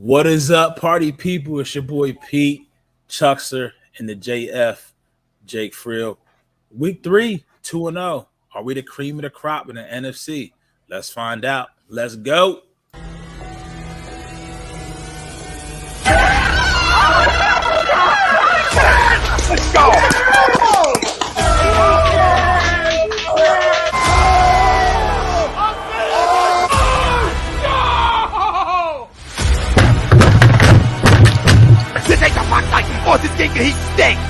What is up, party people? It's your boy Pete, Chuckster, and the JF, Jake Frill. Week 3, 2-0. Are we the cream of the crop in the NFC? Let's find out. Let's go. Let's go. This ain't the box like this game he stinks.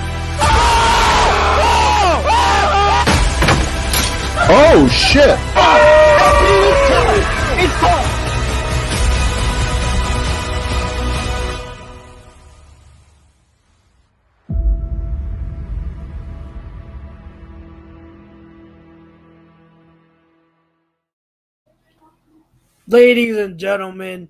Oh shit! It's gone. Ladies and gentlemen,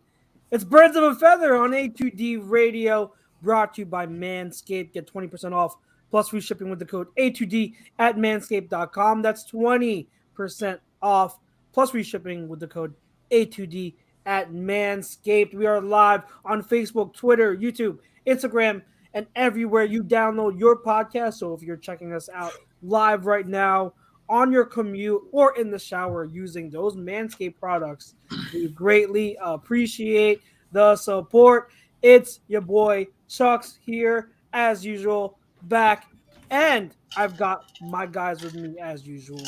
it's Birds of a Feather on A2D Radio, brought to you by Manscaped. Get 20% off plus free shipping with the code A2D at manscaped.com. That's 20% off plus free shipping with the code A2D at Manscaped. We are live on Facebook, Twitter, YouTube, Instagram, and everywhere you download your podcast. So if you're checking us out live right now, on your commute or in the shower using those Manscaped products, we greatly appreciate the support. It's your boy Chucks here as usual, back, and I've got my guys with me as usual.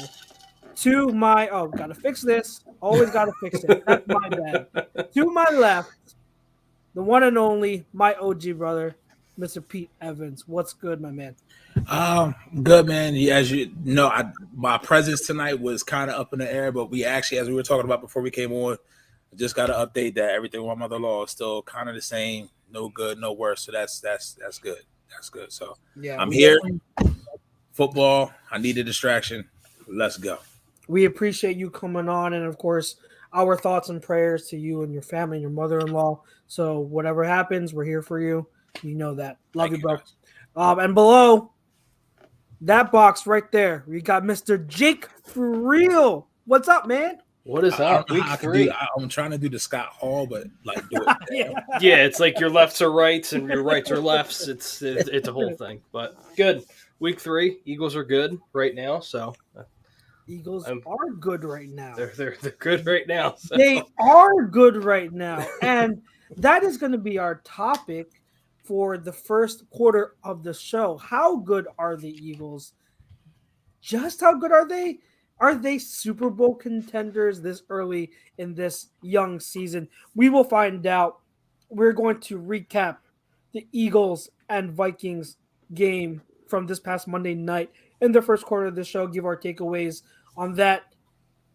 To my gotta fix this. Always gotta fix it. That's my bad. To my left, the one and only, my OG brother, Mr. Pete Evans. What's good, my man? Good, man. As you know, my presence tonight was kind of up in the air, but we actually, as we were talking about before we came on, just got to update that everything with my mother-in-law is still kind of the same. No good, no worse. So that's good. That's good. So yeah, I'm here. Football. I need a distraction. Let's go. We appreciate you coming on, and of course, our thoughts and prayers to you and your family and your mother-in-law. So whatever happens, we're here for you. You know that. Love you, bro. And below that box right there, we got Mr. Jake for real. What's up, man? What is up? Week 3. I'm trying to do the Scott Hall, but like do it. Yeah, it's like your lefts are rights and your rights are lefts. It's a whole thing, but good. Week 3, Eagles are good right now. So Eagles are good right now. They're good right now. So. They are good right now, and that is going to be our topic for the first quarter of the show. How good are the Eagles? Just how good are they? Are they Super Bowl contenders this early in this young season? We will find out. We're going to recap the Eagles and Vikings game from this past Monday night in the first quarter of the show, give our takeaways on that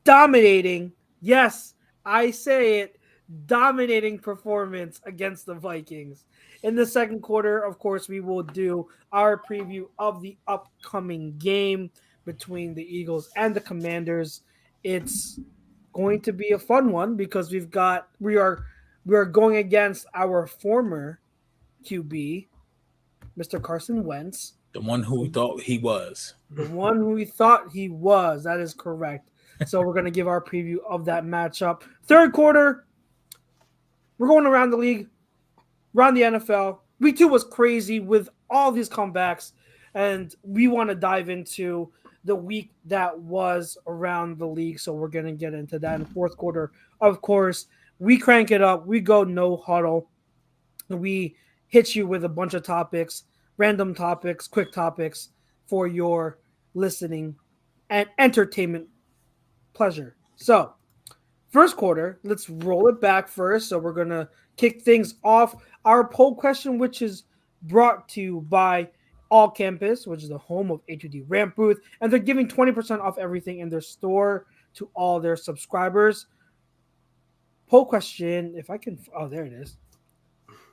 dominating, yes, I say it, dominating performance against the Vikings. In the second quarter, of course, we will do our preview of the upcoming game between the Eagles and the Commanders. It's going to be a fun one because we are going against our former QB, Mr. Carson Wentz. The one who we thought he was. The one who we thought he was. That is correct. So we're going to give our preview of that matchup. Third quarter, we're going around the league, around the NFL. Week 2 was crazy with all these comebacks, and we want to dive into the week that was around the league. So we're going to get into that in the fourth quarter. Of course, we crank it up. We go no huddle. We hit you with a bunch of topics, random topics, quick topics for your listening and entertainment pleasure. So, first quarter, let's roll it back first. So we're going to kick things off. Our poll question, which is brought to you by All Campus, which is the home of A2D Ramp Booth, and they're giving 20% off everything in their store to all their subscribers. Poll question, if I can, there it is.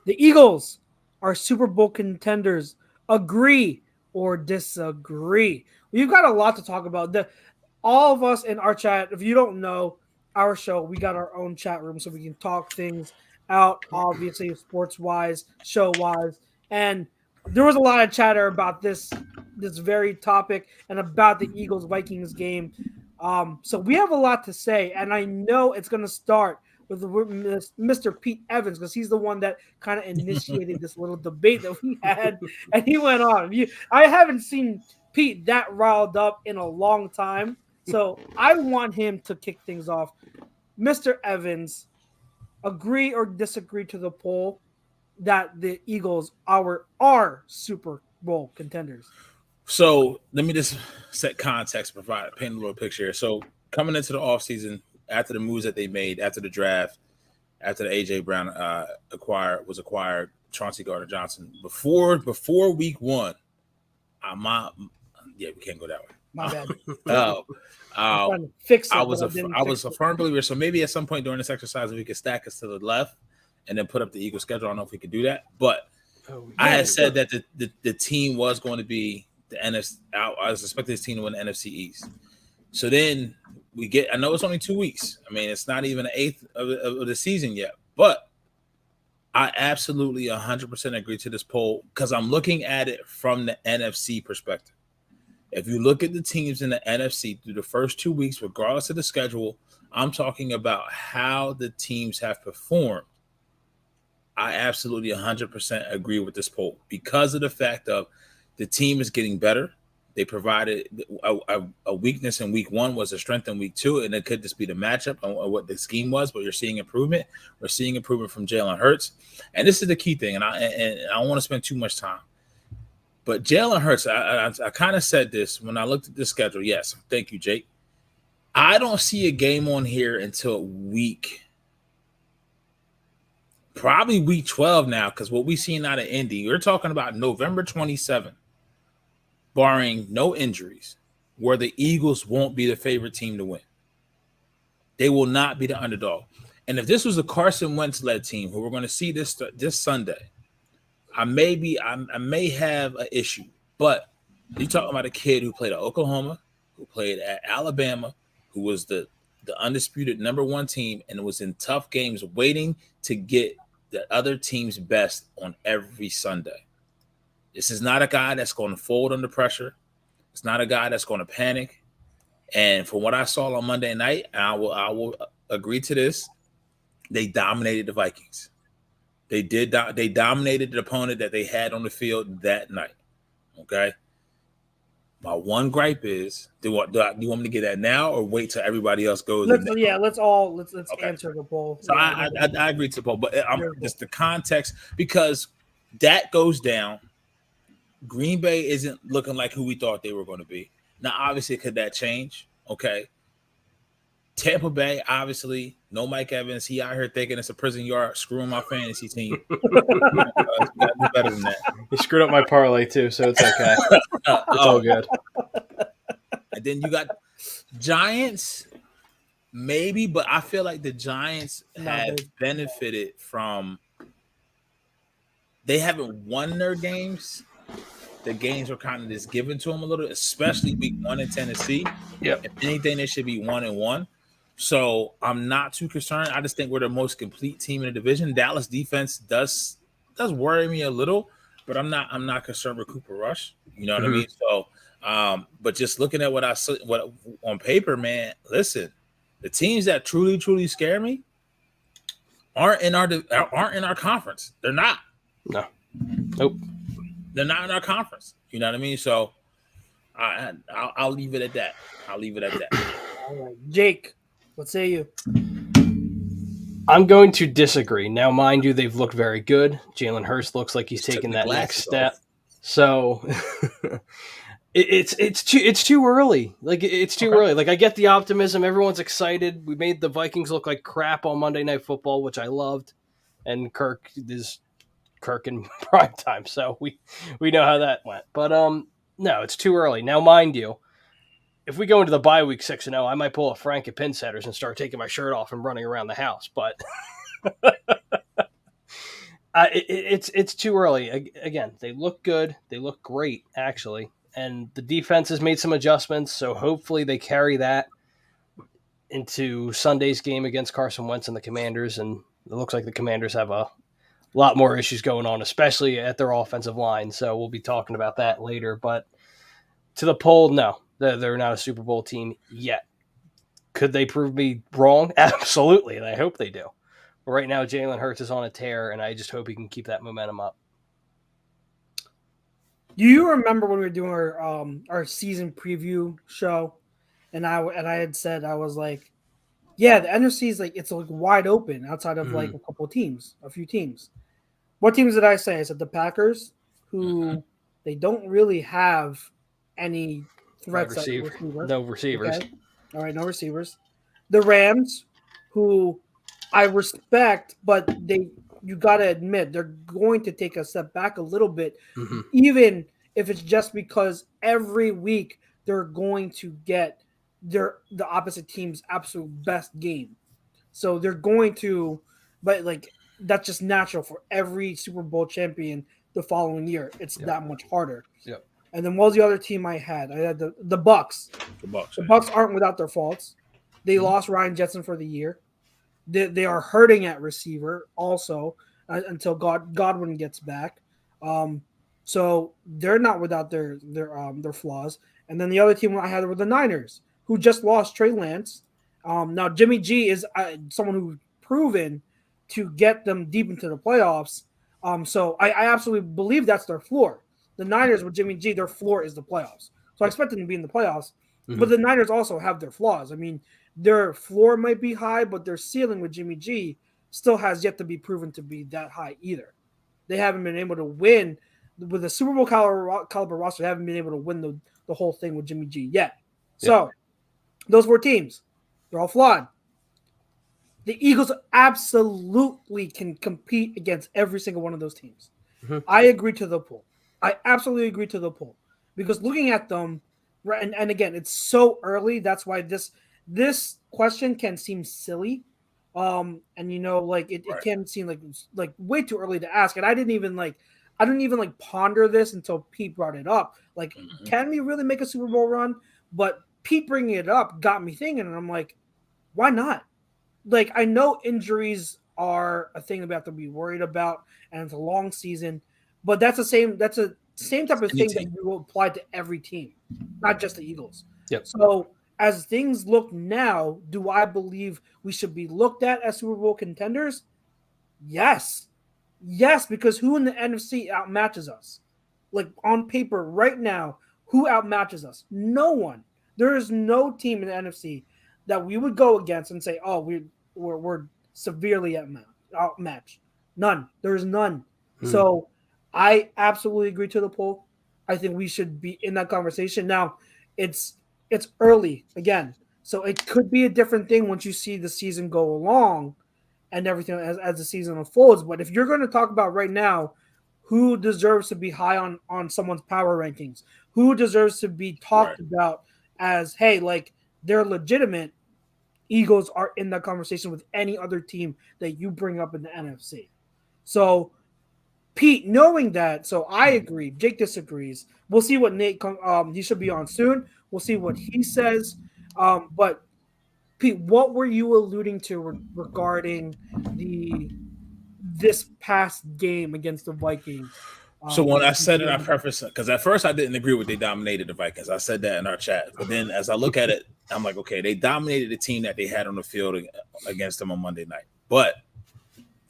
The Eagles are Super Bowl contenders. Agree or disagree? We've got a lot to talk about. All of us in our chat, if you don't know our show, we got our own chat room so we can talk things out, obviously, sports-wise, show-wise. And there was a lot of chatter about this very topic and about the Eagles-Vikings game. So we have a lot to say, and I know it's going to start with Mr. Pete Evans, because he's the one that kind of initiated this little debate that we had, and he went on. I haven't seen Pete that riled up in a long time, so I want him to kick things off. Mr. Evans, agree or disagree to the poll that the Eagles are Super Bowl contenders? So let me just set context, paint a little picture here. So coming into the offseason, after the moves that they made, after the draft, after the A.J. Brown was acquired, Chauncey Gardner-Johnson, before week one, we can't go that way. My bad. I was a firm believer. So maybe at some point during this exercise, we could stack us to the left and then put up the Eagles schedule. I don't know if we could do that, but I had said that the team was going to be the NFC. I was expecting this team to win the NFC East. So then I know it's only 2 weeks. I mean, it's not even an eighth of the season yet, but I absolutely 100% agree to this poll because I'm looking at it from the NFC perspective. If you look at the teams in the NFC through the first 2 weeks, regardless of the schedule, I'm talking about how the teams have performed. I absolutely 100% agree with this poll because of the fact of the team is getting better. They provided a weakness in week one was a strength in week two, and it could just be the matchup on what the scheme was, but you're seeing improvement. We're seeing improvement from Jalen Hurts. And this is the key thing, and I don't want to spend too much time. But Jalen Hurts, I kind of said this when I looked at the schedule. Yes, thank you, Jake. I don't see a game on here until probably week 12 now, because what we've seen out of Indy, we're talking about November 27th, barring no injuries, where the Eagles won't be the favorite team to win. They will not be the underdog. And if this was a Carson Wentz-led team who we're going to see this Sunday, I may have an issue. But you're talking about a kid who played at Oklahoma, who played at Alabama, who was the undisputed number one team, and was in tough games waiting to get the other team's best on every Sunday. This is not a guy that's going to fold under pressure. It's not a guy that's going to panic. And from what I saw on Monday night, and I will agree to this, they dominated the Vikings. They dominated the opponent that they had on the field that night. Okay. My one gripe is, do you want me to get that now or wait till everybody else goes? Let's okay. Answer the poll. So I agree to the poll, but just the context, because that goes down. Green Bay isn't looking like who we thought they were going to be. Now, obviously, could that change? Okay. Tampa Bay, obviously, no Mike Evans. He out here thinking it's a prison yard, screwing my fantasy team. Got to do better than that. He screwed up my parlay too, so it's okay. It's all good. And then you got Giants, maybe, but I feel like the Giants have benefited from – they haven't won their games. The games were kind of just given to them a little, especially week one in Tennessee. Yep. If anything, they should be 1-1. So I'm not too concerned. I just think we're the most complete team in the division. Dallas defense does worry me a little, but I'm not concerned with Cooper Rush. You know what I mean? So, but just looking at what on paper, man, listen, the teams that truly scare me aren't in our conference. They're not. No. Nope. They're not in our conference. You know what I mean? So I'll leave it at that. All right. Jake, what say you? I'm going to disagree. Now, mind you, they've looked very good. Jalen Hurts looks like he's taking that next step. So it's too early. Like, it's too early. Like, I get the optimism. Everyone's excited. We made the Vikings look like crap on Monday Night Football, which I loved. And Kirk in prime time, so we know how that went. But no, it's too early. Now, mind you, if we go into the bye week 6-0, I might pull a Frank at Pinsetters and start taking my shirt off and running around the house. But it's too early. Again, they look good. They look great, actually. And the defense has made some adjustments, so hopefully they carry that into Sunday's game against Carson Wentz and the Commanders. And it looks like the Commanders have a lot more issues going on, especially at their offensive line. So we'll be talking about that later. But to the poll, no, they're not a Super Bowl team yet. Could they prove me wrong? Absolutely, and I hope they do. But right now, Jalen Hurts is on a tear, and I just hope he can keep that momentum up. Do you remember when we were doing our season preview show, and I had said, I was like, yeah, the NFC is like, it's like wide open outside of like a few teams. What teams did I say? I said the Packers, who they don't really have any threats. No receivers. Okay. All right, no receivers. The Rams, who I respect, but you got to admit they're going to take a step back a little bit, even if it's just because every week they're going to get the opposite team's absolute best game. So they're going to, but like that's just natural for every Super Bowl champion the following year. It's that much harder. Yep. And then what was the other team I had? I had the Bucks. The Bucks aren't without their faults. They lost Ryan Jetson for the year. They are hurting at receiver also until Godwin gets back. So they're not without their flaws. And then the other team I had were the Niners, who just lost Trey Lance. Now Jimmy G is someone who's proven to get them deep into the playoffs. So I absolutely believe that's their floor. The Niners with Jimmy G, their floor is the playoffs. So I expect them to be in the playoffs. But the Niners also have their flaws. I mean, their floor might be high, but their ceiling with Jimmy G still has yet to be proven to be that high either. They haven't been able to win with a Super Bowl caliber roster. They haven't been able to win the whole thing with Jimmy G yet. So those 4 teams, they're all flawed. The Eagles absolutely can compete against every single one of those teams. I agree to the pull. I absolutely agree to the pull because looking at them, and again, it's so early. That's why this question can seem silly, and it can seem like way too early to ask. And I didn't even ponder this until Pete brought it up. Like, can we really make a Super Bowl run? But Pete bringing it up got me thinking, and I'm like, why not? Like, I know injuries are a thing that we have to be worried about, and it's a long season. But that's a same type of thing that you will apply to every team, not just the Eagles. Yep. So as things look now, do I believe we should be looked at as Super Bowl contenders? Yes. Yes, because who in the NFC outmatches us? Like on paper right now, who outmatches us? No one. There is no team in the NFC that we would go against and say, oh, we're severely outmatched. None. There is none. So I absolutely agree to the poll. I think we should be in that conversation. Now, it's early again, so it could be a different thing once you see the season go along and everything as the season unfolds. But if you're going to talk about right now who deserves to be high on someone's power rankings, who deserves to be talked about as, hey, like they're legitimate, Eagles are in that conversation with any other team that you bring up in the NFC. So Pete, knowing that, so I agree. Jake disagrees. We'll see what Nate he should be on soon. We'll see what he says. But Pete, what were you alluding to regarding this past game against the Vikings? So when I said it, I prefaced it because at first I didn't agree with they dominated the Vikings. I said that in our chat, but then as I look at it, I'm like, okay, they dominated the team that they had on the field against them on Monday night. But,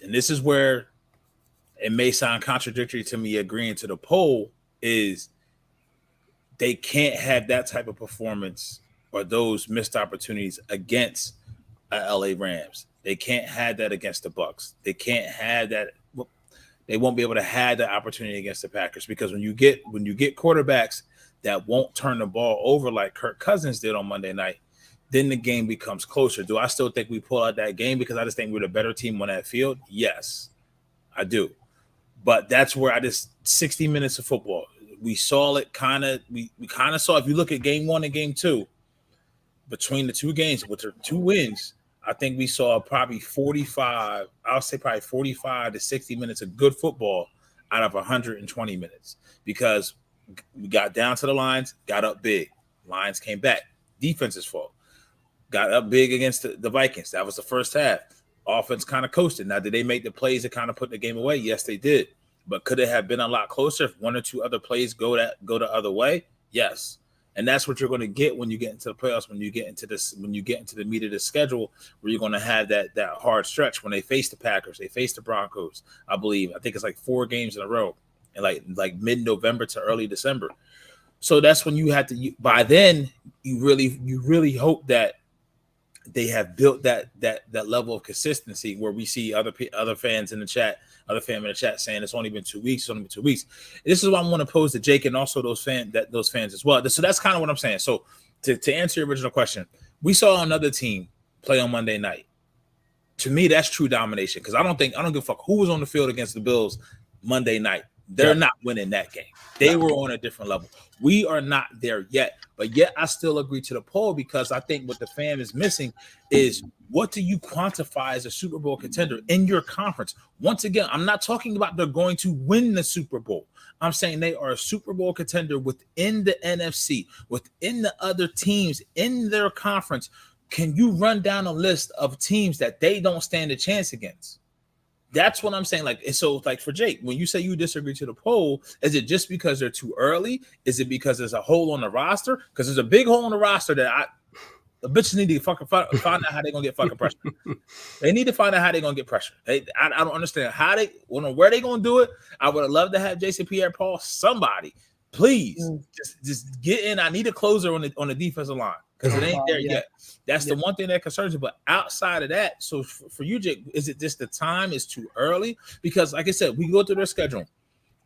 and this is where it may sound contradictory to me agreeing to the poll, is they can't have that type of performance or those missed opportunities against LA Rams. They can't have that against the Bucks. They can't have that. They won't be able to have that opportunity against the Packers because when you get quarterbacks that won't turn the ball over like Kirk Cousins did on Monday night, then the game becomes closer. Do I still think we pull out that game because I just think we're the better team on that field? Yes, I do. But that's where 60 minutes of football, we saw it we kind of saw, if you look at game 1 and game 2, between the two games with their 2 wins, I think we saw probably 45 to 60 minutes of good football out of 120 minutes because we got down to the lines, got up big. Lions came back. Defense's fault. Got up big against the Vikings. That was the first half. Offense kind of coasted. Now, did they make the plays that kind of put the game away? Yes, they did. But could it have been a lot closer if 1 or 2 other plays go the other way? Yes. And that's what you're going to get when you get into the playoffs, when you get into the meat of the schedule, where you're going to have that hard stretch when they face the Packers, they face the Broncos. I think it's like 4 games in a row, and like mid-November to early December. So that's when you have to. By then, you really hope that they have built that level of consistency where we see other fans in the chat, saying it's only been 2 weeks. This is why I want to pose to Jake and also those fans as well. So that's kind of what I'm saying. So to answer your original question, we saw another team play on Monday night. To me, that's true domination, because I don't give a fuck who was on the field against the Bills Monday night. They're not winning that game. They were on a different level. We are not there yet. But yet I still agree to the poll, because I think what the fan is missing is, what do you quantify as a Super Bowl contender in your conference? Once again, I'm not talking about they're going to win the Super Bowl. I'm saying they are a Super Bowl contender within the NFC, within the other teams in their conference. Can you run down a list of teams that they don't stand a chance against? That's what I'm saying. So for Jake, when you say you disagree to the poll, is it just because they're too early? Is it because there's a hole on the roster? Because there's a big hole on the roster that the bitches need to fucking find out how they're gonna get fucking pressure. They need to find out how they're gonna get pressure. I don't understand where they gonna do it. I would have loved to have Jason Pierre-Paul, somebody. Please just get in. I need a closer on the defensive line, because it ain't there yet. That's the one thing that concerns me. But outside of that, so for you, Jake, is it just the time is too early? Because like I said, we go through their schedule.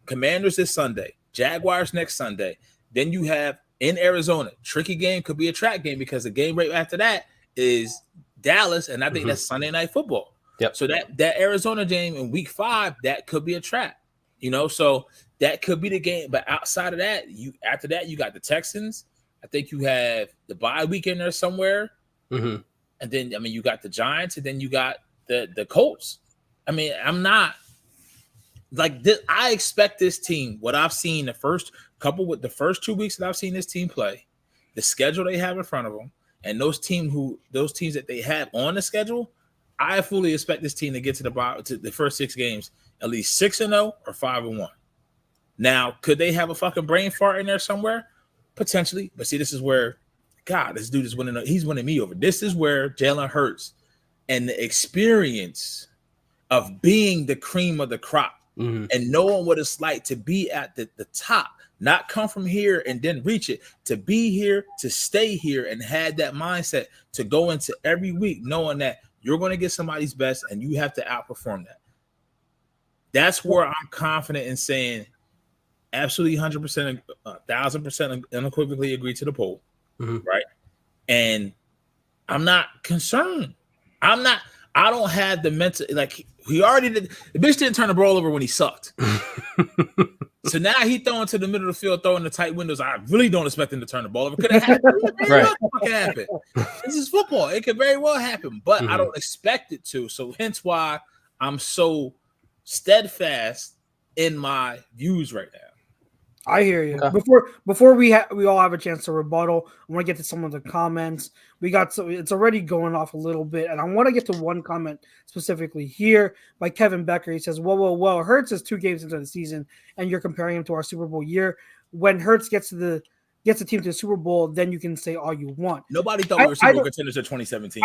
Commanders this Sunday, Jaguars next Sunday. Then you have in Arizona, tricky game, could be a track game, because the game right after that is Dallas, and I think that's Sunday Night Football. Yep. So that Arizona game in Week 5, that could be a trap. So that could be the game. But outside of that, after that you got the Texans. I think you have the bye week in there somewhere. And then you got the Giants, and then you got the Colts. I'm not like this. I expect this team, what I've seen the first 2 weeks that I've seen this team play, the schedule they have in front of them, and those teams that they have on the schedule, I fully expect this team to get to the first 6 games at least 6-0 or 5-1. Now, could they have a fucking brain fart in there somewhere? Potentially. But see, this is where, God, this dude is winning. He's winning me over. This is where Jalen Hurts and the experience of being the cream of the crop and knowing what it's like to be at the top, not come from here and then reach it, to be here, to stay here, and had that mindset to go into every week knowing that you're going to get somebody's best and you have to outperform that. That's where I'm confident in saying absolutely 100%, 1,000% unequivocally agree to the poll, right? And I'm not concerned. I don't have the mental, he already did. The bitch didn't turn the ball over when he sucked. So now he throwing to the middle of the field, throwing the tight windows. I really don't expect him to turn the ball over. Could have happened. Right. Happen. This is football. It could very well happen, but I don't expect it to. So hence why I'm so steadfast in my views right now. I hear you. Before we all have a chance to rebuttal, I want to get to some of the comments. It's already going off a little bit, and I want to get to one comment specifically here by Kevin Becker. He says, "Well, Hurts is 2 games into the season, and you're comparing him to our Super Bowl year. When Hurts gets the team to the Super Bowl, then you can say all you want." Nobody thought we were Super Bowl contenders in 2017.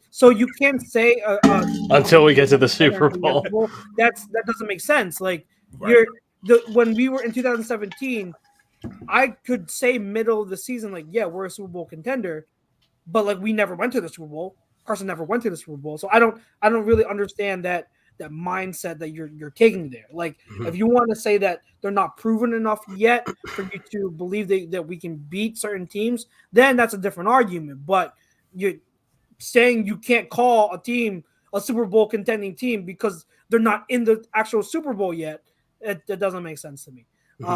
So you can't say until we get to the Super Bowl. That doesn't make sense. Like right. When we were in 2017, I could say middle of the season, we're a Super Bowl contender, but we never went to the Super Bowl. Carson never went to the Super Bowl, so I don't really understand that mindset that you're taking there. If you want to say that they're not proven enough yet for you to believe that we can beat certain teams, then that's a different argument. But you're saying you can't call a team a Super Bowl contending team because they're not in the actual Super Bowl yet. It doesn't make sense to me.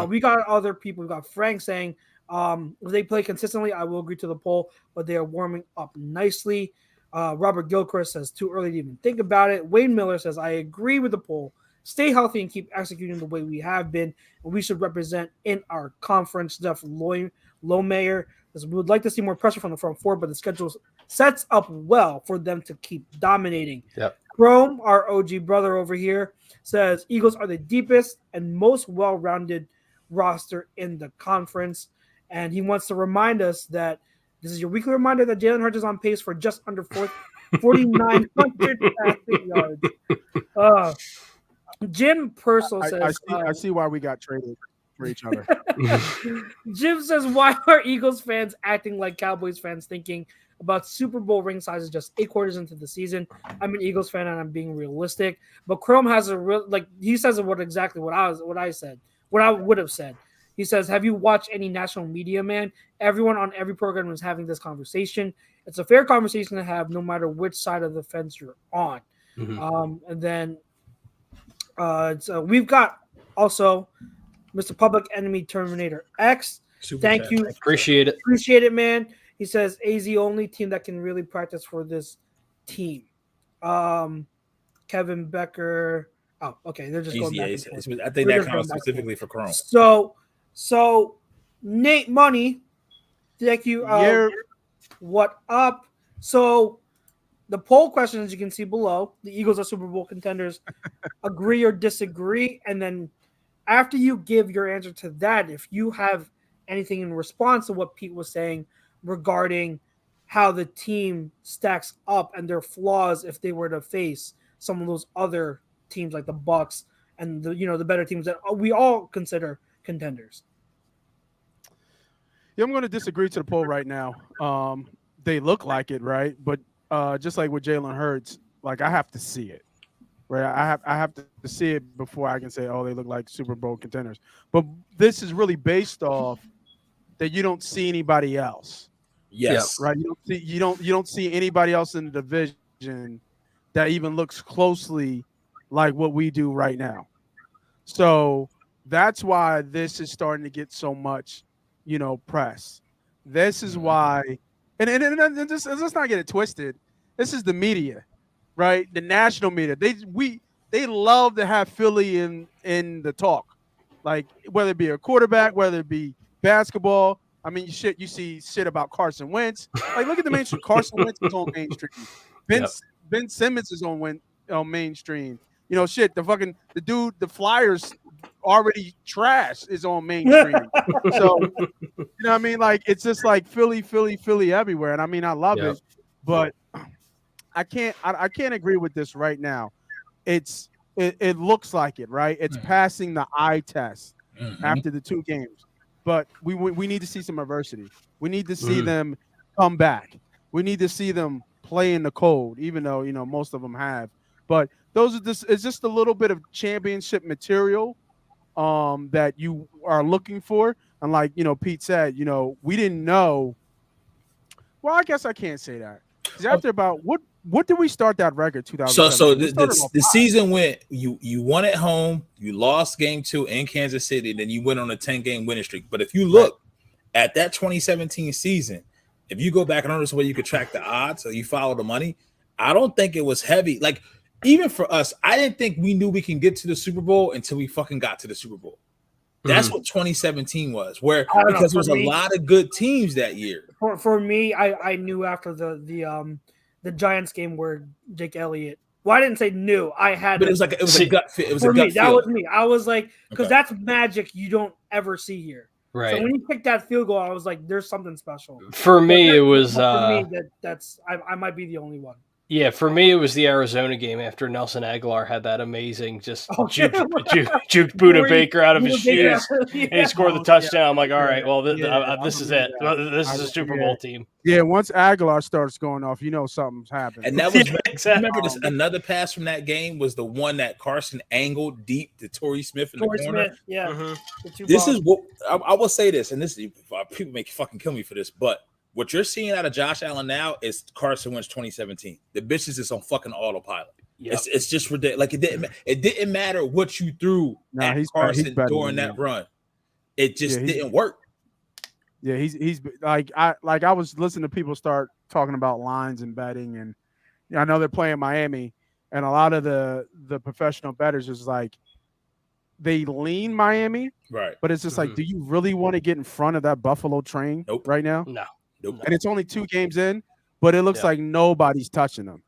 We got other people. We got Frank saying, if they play consistently, I will agree to the poll, but they are warming up nicely. Robert Gilchrist says, too early to even think about it. Wayne Miller says, I agree with the poll. Stay healthy and keep executing the way we have been, and we should represent in our conference. Jeff Lowmayer says, we would like to see more pressure from the front four, but the schedule sets up well for them to keep dominating. Yep. Chrome, our OG brother over here, says Eagles are the deepest and most well-rounded roster in the conference. and he wants to remind us that this is your weekly reminder that Jalen Hurts is on pace for just under 4,900 passing yards. Jim Purcell says, I see why we got traded for each other. Jim says, why are Eagles fans acting like Cowboys fans, thinking about Super Bowl ring sizes just 8 quarters into the season? I'm an Eagles fan and I'm being realistic. But Chrome has a real, like, he says what I would have said. He says, have you watched any national media, man? Everyone on every program is having this conversation. It's a fair conversation to have no matter which side of the fence you're on. And then we've got also Mr. Public Enemy Terminator X. Thank you. Appreciate it. Appreciate it, man. He says, AZ only team that can really practice for this team. Kevin Becker. Oh, okay. They're just going back and forth. I think that counts specifically for Chrome. So Nate Money, thank you. What up? So the poll question, as you can see below, the Eagles are Super Bowl contenders. Agree or disagree? And then after you give your answer to that, if you have anything in response to what Pete was saying regarding how the team stacks up and their flaws if they were to face some of those other teams like the Bucs and the better teams that we all consider contenders. Yeah, I'm going to disagree to the poll right now. They look like it, right? But just like with Jalen Hurts, like I have to see it, right? I have to see it before I can say, oh, they look like Super Bowl contenders. But this is really based off that you don't see anybody else. Yes, right. You don't see anybody else in the division that even looks closely like what we do right now. So that's why this is starting to get so much, press. This is why, and let's not get it twisted. This is the media, right? The national media. They love to have Philly in the talk, like whether it be a quarterback, whether it be basketball. I mean, you see shit about Carson Wentz. Like, look at the mainstream. Carson Wentz is on mainstream. Ben Simmons is on mainstream. The dude, the Flyers already trash is on mainstream. So, what I mean? Like, it's just like Philly everywhere. And I mean, I love it, but I can't agree with this right now. It looks like it, right? It's passing the eye test after the 2 games. But we need to see some adversity. We need to see them come back. We need to see them play in the cold, even though most of them have. But it's just a little bit of championship material that you are looking for. And like Pete said, we didn't know. Well, I guess I can't say that. Because after about what did we start that record? 2000. So the season went. You won at home. You lost game 2 in Kansas City. Then you went on a 10-game winning streak. But if you look at that 2017 season, if you go back and notice where you could track the odds, or you follow the money, I don't think it was heavy. Like even for us, I didn't think we knew we can get to the Super Bowl until we fucking got to the Super Bowl. That's what 2017 was, because there was a lot of good teams that year. For me, I knew after the Giants game where Jake Elliott. Well, I didn't say knew. I had. But it was a gut fit. It was for a gut me. feel. That was me. I was like, because that's magic you don't ever see here. Right. So when you picked that field goal, I was like, "There's something special." For me, it was. For me, that's I might be the only one. Yeah, for me, it was the Arizona game after Nelson Aguilar had that amazing juke Buda Baker out of his shoes, and he scored the touchdown. I'm like, all right, well, this is it. This is a Super Bowl team. Yeah, once Aguilar starts going off, something's happening. And that was exactly. Remember another pass from that game was the one that Carson angled deep to Torrey Smith in the corner. Smith, yeah. This is what I will say this, and this is people may fucking kill me for this, but what you're seeing out of Josh Allen now is Carson Wentz 2017. The bitches is on fucking autopilot. Yep. It's just ridiculous. Like it didn't matter what you threw at Carson during that run. It just didn't work. Yeah, he's like I was listening to people start talking about lines and betting, and I know they're playing Miami, and a lot of the professional bettors is like they lean Miami, right? But it's just like, do you really want to get in front of that Buffalo train right now? No. And it's only 2 games in, but it looks like nobody's touching them.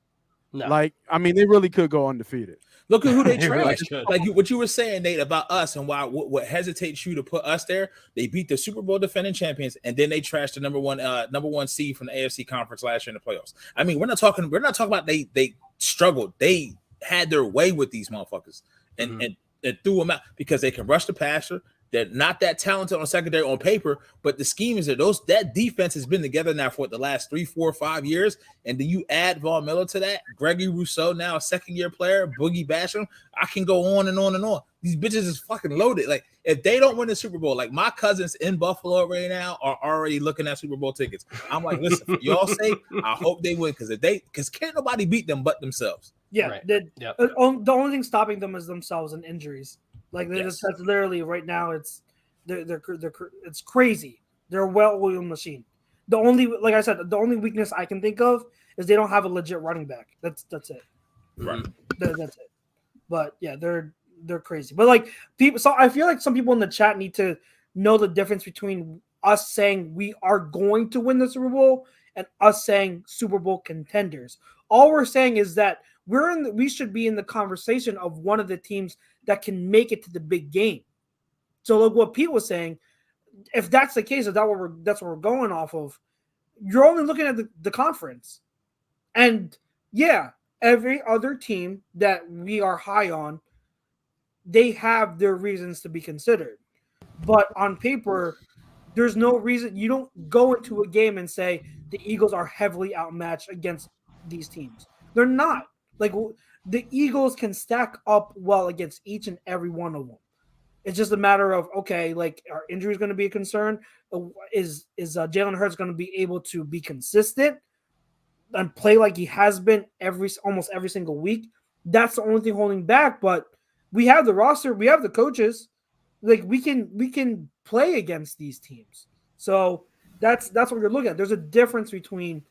No. Like, I mean, they really could go undefeated. Look at who they He really trashed. should. Like what you were saying, Nate, about us and why what hesitates you to put us there. They beat the Super Bowl defending champions, and then they trashed the number one seed from the AFC conference last year in the playoffs. I mean, we're not talking about they struggled. They had their way with these motherfuckers and threw them out because they can rush the passer. They're not that talented on secondary on paper, but the scheme is that defense has been together now for the last 3, 4, 5 years. And then you add Von Miller to that, Gregory Rousseau, now a second-year player, Boogie Basham. I can go on and on and on. These bitches is fucking loaded. Like, if they don't win the Super Bowl, like my cousins in Buffalo right now are already looking at Super Bowl tickets. I'm like, listen, for y'all sake, I hope they win because can't nobody beat them but themselves. Yeah, Right. the only thing stopping them is themselves and injuries. Like that's literally right now. It's it's crazy. They're a well-oiled machine. The only, like I said, the only weakness I can think of is they don't have a legit running back. That's it. Right. That's it. But yeah, they're crazy. But like people, so I feel like some people in the chat need to know the difference between us saying we are going to win the Super Bowl and us saying Super Bowl contenders. All we're saying is that we should be in the conversation of one of the teams that can make it to the big game. So like what Pete was saying, if that's the case, that's what we're going off of, you're only looking at the conference. And yeah, every other team that we are high on, they have their reasons to be considered. But on paper, there's no reason. You don't go into a game and say the Eagles are heavily outmatched against these teams. They're not. Like the Eagles can stack up well against each and every one of them. It's just a matter of, okay, like, are injuries going to be a concern? Is Jalen Hurts going to be able to be consistent and play like he has been almost every single week? That's the only thing holding back. But we have the roster, we have the coaches. Like we can play against these teams. So that's what you're looking at. There's a difference between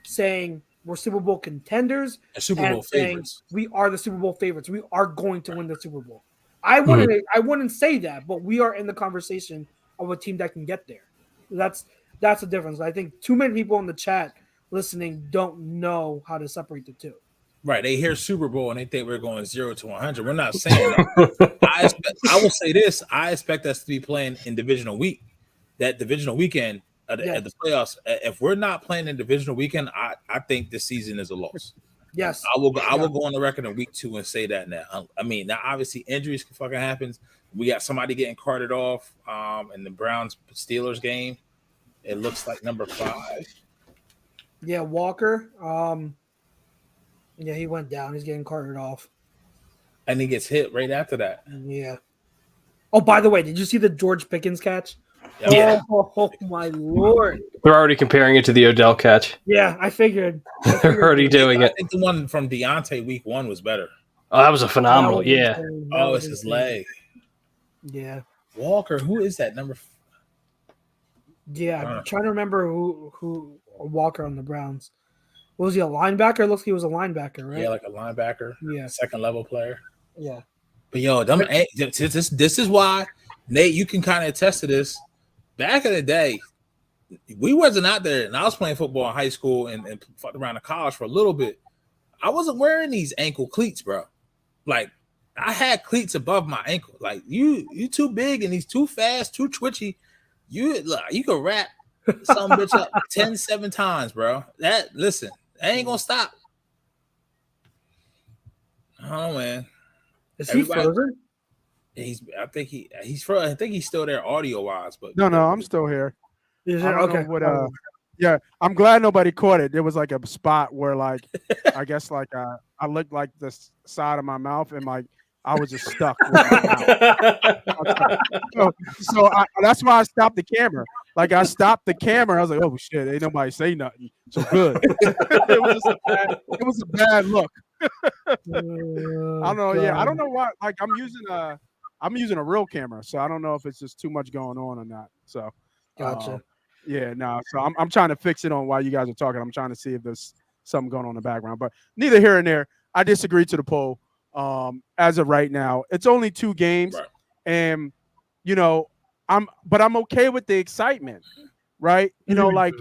saying we're Super Bowl contenders and Super Bowl favorites. We are the Super Bowl favorites. We are going to win the Super Bowl. I wouldn't say that, but we are in the conversation of a team that can get there. That's the difference. I think too many people in the chat listening don't know how to separate the two. Right, they hear Super Bowl and they think we're going 0 to 100. We're not saying that. I will say this: I expect us to be playing in divisional week, that divisional weekend at the playoffs. If we're not playing in divisional weekend, I think this season is a loss. Yes, I will go on the record in week 2 and say that now. I mean, now obviously injuries can fucking happen. We got somebody getting carted off in the Browns Steelers game. It looks like number 5. Yeah, Walker. Yeah, he went down. He's getting carted off. And he gets hit right after that. Yeah. Oh, by the way, did you see the George Pickens catch? Yeah. Oh my Lord. They're already comparing it to the Odell catch. Yeah, I figured. They're already doing it. I think the one from Deontay week 1 was better. Oh, that was a phenomenal. Yeah. Oh, it's his leg. Yeah. Walker, who is that number? Yeah, I'm trying to remember who Walker on the Browns. Was he a linebacker? It looks like he was a linebacker, right? Yeah, like a linebacker. Yeah. Second level player. Yeah. But yo, this is why, Nate, you can kind of attest to this. Back in the day, we wasn't out there, and I was playing football in high school and fucked around in college for a little bit. I wasn't wearing these ankle cleats, bro. Like, I had cleats above my ankle. Like, you too big and he's too fast, too twitchy. You could wrap some bitch up 7 times, bro. Listen, that ain't gonna stop. Oh man, is he frozen? I think he's still there audio wise, but no, I'm still here. Okay. Yeah, I'm glad nobody caught it. There was like a spot where, like, I guess, like, I looked like the side of my mouth, and like I was just stuck. so that's why I stopped the camera. Like, I stopped the camera. I was like, oh shit, ain't nobody say nothing. So good. It was a bad look. I don't know. Yeah, I don't know why. Like, I'm using a real camera, so I don't know if it's just too much going on or not. So, gotcha. Yeah, no. So I'm trying to fix it on while you guys are talking. I'm trying to see if there's something going on in the background, but neither here and there. I disagree to the poll. As of right now, it's only 2 games, right. And I'm okay with the excitement, right? Like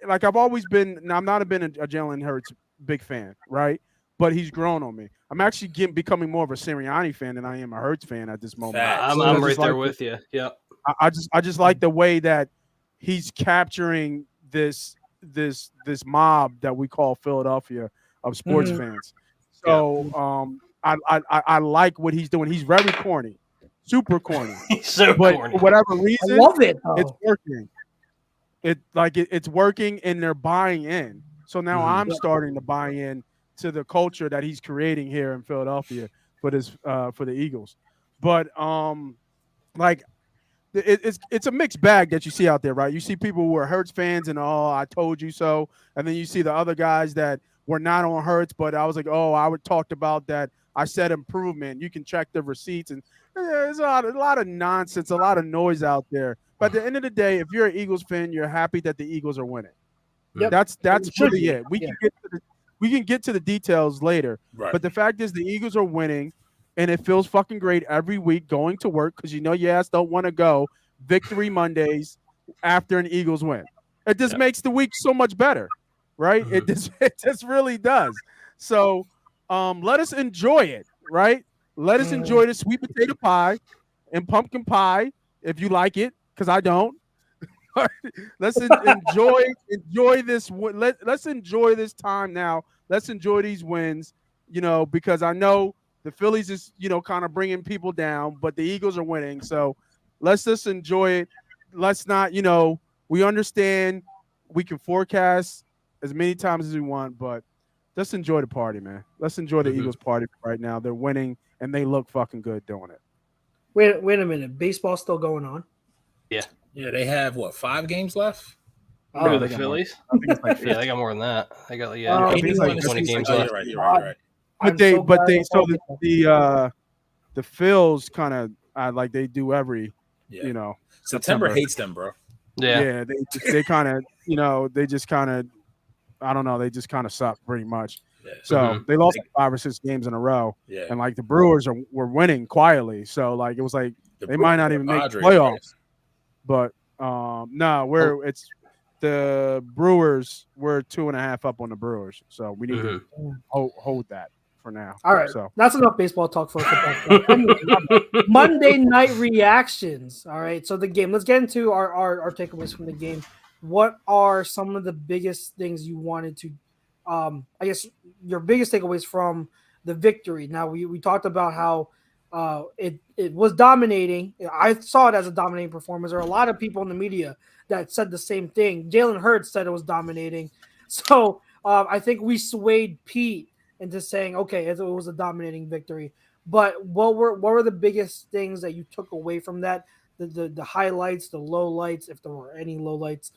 I've always been. Now, I've not been a Jalen Hurts big fan, right? but he's grown on me. I'm actually becoming more of a Sirianni fan than I am a Hurts fan at this moment. Facts. I'm right there with you. Yeah. I just like the way that he's capturing this mob that we call Philadelphia of sports fans. So I like what he's doing. He's very corny, super corny. He's so but corny. for whatever reason, I love it. it's working. It's working, and they're buying in. So now I'm starting to buy in to the culture that he's creating here in Philadelphia for the Eagles. But it's a mixed bag that you see out there, right? You see people who are Hurts fans and I told you so, and then you see the other guys that were not on Hurts, but I was like, I would talked about that. I said improvement. You can check the receipts, and there's a lot of nonsense, a lot of noise out there. But at the end of the day, if you're an Eagles fan, you're happy that the Eagles are winning. Yep. That's really it. We can get to the details later, but the fact is the Eagles are winning. And it feels fucking great every week going to work because your ass don't want to go Victory Mondays after an Eagles win. It just makes the week so much better, right? It just really does. So let us enjoy it, right? Let us enjoy the sweet potato pie and pumpkin pie if you like it, because I don't. Let's enjoy this. Let's enjoy this time now. Let's enjoy these wins, because I know the Phillies is, kind of bringing people down, but the Eagles are winning. So let's just enjoy it. Let's not, we understand we can forecast as many times as we want, but let's enjoy the party, man. Let's enjoy the Eagles party right now. They're winning, and they look fucking good doing it. Wait a minute. Baseball's still going on? Yeah. Yeah, they have, 5 games left? Oh, the Phillies? Yeah, they got more than that. They got, 20 games left. You're right. But the Phils kind of like they do every September hates them, bro. Yeah, they kind of they just kind of I don't know, they just kind of suck pretty much. Yeah. So they lost 5 or 6 games in a row, and like the Brewers were winning quietly. So like it was like they might not even make playoffs. But it's the Brewers. We're 2.5 up on the Brewers, so we need to hold that for now. All right, so that's enough baseball talk for Monday night reactions. All right, so the game. Let's get into our takeaways from the game. What are some of the biggest things you wanted to? I guess your biggest takeaways from the victory. Now we talked about how it was dominating. I saw it as a dominating performance. There are a lot of people in the media that said the same thing. Jalen Hurts said it was dominating. So I think we swayed Pete into saying, okay, it was a dominating victory. But what were the biggest things that you took away from that? The highlights, the lowlights, if there were any lowlights.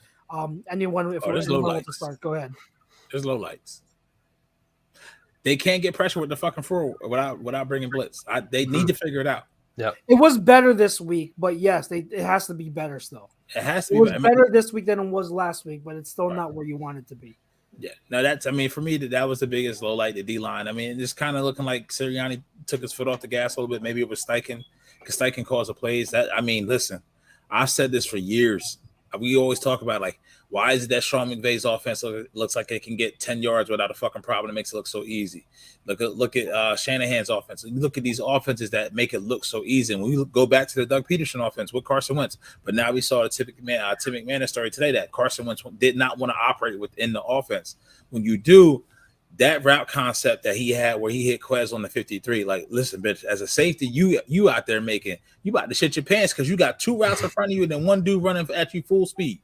Anyone wants to start, go ahead. There's lowlights. They can't get pressure with the fucking forward without bringing blitz. They need to figure it out. Yeah, it was better this week, but yes, it has to be better still. It has to be. It was better this week than it was last week, but it's still not where you want it to be. Yeah, no, for me, that was the biggest low light, the D-line. I mean, it's kind of looking like Sirianni took his foot off the gas a little bit. Maybe it was Steichen, because Steichen calls the plays. Listen, I've said this for years. We always talk about, like, why is it that Sean McVay's offense looks like it can get 10 yards without a fucking problem? It makes it look so easy. Look at Shanahan's offense. Look at these offenses that make it look so easy. And we go back to the Doug Peterson offense with Carson Wentz. But now we saw Tim McMahon story today that Carson Wentz did not want to operate within the offense. When you do, that route concept that he had where he hit Quez on the 53, like, listen, bitch, as a safety, you out there you about to shit your pants because you got 2 routes in front of you and then one dude running at you full speed.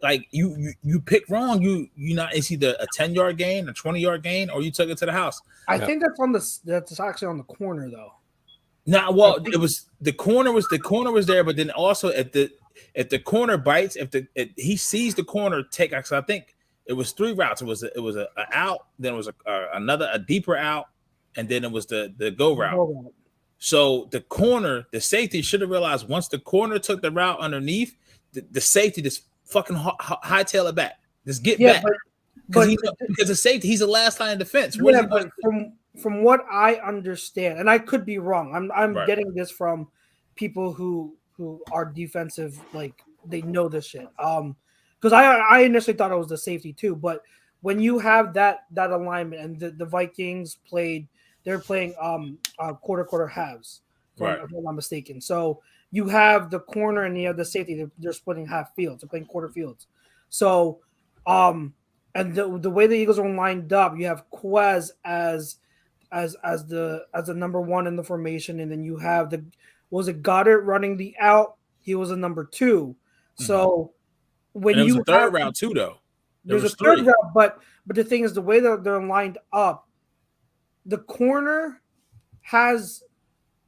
Like you pick wrong. It's either a 10-yard gain, a 20-yard gain, or you took it to the house. I think that's actually on the corner though. It was the corner was there, but then also if the corner bites, he sees the corner take. I think it was 3 routes. It was a out, then it was a deeper out, and then it was the go route. So the safety should have realized once the corner took the route underneath, the safety just fucking hightail it back. Just get back. Because the safety, he's the last line of defense. But from what I understand, and I could be wrong, I'm getting this from people who are defensive, like they know this shit. Because I initially thought it was the safety too, but when you have that alignment, and the Vikings they're playing quarter halves, if I'm not mistaken. So you have the corner and you have the safety. They're splitting half fields. They're playing quarter fields. So, and the way the Eagles are lined up, you have Quez as the number one in the formation, and then you have Goddard running the out. He was a number 2. So when and it was you a third route too, though. There's a third route, but the thing is, the way that they're lined up, the corner has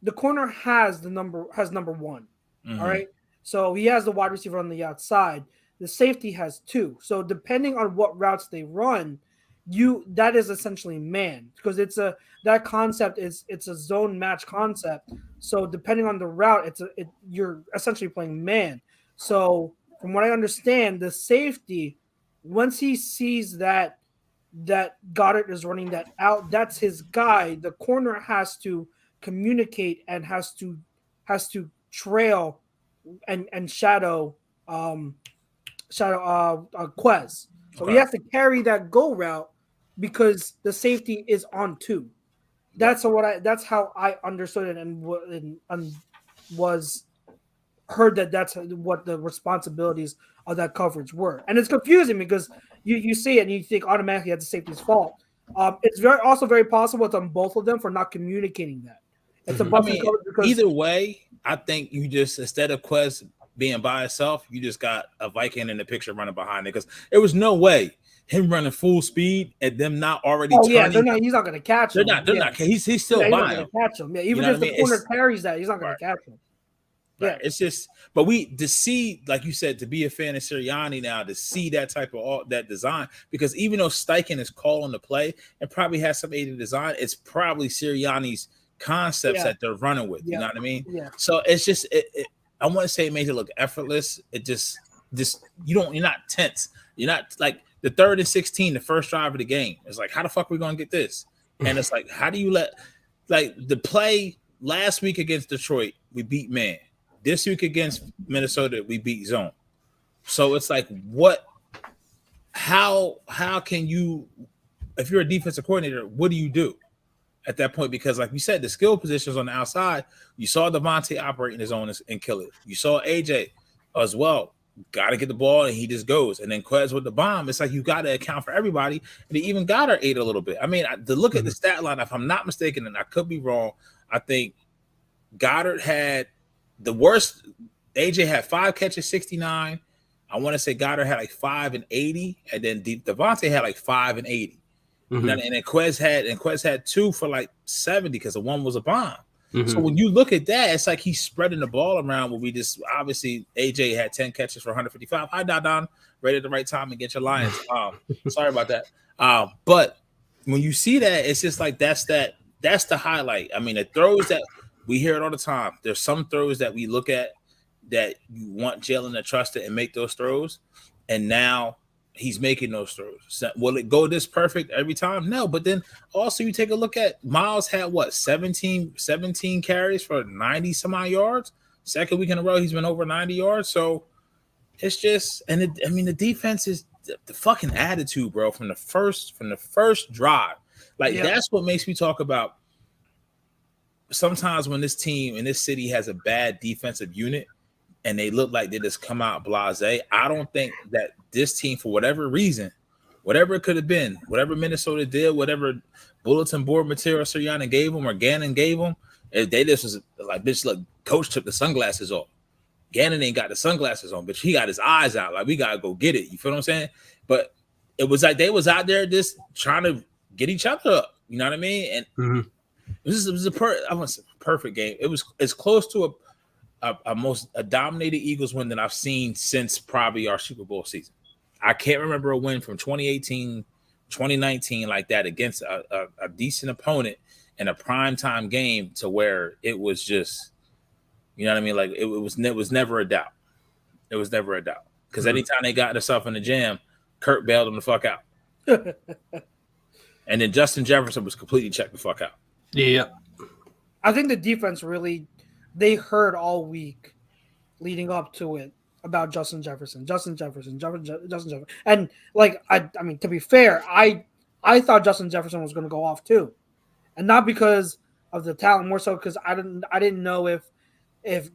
number 1. All right. So he has the wide receiver on the outside. The safety has 2. So depending on what routes they run, that is essentially man, because it's a zone match concept. So depending on the route, you're essentially playing man. So from what I understand, the safety, once he sees that Goddard is running that out, that's his guy. The corner has to communicate and has to trail and shadow Quez. So he has to carry that go route because the safety is on 2. That's how I understood it and was heard that's what the responsibilities of that coverage were. And it's confusing because you see it and you think automatically that's the safety's fault. It's also very possible it's on both of them for not communicating that. It's a busting coverage because either way, I think you just, instead of Quez being by himself, you just got a Viking in the picture running behind it, because there was no way him running full speed and them not already turning. He's not going to catch him. They're not. He's still by him. Catch him. Yeah, even if the corner carries that, he's not going to catch him. Right. Yeah, it's just, but to see, like you said, to be a fan of Sirianni now, to see that type of that design, because even though Steichen is calling the play and probably has some aided design, it's probably Sirianni's concepts that they're running with. You know what I mean? Yeah. So it's just, I want to say it made it look effortless. It just you're not tense. You're not like the 3rd and 16, the first drive of the game. It's like, how the fuck are we gonna get this? And it's like, how do you the play last week against Detroit, we beat man. This week against Minnesota, we beat zone. So it's like, how can you, if you're a defensive coordinator, what do you do at that point? Because like we said, the skill positions on the outside, you saw Devontae operate in his own and kill it. You saw AJ as well. Got to get the ball and he just goes. And then Quez with the bomb. It's like you got to account for everybody. And he even got her 8 a little bit. I mean, to look at the stat line, if I'm not mistaken, and I could be wrong, I think Goddard had the worst. AJ had 5 catches, 69. I want to say Goddard had like 5 and 80, and then Devontae had like 5 and 80. And then Quez had 2 for like 70 because the one was a bomb. So when you look at that, it's like he's spreading the ball around. Where we just, obviously AJ had 10 catches for 155. Hi, Don, right at the right time and get your Lions. Sorry about that. But when you see that, it's just like that's the highlight. I mean, the throws that we hear it all the time. There's some throws that we look at that you want Jalen to trust it and make those throws, and now he's making those throws. So, will it go this perfect every time? No, but then also you take a look at Miles had 17 carries for 90 some odd yards. Second week in a row, he's been over 90 yards. So it's just, the defense is the fucking attitude, bro, from the first drive. Like that's what makes me talk about. Sometimes when this team in this city has a bad defensive unit and they look like they just come out blasé, I don't think that this team, for whatever reason, whatever it could have been, whatever Minnesota did, whatever bulletin board material Sirianni gave them or Gannon gave them, if they just was like, bitch, look, coach took the sunglasses off. Gannon ain't got the sunglasses on, but he got his eyes out. Like, we got to go get it. You feel what I'm saying? But it was like they was out there just trying to get each other up. You know what I mean? And it was a perfect game. It was as close to a dominated Eagles win that I've seen since probably our Super Bowl season. I can't remember a win from 2018, 2019 like that against a decent opponent in a primetime game to where it was just, you know what I mean? Like it was never a doubt. It was never a doubt. Because anytime they got themselves in the jam, Kirk bailed them the fuck out. And then Justin Jefferson was completely checked the fuck out. Yeah. I think the defense really, they heard all week leading up to it. about Justin Jefferson. And like I mean, to be fair, I thought Justin Jefferson was going to go off too, and not because of the talent, more so because I didn't know if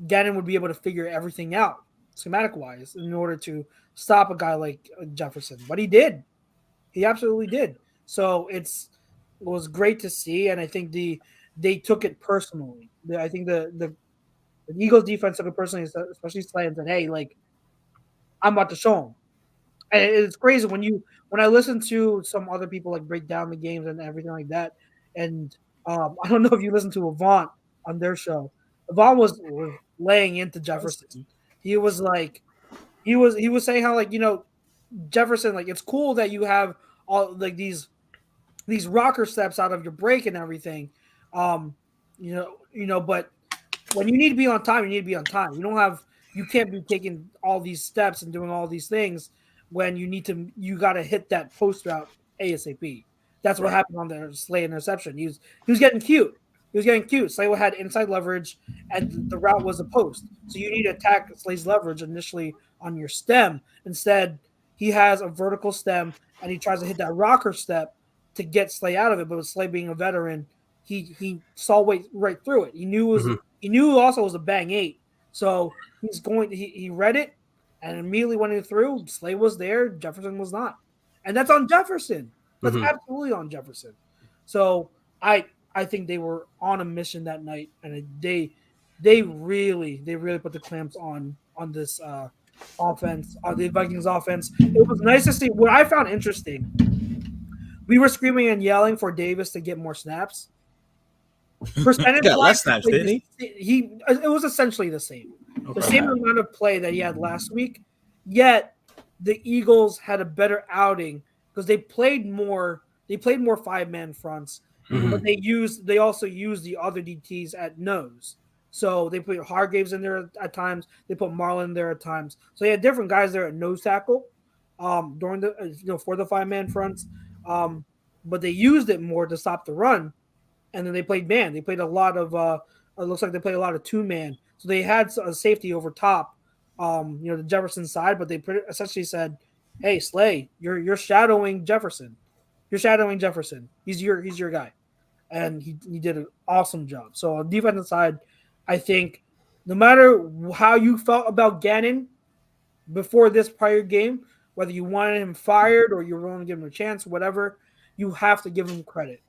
Gannon would be able to figure everything out schematic wise in order to stop a guy like Jefferson, but he did. He absolutely did. So it was great to see, and I think they took it personally. I think the Eagles defense took it personally, especially Slay, and said, "Hey, like I'm about to show him." And it's crazy when I listen to some other people like break down the games and everything like that. And I don't know if you listen to Avant on their show. Avant was laying into Jefferson. He was saying how, like, Jefferson, like, it's cool that you have all like these rocker steps out of your break and everything. But when you need to be on time, you need to be on time. You can't be taking all these steps and doing all these things when you got to hit that post route ASAP. That's what happened on the Slay interception. He was getting cute. Slay had inside leverage, and the route was a post. So you need to attack Slay's leverage initially on your stem. Instead, he has a vertical stem, and he tries to hit that rocker step to get Slay out of it. But with Slay being a veteran, he saw right through it. He knew also it was a bang 8. So he read it and immediately went it through. Slay was there, Jefferson was not. And that's on Jefferson. That's absolutely on Jefferson. So I think they were on a mission that night, and they really put the clamps on this offense, on the Vikings offense. It was nice to see. What I found interesting, we were screaming and yelling for Davis to get more snaps. Percentage less snaps, didn't he? It was essentially the same. Okay. The same amount of play that he had last week, yet the Eagles had a better outing because they played more 5-man fronts, but they also used the other DTs at nose. So they put Hargraves in there at times. They put Marlon there at times. So they had different guys there at nose tackle during the for the 5-man fronts. But they used it more to stop the run, and then they played man. They played a lot of it looks like they played a lot of 2-man. So they had a safety over top, the Jefferson side, but they essentially said, "Hey, Slay, you're shadowing Jefferson. You're shadowing Jefferson. He's your guy," and he did an awesome job. So on the defensive side, I think no matter how you felt about Gannon before this prior game, whether you wanted him fired or you were willing to give him a chance, whatever, you have to give him credit.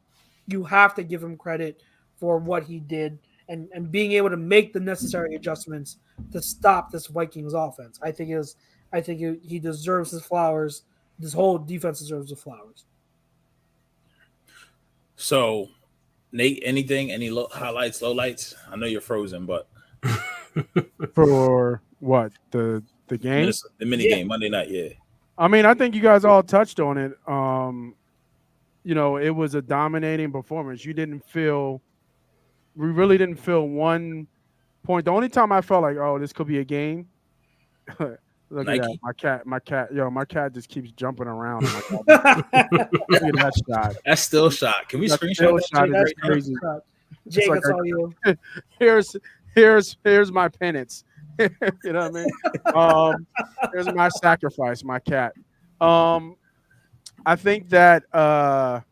You have to give him credit for what he did and being able to make the necessary adjustments to stop this Vikings offense. I think he deserves his flowers. This whole defense deserves the flowers. So, Nate, any highlights, lowlights? I know you're frozen, but for what the game, the mini game Monday night, yeah. I mean, I think you guys all touched on it. It was a dominating performance. We really didn't feel one point. The only time I felt like, oh, this could be a game. Look at that. My cat just keeps jumping around. Look at that shot. That's still shot. Can we screenshot that? That's crazy. Jake, that's all you. Here's my penance. You know what I mean? Here's my sacrifice, my cat. I think the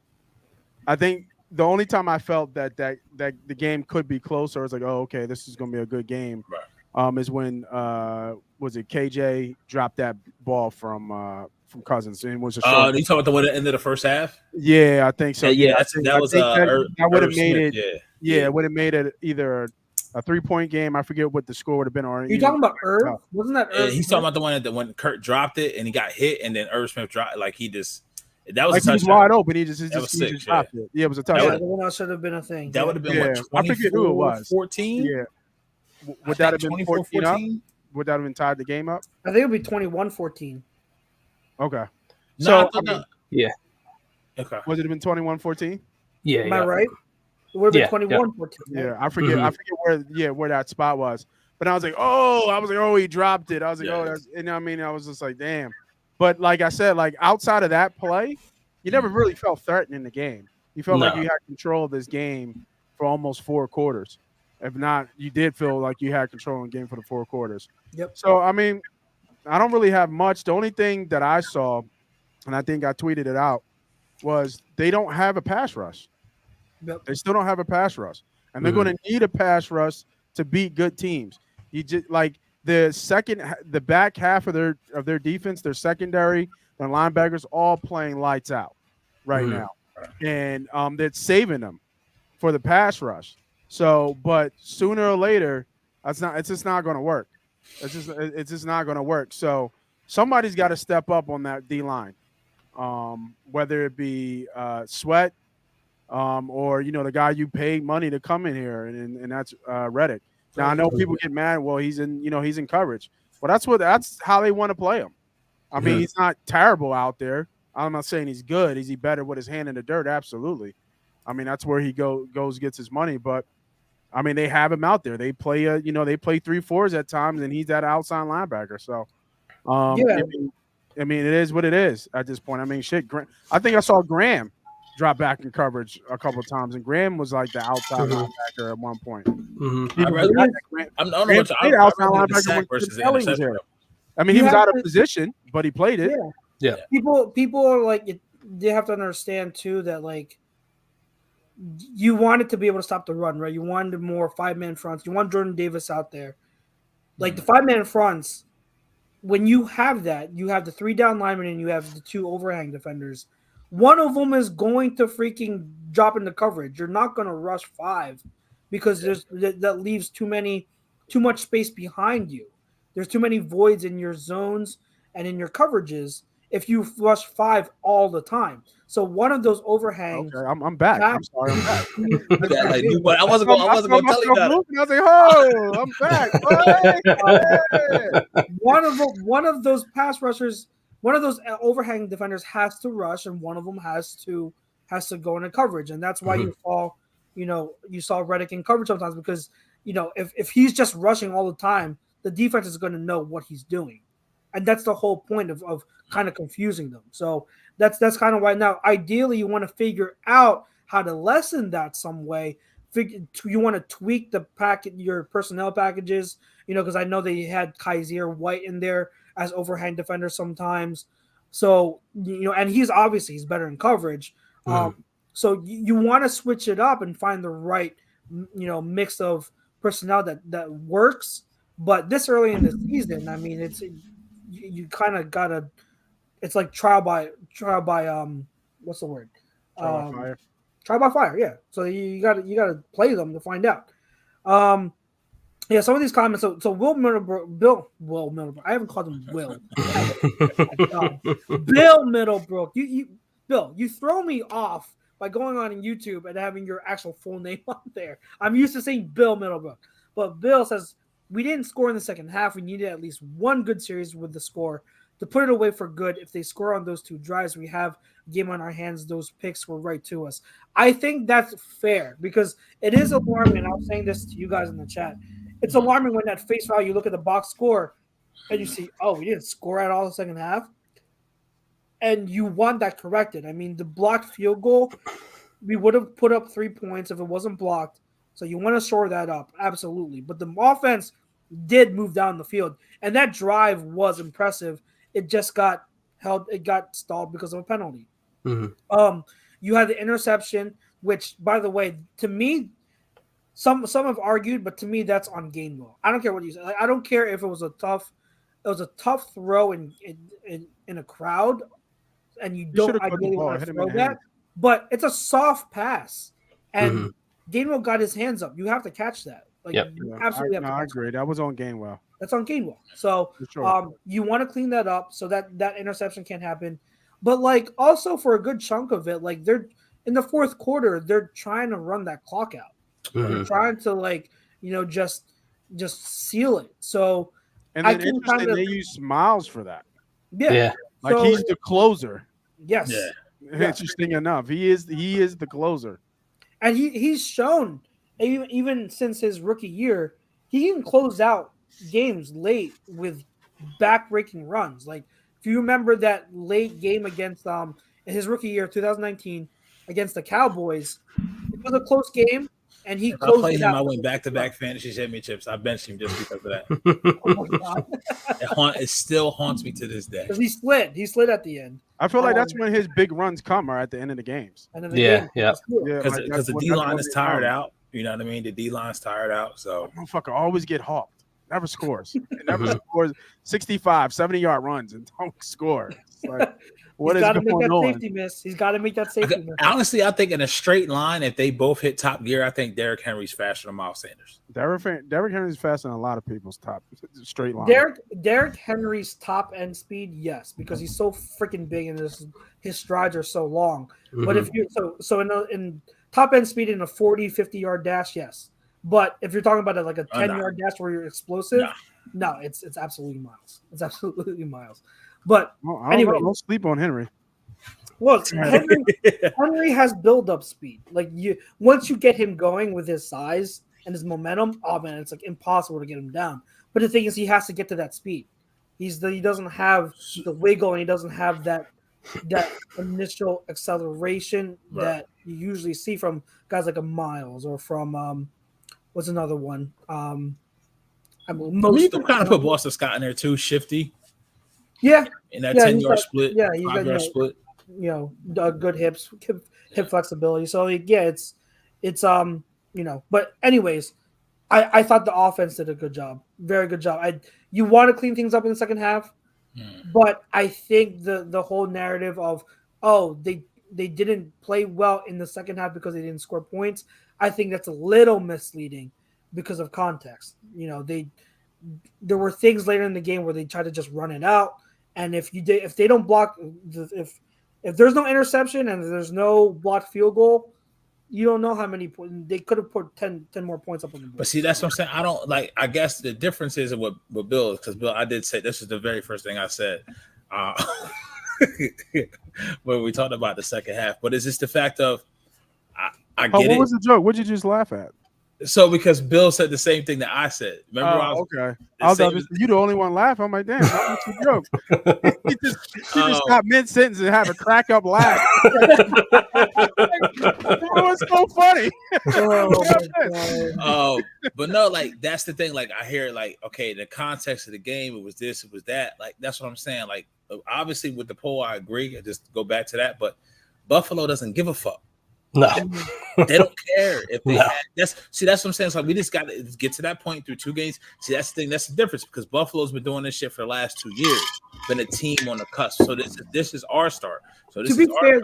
only time I felt that the game could be closer, I was like, oh, okay, this is going to be a good game, is when was it KJ dropped that ball from Cousins and was a short. You talking about the one at the end of the first half? Yeah, I think so. That would have made it. Yeah, it would have made it either a 3-point game. I forget what the score would have been. Or you talking about Irv? Wasn't that Irv? He's talking about the one when Kurt dropped it and he got hit, and then Irv Smith dropped. Like he just. That was like a he was wide open. He just dropped it. Yeah, it was a touchdown. The one that should have been a thing. That would have been I forget who it was. 14? Yeah. Would that have been 14 up? Would that have been tied the game up? I think it would be 21-14. Okay. So yeah. Okay. Was it have been 21-14? Yeah. Am I right? It would have been 21-14. Yeah, I forget where that spot was. But I was like, oh, he dropped it. I was like, I was just like, damn. But like I said, like outside of that play, you never really felt threatened in the game. You felt like you had control of this game for almost 4 quarters. If not, you did feel like you had control in the game for the 4 quarters. Yep. So, I mean, I don't really have much. The only thing that I saw, and I think I tweeted it out, was they don't have a pass rush. Yep. They still don't have a pass rush. And they're going to need a pass rush to beat good teams. You just like the back half of their defense, their secondary, their linebackers all playing lights out right now. And that's saving them for the pass rush. So, but sooner or later, it's just not going to work. It's just not going to work. So somebody's got to step up on that D line, whether it be Sweat or the guy you paid money to come in here, and that's Reddick. Now I know people get mad. Well, he's in coverage. Well, that's how they want to play him. I mean, he's not terrible out there. I'm not saying he's good. Is he better with his hand in the dirt? Absolutely. I mean, that's where he goes gets his money. But I mean, they have him out there. They play they play 3-4s at times, and he's that outside linebacker. So, I mean, it is what it is at this point. I mean, shit. I think I saw Graham drop back in coverage a couple of times, and Graham was like the outside linebacker at one point. I mean, he was out of position, but he played it. Yeah. People are like, they have to understand too that like you wanted to be able to stop the run, right? You wanted more 5-man fronts. You want Jordan Davis out there, like the 5-man fronts. When you have that, you have the 3 down linemen and you have the 2 overhang defenders. One of them is going to freaking drop into coverage. You're not going to rush 5 because that leaves too much space behind you. There's too many voids in your zones and in your coverages if you rush 5 all the time. So one of those overhangs. Okay, I'm back. I'm sorry, I'm back. I wasn't going to tell you that. I was like, oh, I'm back. One of those pass rushers. One of those overhang defenders has to rush, and one of them has to go into coverage, and that's why you saw Reddick in coverage sometimes because if he's just rushing all the time, the defense is going to know what he's doing, and that's the whole point of kind of confusing them. So that's kind of why now ideally you want to figure out how to lessen that some way. You want to tweak your personnel packages, because I know they had Kaiser White in there as overhang defender sometimes. So, and he's better in coverage. So you want to switch it up and find the right, mix of personnel that works. But this early in the season, I mean, you kind of gotta, it's like trial by what's the word? Trial by fire. Yeah. So you gotta play them to find out. Yeah, some of these comments. So Bill Middlebrook. I haven't called him Will. Bill Middlebrook. You throw me off by going on YouTube and having your actual full name on there. I'm used to saying Bill Middlebrook, but Bill says we didn't score in the second half. We needed at least one good series with the score to put it away for good. If they score on those 2 drives, we have a game on our hands. Those picks were right to us. I think that's fair because it is alarming. And I was saying this to you guys in the chat. It's alarming when at face value you look at the box score and you see, oh, we didn't score at all the second half. And you want that corrected. I mean, the blocked field goal, we would have put up 3 points if it wasn't blocked. So you want to shore that up, absolutely. But the offense did move down the field. And that drive was impressive. It just got held. It got stalled because of a penalty. You had the interception, which, by the way, to me, some have argued, but to me, that's on Gainwell. I don't care what you say. I don't care if it was a tough throw in a crowd, and you don't ideally want to throw that. But it's a soft pass, and Gainwell got his hands up. You have to catch that. You absolutely have to. I agree. That was on Gainwell. That's on Gainwell. So you want to clean that up so that interception can't happen. But also for a good chunk of it, they're in the 4th quarter, they're trying to run that clock out. They're trying to just seal it. So and then interesting, they use Miles for that. Yeah. So, he's the closer. Yes. Yeah. Interesting enough, he is the closer. And he's shown even since his rookie year, he can close out games late with back-breaking runs. Like if you remember that late game against in his rookie year, 2019, against the Cowboys, it was a close game, and he If I closed play it him, out. I win back-to-back fantasy championships. I benched him just because of that. Oh my God. It still haunts me to this day. Because he slid at the end. I feel like that's when his big runs come are at the end of the games. And then the Yeah, game, yeah. that's cool. Yeah, Because like, that's the what- D that's line what is they tired come. out. You know what I mean? The D line's tired out. So Motherfucker always get hawked. Never scores. He never scores 65, 70-yard runs and don't score. It's like, what He's is got to going make that on? safety miss. He's got to make that safety miss. honestly, I think in a straight line, if they both hit top gear, I think Derrick Henry's faster than Miles Sanders. Derrick Henry's faster than a lot of people's top straight line. Derrick Henry's top end speed, yes, because he's so freaking big and his strides are so long. But if you in top end speed in a 40, 50-yard dash, yes. But if you're talking about like a 10-yard dash where you're explosive, no, it's absolutely Miles. It's absolutely Miles. But anyway, don't sleep on Henry. look, Henry has build-up speed. Like once you get him going with his size and his momentum, oh man, it's like impossible to get him down. But the thing is, he has to get to that speed. He doesn't have the wiggle, and he doesn't have that initial acceleration that you usually see from guys like a Miles or from what's another one? You can kind of put Boston Scott in there too, shifty. Yeah, in that 10-yard split, yeah, he's got 5-yard split. Good hip flexibility. So yeah, it's But anyways, I thought the offense did a good job, very good job. You want to clean things up in the second half, but I think the whole narrative of they didn't play well in the second half because they didn't score points. I think that's a little misleading because of context. There were things later in the game where they tried to just run it out, and if they don't block, if there's no interception and there's no blocked field goal, you don't know how many points they could have put 10 more points up on the board. But see, that's what I'm saying. I don't like. I guess the difference is what Bill, because Bill, I did say this is the very first thing I said when we talked about the second half. But it's just the fact of I get it. What was the joke? What'd you just laugh at? So because Bill said the same thing that I said. Remember, okay. You the only one laugh. I'm like, damn, that's a joke. He just stopped mid-sentence and have a crack up laugh. It's so funny. But no, like that's the thing. Like I hear, like, okay, the context of the game, it was this, it was that. Like that's what I'm saying. Like obviously with the poll, I agree. I just go back to that. But Buffalo doesn't give a fuck. No, they don't care if they that's what I'm saying. It's like we just got to get to that point through 2 games. See, that's the thing. That's the difference because Buffalo's been doing this shit for the last 2 years. Been a team on the cusp. So this is our start. So this to be fair,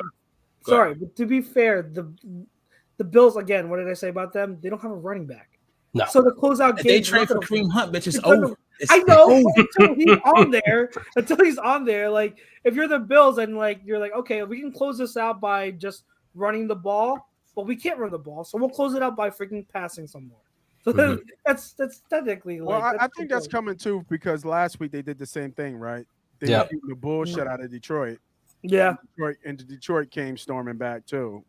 sorry, but to be fair, the Bills again. What did I say about them? They don't have a running back. No. So the closeout game. They trade for Kareem Hunt, bitch. It's over. I know until he's on there. Like if you're the Bills and like you're like, okay, we can close this out by just running the ball, but we can't run the ball, so we'll close it out by freaking passing some more. So that's technically. Well, I think that's coming too because last week they did the same thing, right? They were shooting the bullshit out of Detroit. Yeah, Detroit came storming back too.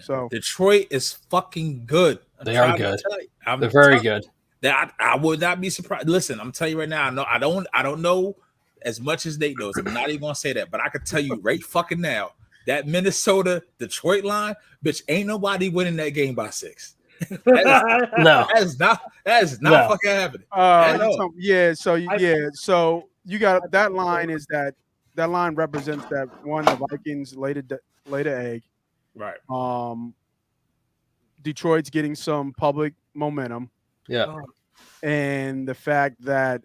So Detroit is fucking good. They are good. They're very good. I would not be surprised. Listen, I'm telling you right now. I don't know as much as Nate knows. I'm not even gonna say that, but I can tell you right fucking now. That Minnesota Detroit line, bitch, ain't nobody winning that game by 6. That is not fucking happening. So you got that line is that line represents that one the Vikings laid an egg. Right. Detroit's getting some public momentum. Yeah. And the fact that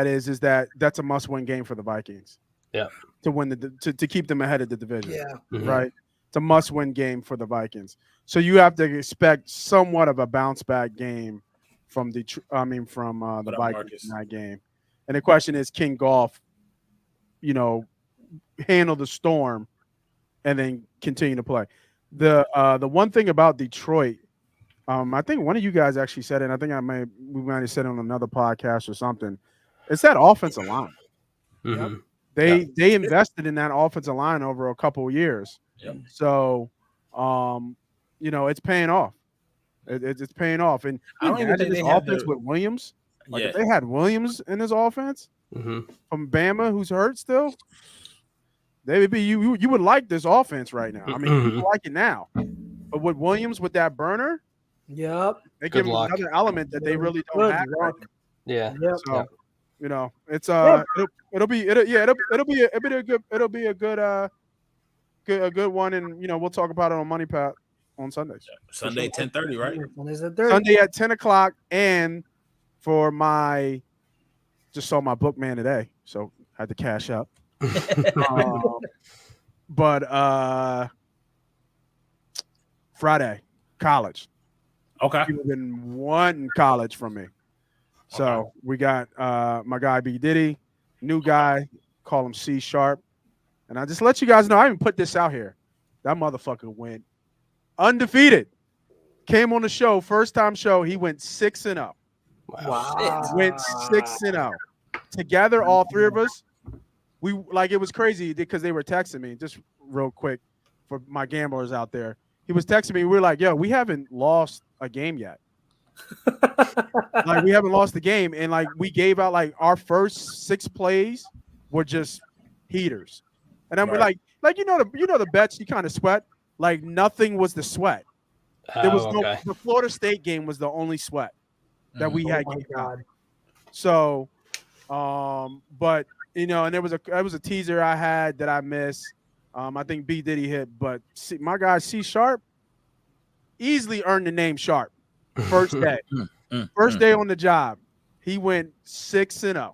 is that that's a must-win game for the Vikings. Yeah, to win to keep them ahead of the division. Yeah, right. It's a must-win game for the Vikings. So you have to expect somewhat of a bounce-back game from the Vikings in that game. And the question is, can Goff, handle the storm and then continue to play? The one thing about Detroit. I think one of you guys actually said it, and I think we might have said it on another podcast or something. It's that offensive line. Mm-hmm. They invested in that offensive line over a couple of years. Yep. So, it's paying off. It's paying off. And I don't even think they have offense with Williams. Like Yeah. if they had Williams in this offense Mm-hmm. from Bama, who's hurt still, David B, you would like this offense right now. I mean, you like it now. But with Williams, with that burner, Yep. they give them another element that they really don't Good have. luck. Yeah. Yep. So, it's Yeah. it'll be a good one, and we'll talk about it on Money Pat on Sundays. Sunday 10:30, right? Sunday at 10:00, and for just saw my bookman today, so had to cash up. But Friday, college. Okay. People been wanting college from me. So we got my guy B Diddy, new guy, call him C Sharp. And I just let you guys know, I even put this out here. That motherfucker went undefeated. Came on the show, first time show, he went 6-0. Wow. Went 6-0. Together, all three of us, it was crazy because they were texting me, just real quick for my gamblers out there. He was texting me, we were like, yo, we haven't lost a game yet. We haven't lost the game, and we gave out our first 6 plays were just heaters, and then we're like the bets you kind of sweat, nothing was the sweat. There was the Florida State game was the only sweat that we had. So, but and there was a teaser I had that I missed. I think B Diddy hit, but my guy C Sharp easily earned the name Sharp. First day. First day on the job. He went 6-0.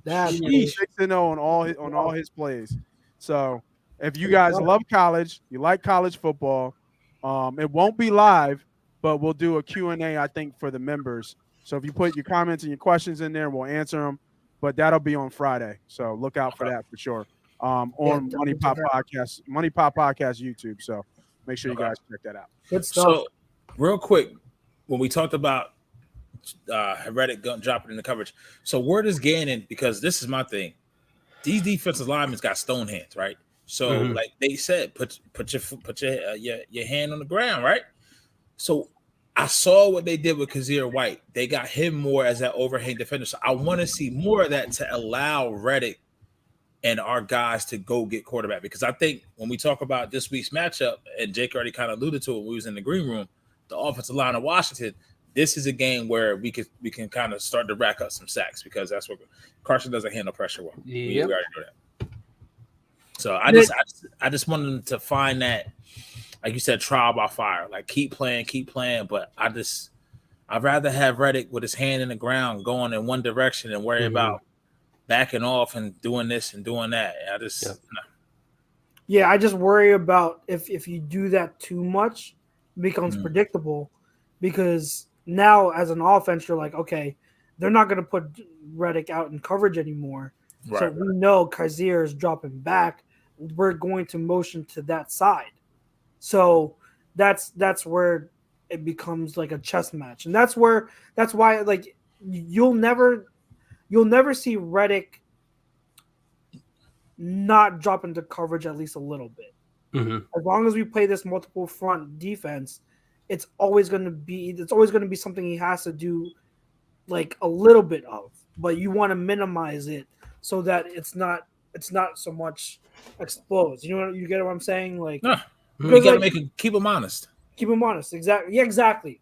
That's 6-0 on all his plays. So if you guys love college, you like college football, it won't be live, but we'll do a Q&A, I think, for the members. So if you put your comments and your questions in there, we'll answer them. But that'll be on Friday. So look out for that for sure. On Money Pop Podcast YouTube. So make sure you guys check that out. Good stuff. So real quick, when we talked about Reddick dropping in the coverage, so where does Gannon? Because this is my thing. These defensive linemen got stone hands, right? So like they said, put your hand on the ground, right? So I saw what they did with Kazir White. They got him more as that overhang defender. So I want to see more of that to allow Reddick and our guys to go get quarterback. Because I think when we talk about this week's matchup, and Jake already kind of alluded to it when we was in the green room, the offensive line of Washington, this is a game where we can kind of start to rack up some sacks, because that's what Carson doesn't handle pressure well. We already know that. So I just wanted them to find that, like you said, trial by fire. Keep playing, but I'd rather have Reddick with his hand in the ground going in one direction and worry about backing off and doing this and doing that. I just I just worry about if you do that too much, it becomes predictable, because now as an offense you're like, okay, they're not going to put Reddick out in coverage anymore. Right. So we know Kazir is dropping back. We're going to motion to that side. So that's where it becomes like a chess match. And that's why you'll never see Reddick not drop into coverage at least a little bit. As long as we play this multiple front defense, it's always going to be something he has to do a little bit of, but you want to minimize it so that it's not so much exposed. You get what I'm saying? You got to keep them honest. Keep them honest. Exactly. Yeah, exactly.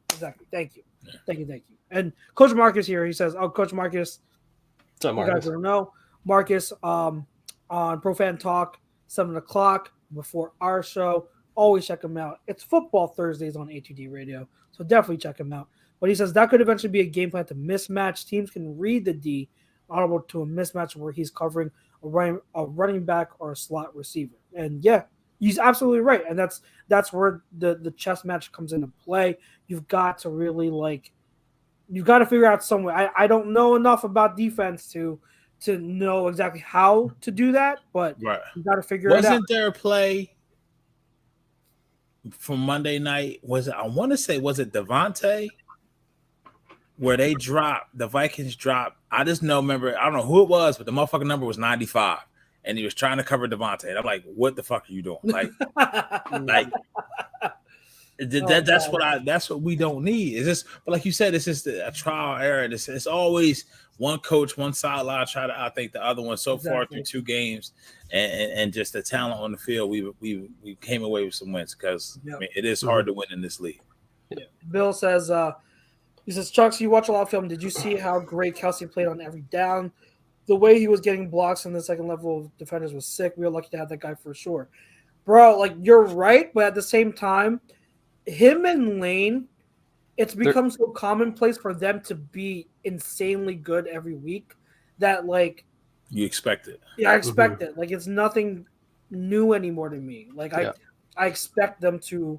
Thank you. Yeah. Thank you. And Coach Marcus here, he says, Coach Marcus, what's up, Marcus? You guys don't know. Marcus on ProFan Talk, 7:00 before our show. Always check him out. It's Football Thursdays on ATD Radio, so definitely check him out. But he says that could eventually be a game plan to mismatch. Teams can read the D, audible to a mismatch where he's covering a running back or a slot receiver. And yeah, he's absolutely right. And that's where the chess match comes into play. You've got to really you've got to figure out some way. I don't know enough about defense to know exactly how to do that, but you got to figure it out. Wasn't there a play from Monday night? Was it Devontae where the Vikings dropped? I just remember, I don't know who it was, but the motherfucking number was 95, and he was trying to cover Devontae. And I'm like, what the fuck are you doing? That's what we don't need. Is this? But like you said, it's just a trial error. It's always one coach, one sideline try to outthink the other one. So far through 2 games, and just the talent on the field, we came away with some wins because it is hard to win in this league. Yeah. Bill says, he says, Chucks, you watch a lot of film. Did you see how great Kelsey played on every down? The way he was getting blocks on the second level of defenders was sick. We were lucky to have that guy for sure. Bro, like, you're right, but at the same time, him and Lane, it's become so commonplace for them to be insanely good every week that, like, you expect it. Yeah, I expect it. Like, it's nothing new anymore to me. Like, I expect them to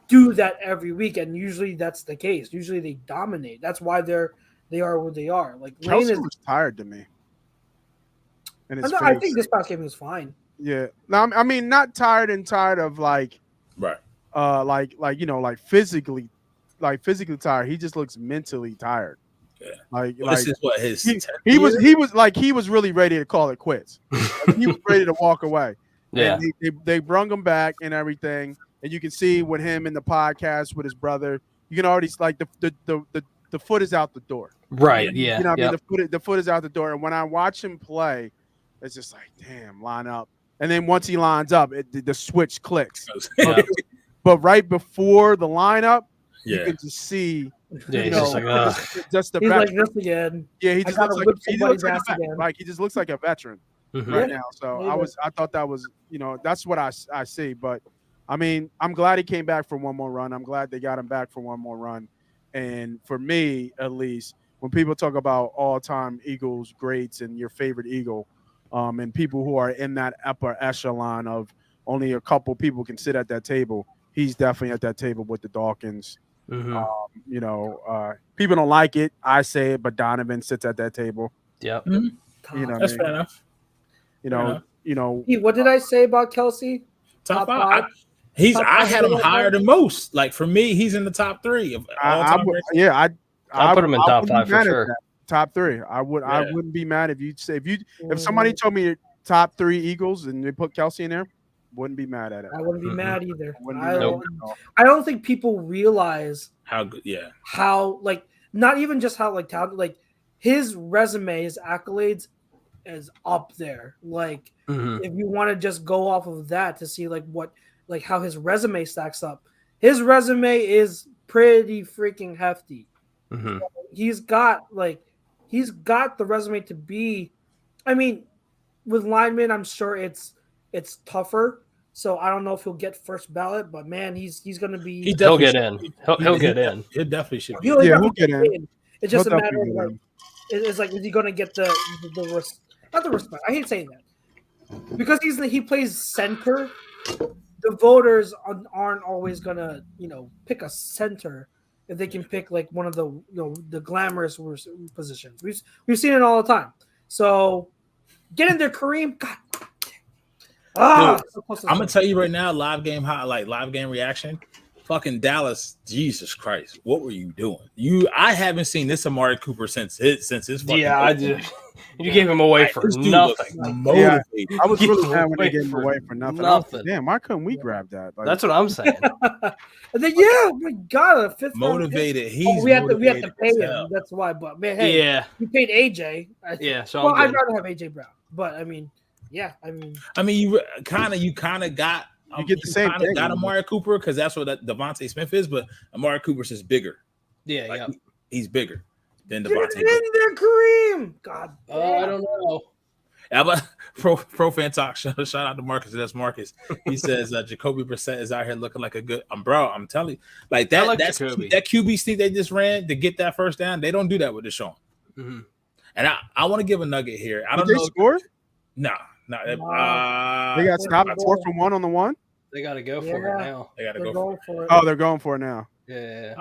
do that every week, and usually that's the case. Usually they dominate. That's why they are what they are. Like, Kelsey Lane was tired to me. And I think this past game was fine. Yeah. No, I mean, not tired of like, right. Like physically tired. He just looks mentally tired. Yeah. Like this is what his he was really ready to call it quits. Like, he was ready to walk away. Yeah. And they brung him back and everything. And you can see with him in the podcast with his brother, you can already like the foot is out the door. Right. Yeah. You know what I mean? The foot is out the door. And when I watch him play, it's just like, damn, line up. And then once he lines up, the switch clicks. Yeah. But right before the lineup, you can just see, just the he's veteran. like this again. Yeah, he just looks like a veteran right now. So I thought that was, that's what I see. But I mean, I'm glad he came back for one more run. I'm glad they got him back for one more run. And for me, at least, when people talk about all-time Eagles greats and your favorite Eagle, and people who are in that upper echelon of only a couple people can sit at that table, he's definitely at that table with the Dawkins. People don't like it. I say it, but Donovan sits at that table. Yep. That's fair enough. What did I say about Kelsey? Top 5. I had him higher than most. Like, for me, he's in the top 3 of all time. I put him in top 5 for sure. Top 3. I wouldn't be mad if you say if somebody told me top 3 Eagles and they put Kelsey in there, wouldn't be mad at it. I wouldn't be mad either. I don't think people realize how good. Yeah. How, like, not even just how, like, talented, like, his resume, his accolades is up there. Like, if you want to just go off of that to see how his resume stacks up, his resume is pretty freaking hefty. So he's got the resume to be. I mean, with linemen, I'm sure it's tougher. So I don't know if he'll get first ballot, but man, he's going to be. He'll get in. He'll get in. He definitely should be. He'll get in. It's just a matter of like, it's like, is he going to get the not the respect? I hate saying that because he plays center. The voters aren't always going to pick a center if they can pick like one of the the glamorous positions. We've seen it all the time. So get in there, Kareem. God. I'm gonna tell you right now, live game reaction. Fucking Dallas, Jesus Christ, what were you doing? I haven't seen this Amari Cooper since his fucking I did. You gave him away for nothing. I was really mad when they gave him away for nothing. Damn, why couldn't we grab that? That's what I'm saying. And then my God, a fifth motivated. We have to pay him. That's why. But man, hey, you paid AJ. So I'd rather have AJ Brown. But I mean, you kind of got. You get the same thing. Got Amari Cooper because that's what Devontae Smith is, but Amari Cooper's just bigger. He's bigger than Devontae. Get in there, Kareem. God. I don't know. How about Pro Fan Talk? Shout out to Marcus. That's Marcus. He says Jacoby Brissett is out here looking like a good. Bro, I'm telling you, like that. That QB sneak they just ran to get that first down. They don't do that with Deshaun. And I want to give a nugget here. I don't know. They score? No. They got stopped 4 from 1 on the 1. They got to go for it now. They got to go for it. Oh, they're going for it now. Yeah.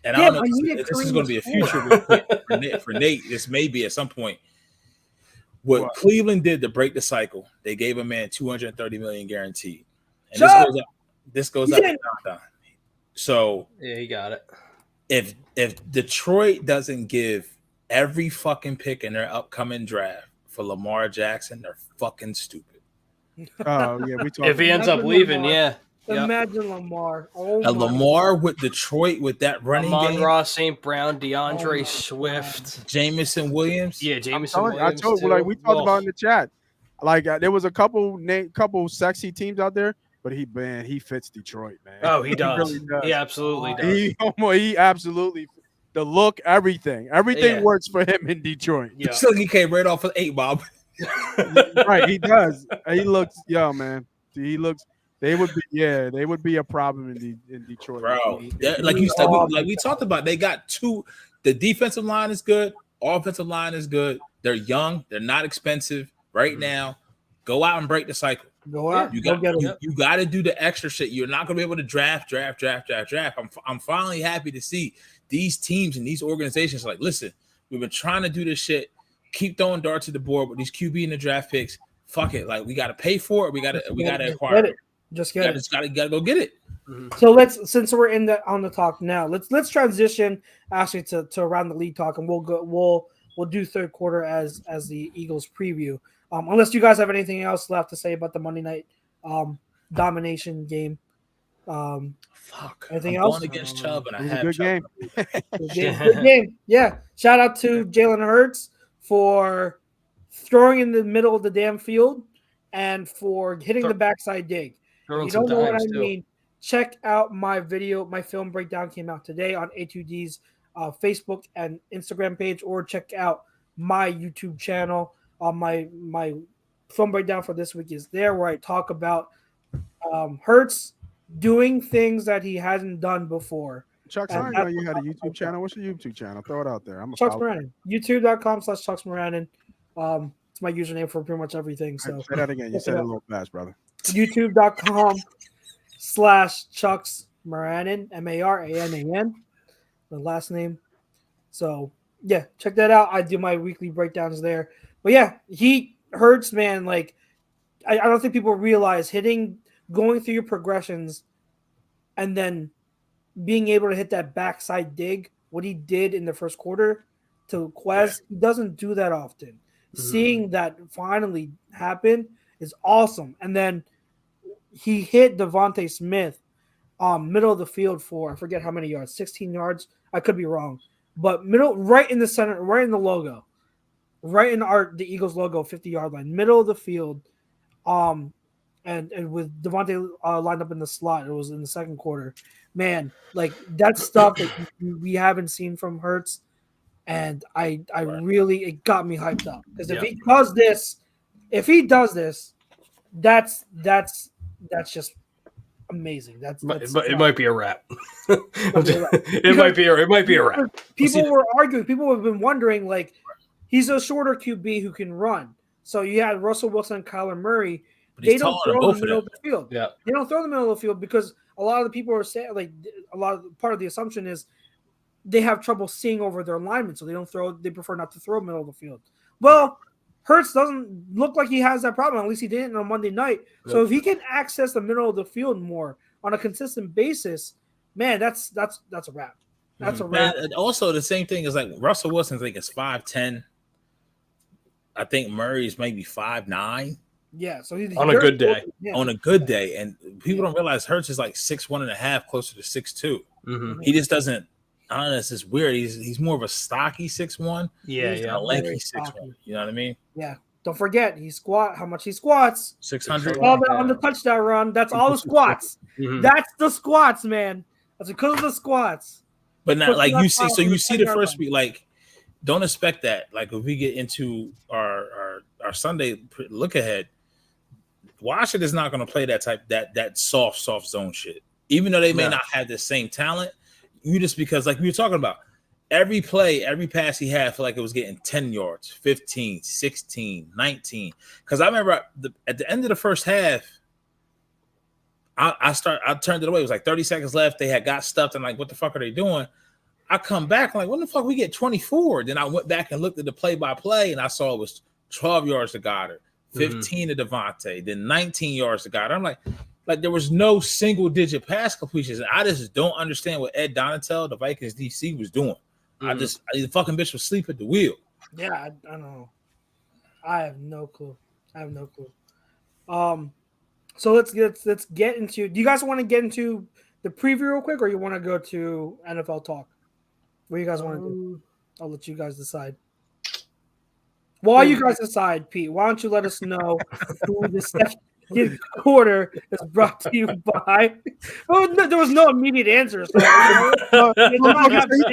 And I don't know if this is going to be a future for Nate. This may be at some point. What Cleveland did to break the cycle, they gave a man $230 million guaranteed, and this goes up. So he got it. If Detroit doesn't give every fucking pick in their upcoming draft for Lamar Jackson, they're fucking stupid. Oh yeah, we talked. If he ends up leaving, Yep. Imagine Lamar. Oh And my Lamar with Detroit with that running Amon game. Ross, St. Brown, DeAndre Oh my Swift. Jamison Williams. Yeah, I'm Jameson telling you, I Williams. told you, too. like we talked Oh, about in the chat. Like there was a couple sexy teams out there, but he fits Detroit, man. Oh, he does. really does. He absolutely does. He absolutely the look, everything Yeah. works for him in Detroit. Yeah. So he came right off of 8 Bob. Right, he does. He looks, man. He looks. They would be a problem in Detroit, Bro. Like you said, we talked about, they got two. The defensive line is good. Offensive line is good. They're young. They're not expensive right now. Go out and break the cycle. Go out. You Go got get him. you got to do the extra shit. You're not going to be able to draft. I'm finally happy to see these teams and these organizations like, listen, we've been trying to do this shit. Keep throwing darts at the board with these QB and the draft picks. Fuck it. Like we got to pay for it. We got to acquire it. Just get it. Just gotta go get it. So since we're on the talk now, let's transition actually to around the league talk, and we'll do third quarter as the Eagles preview. Unless you guys have anything else left to say about the Monday night domination game. Fuck. Anything I'm else? going against Chubb, and I It was a have good Chubb. game. Good game. Yeah. Shout out to Jalen Hurts for throwing in the middle of the damn field and for hitting the backside dig. Throwing You don't know what I too. mean? Check out my video. My film breakdown came out today on A2D's Facebook and Instagram page, or check out my YouTube channel. My film breakdown for this week is there, where I talk about Hurts doing things that he hasn't done before. Chuck, I didn't know you had a YouTube channel. What's your YouTube channel? Throw it out there. I'm a Chucks Moranin. YouTube.com/Chucks Moranin. It's my username for pretty much everything. So say that again. You said it a little fast, brother. YouTube.com/Chucks Moranin, Maranan, the last name. So yeah, check that out. I do my weekly breakdowns there. But yeah, he Hurts, man. Like I don't think people realize going through your progressions and then being able to hit that backside dig, what he did in the first quarter to Quez, he doesn't do that often. Mm-hmm. Seeing that finally happen is awesome. And then he hit Devontae Smith middle of the field for, I forget how many yards, 16 yards. I could be wrong. But right in the center, right in the logo, right in the Eagles logo, 50-yard line, middle of the field. And with Devontae lined up in the slot, it was in the second quarter. Man, like that's stuff that we haven't seen from Hurts, and I really, it got me hyped up, because if he does this, that's just amazing. It might be a wrap. It might be a wrap. People were arguing. People have been wondering, like, he's a shorter QB who can run. So you had Russell Wilson and Kyler Murray. They don't throw in the middle of the field. Yeah. They don't throw in the middle of the field because a lot of the people are saying, like, part of the assumption is they have trouble seeing over their alignment, so they prefer not to throw middle of the field. Well, Hurts doesn't look like he has that problem. At least he didn't on Monday night. So if he can access the middle of the field more on a consistent basis, man, that's a wrap. That's a wrap. And also the same thing is, like, Russell Wilson's like is 5'10". I think Murray's maybe 5'9". Yeah, so he's on a good day. Yeah. On a good day, and people don't realize Hurts is like 6'1.5", closer to 6'2". Mm-hmm. He just doesn't. I don't know. It's just weird. He's more of a stocky 6'1". Yeah, a lanky 6'1". You know what I mean? Yeah. Don't forget how much he squats. 600 on the touchdown run. That's all the squats. Mm-hmm. That's the squats, man. That's because of the squats. But now, like, you see the first week, like, don't expect that. Like, if we get into our Sunday look ahead, Washington is not going to play that soft zone shit. Even though they may not have the same talent, because, like we were talking about, every pass he had, felt like it was getting 10 yards, 15, 16, 19. Because I remember at the end of the first half, I turned it away. It was like 30 seconds left. They had got stuffed. I'm like, what the fuck are they doing? I come back, I'm like, when the fuck we get 24? Then I went back and looked at the play-by-play, and I saw it was 12 yards to Goddard, 15 to Devontae, then 19 yards to Goddard. I'm like there was no single-digit pass completions. And I just don't understand what Ed Donatel, the Vikings DC, was doing. The fucking bitch was asleep at the wheel. Yeah, I don't know. I have no clue. So let's get into. Do you guys want to get into the preview real quick, or you want to go to NFL talk? What do you guys want to do? I'll let you guys decide. While you guys decide, Pete, why don't you let us know who the second quarter is brought to you by? Oh, no, there was no immediate answer. So You're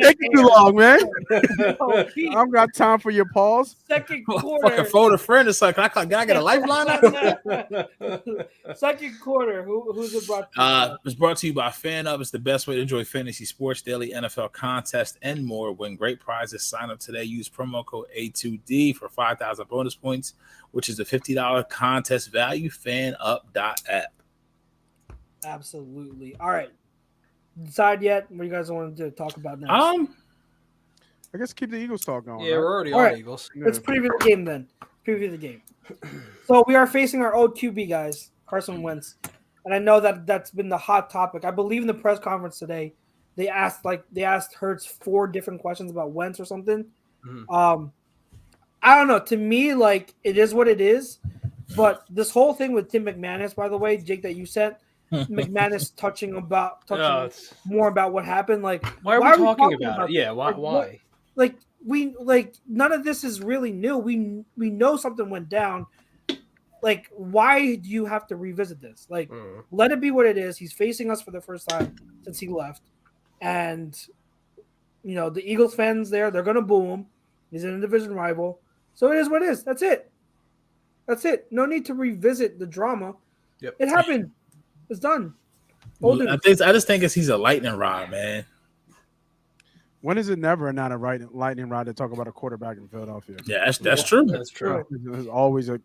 taking too long, man. No, Pete, I don't got time for your pause. second Fucking quarter. phone a friend. It's like, can I get a lifeline? Second quarter. Who's it brought to you by? It's brought to you by FanUp. It's the best way to enjoy fantasy sports, daily NFL contests, and more. Win great prizes. Sign up today. Use promo code A2D for 5,000 bonus points, which is a $50 contest value. FanUp.app. Absolutely. All right. Decide yet? What do you guys want to talk about next? I guess keep the Eagles talk going. Yeah, right? we're already All on right. Eagles. Let's preview the game then. Preview the game. So we are facing our old QB guys, Carson Wentz, and I know that that's been the hot topic. I believe in the press conference today, they asked Hurts 4 different questions about Wentz or something. Mm-hmm. I don't know. To me, like, it is what it is. But this whole thing with Tim McManus, by the way, Jake, that you sent, McManus touching more about what happened. Like, why are we talking about it? Yeah, Like, why? None of this is really new. We know something went down. Like, why do you have to revisit this? Like, let it be what it is. He's facing us for the first time since he left, and the Eagles fans they're gonna boo him. He's an division rival, so it is what it is. That's it. No need to revisit the drama. Yep. It happened. It's done. I just think he's a lightning rod, man. When is it never not a lightning rod to talk about a quarterback in Philadelphia? Yeah, that's true. That's true. There's always a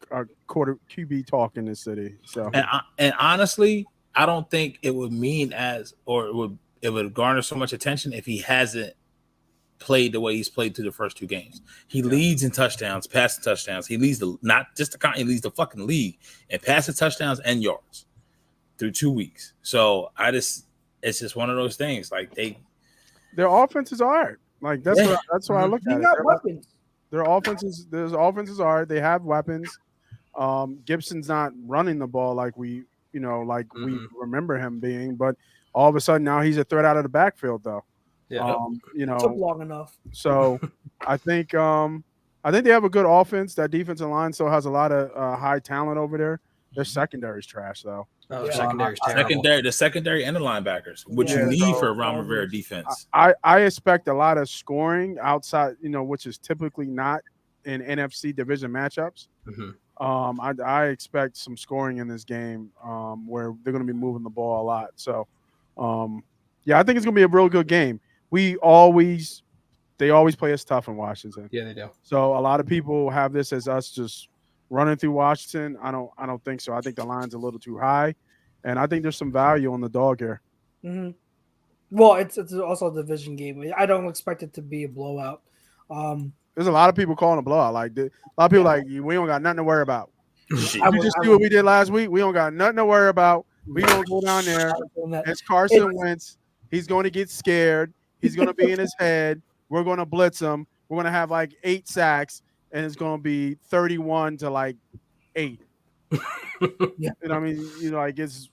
quarter QB talk in this city. So And honestly, I don't think it would it would garner so much attention if he hasn't played the way he's played through the first 2 games. He leads in touchdowns, passing touchdowns. He leads he leads the fucking league in passing touchdowns and yards through 2 weeks. So it's just one of those things. Like their offenses are like that's why I look at it. Got weapons. Their offenses are they have weapons. Gibson's not running the ball like we we remember him being, but all of a sudden now he's a threat out of the backfield though. Yeah. Took long enough. So I think they have a good offense. That defensive line still has a lot of high talent over there. Their secondary's trash though. Oh, secondary's terrible. The secondary and the linebackers, which you need for a Ron Rivera defense. I expect a lot of scoring outside, which is typically not in NFC division matchups. Mm-hmm. I expect some scoring in this game where they're going to be moving the ball a lot. So, I think it's going to be a real good game. They always play us tough in Washington. Yeah, they do. So a lot of people have this as us just running through Washington. I don't think so. I think the line's a little too high, and I think there's some value on the dog here. Mm-hmm. Well, it's also a division game. I don't expect it to be a blowout. There's a lot of people calling a blowout. Like a lot of people we don't got nothing to worry about. You just see what we did last week. We don't got nothing to worry about. We gonna go down there. It's Carson Wentz. He's going to get scared. He's going to be in his head. We're going to blitz him. We're going to have 8 sacks, and it's going to be 31 to 8. Yeah. I mean, it's,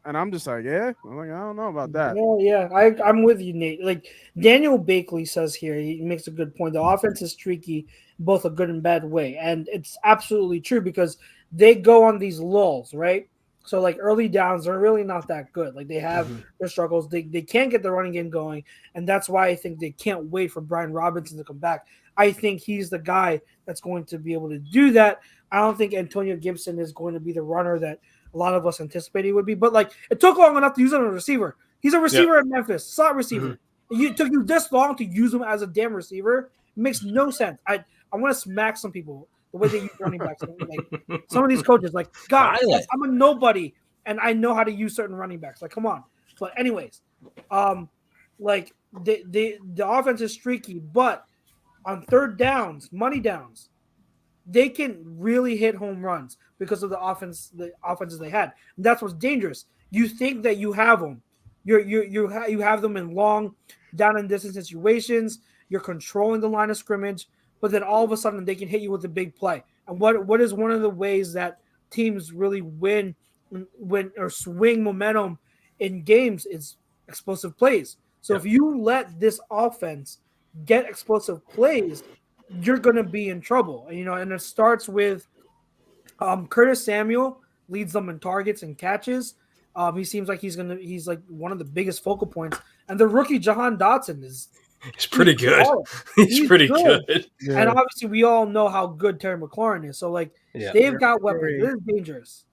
and I'm just like, I don't know about that. Yeah. I'm with you, Nate. Like Daniel Bakley says here, he makes a good point. The offense is streaky, both a good and bad way, and it's absolutely true because they go on these lulls, right? So early downs are really not that good. Like they have their struggles. They can't get the running game going. And that's why I think they can't wait for Brian Robinson to come back. I think he's the guy that's going to be able to do that. I don't think Antonio Gibson is going to be the runner that a lot of us anticipated he would be. But it took long enough to use him as a receiver. He's a receiver in Memphis, slot receiver. It took you this long to use him as a damn receiver. It makes no sense. I want to smack some people. The way they use running backs, some of these coaches, God, I'm a nobody, and I know how to use certain running backs. Come on. But anyways, the offense is streaky, but on third downs, money downs, they can really hit home runs because of the offenses they had. And that's what's dangerous. You think that you have them, you have them in long down and distance situations. You're controlling the line of scrimmage. But then all of a sudden they can hit you with a big play. And what is one of the ways that teams really win swing momentum in games is explosive plays. So if you let this offense get explosive plays, you're going to be in trouble. And it starts with Curtis Samuel leads them in targets and catches. He seems like he's like one of the biggest focal points. And the rookie Jahan Dotson he's pretty good. He's pretty good. Yeah. And obviously we all know how good Terry McLaurin is. So like they've got weapons. It is dangerous.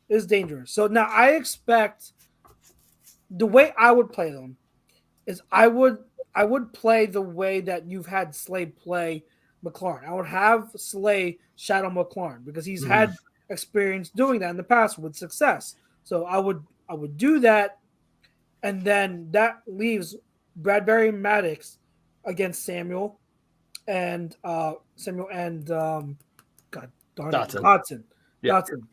It's dangerous. So now I expect the way I would play them is I would play the way that you've had Slay play McLaurin. I would have Slay shadow McLaurin because he's had experience doing that in the past with success. So I would do that, and then that leaves Bradbury and Maddox against Samuel and Dotson. Dotson.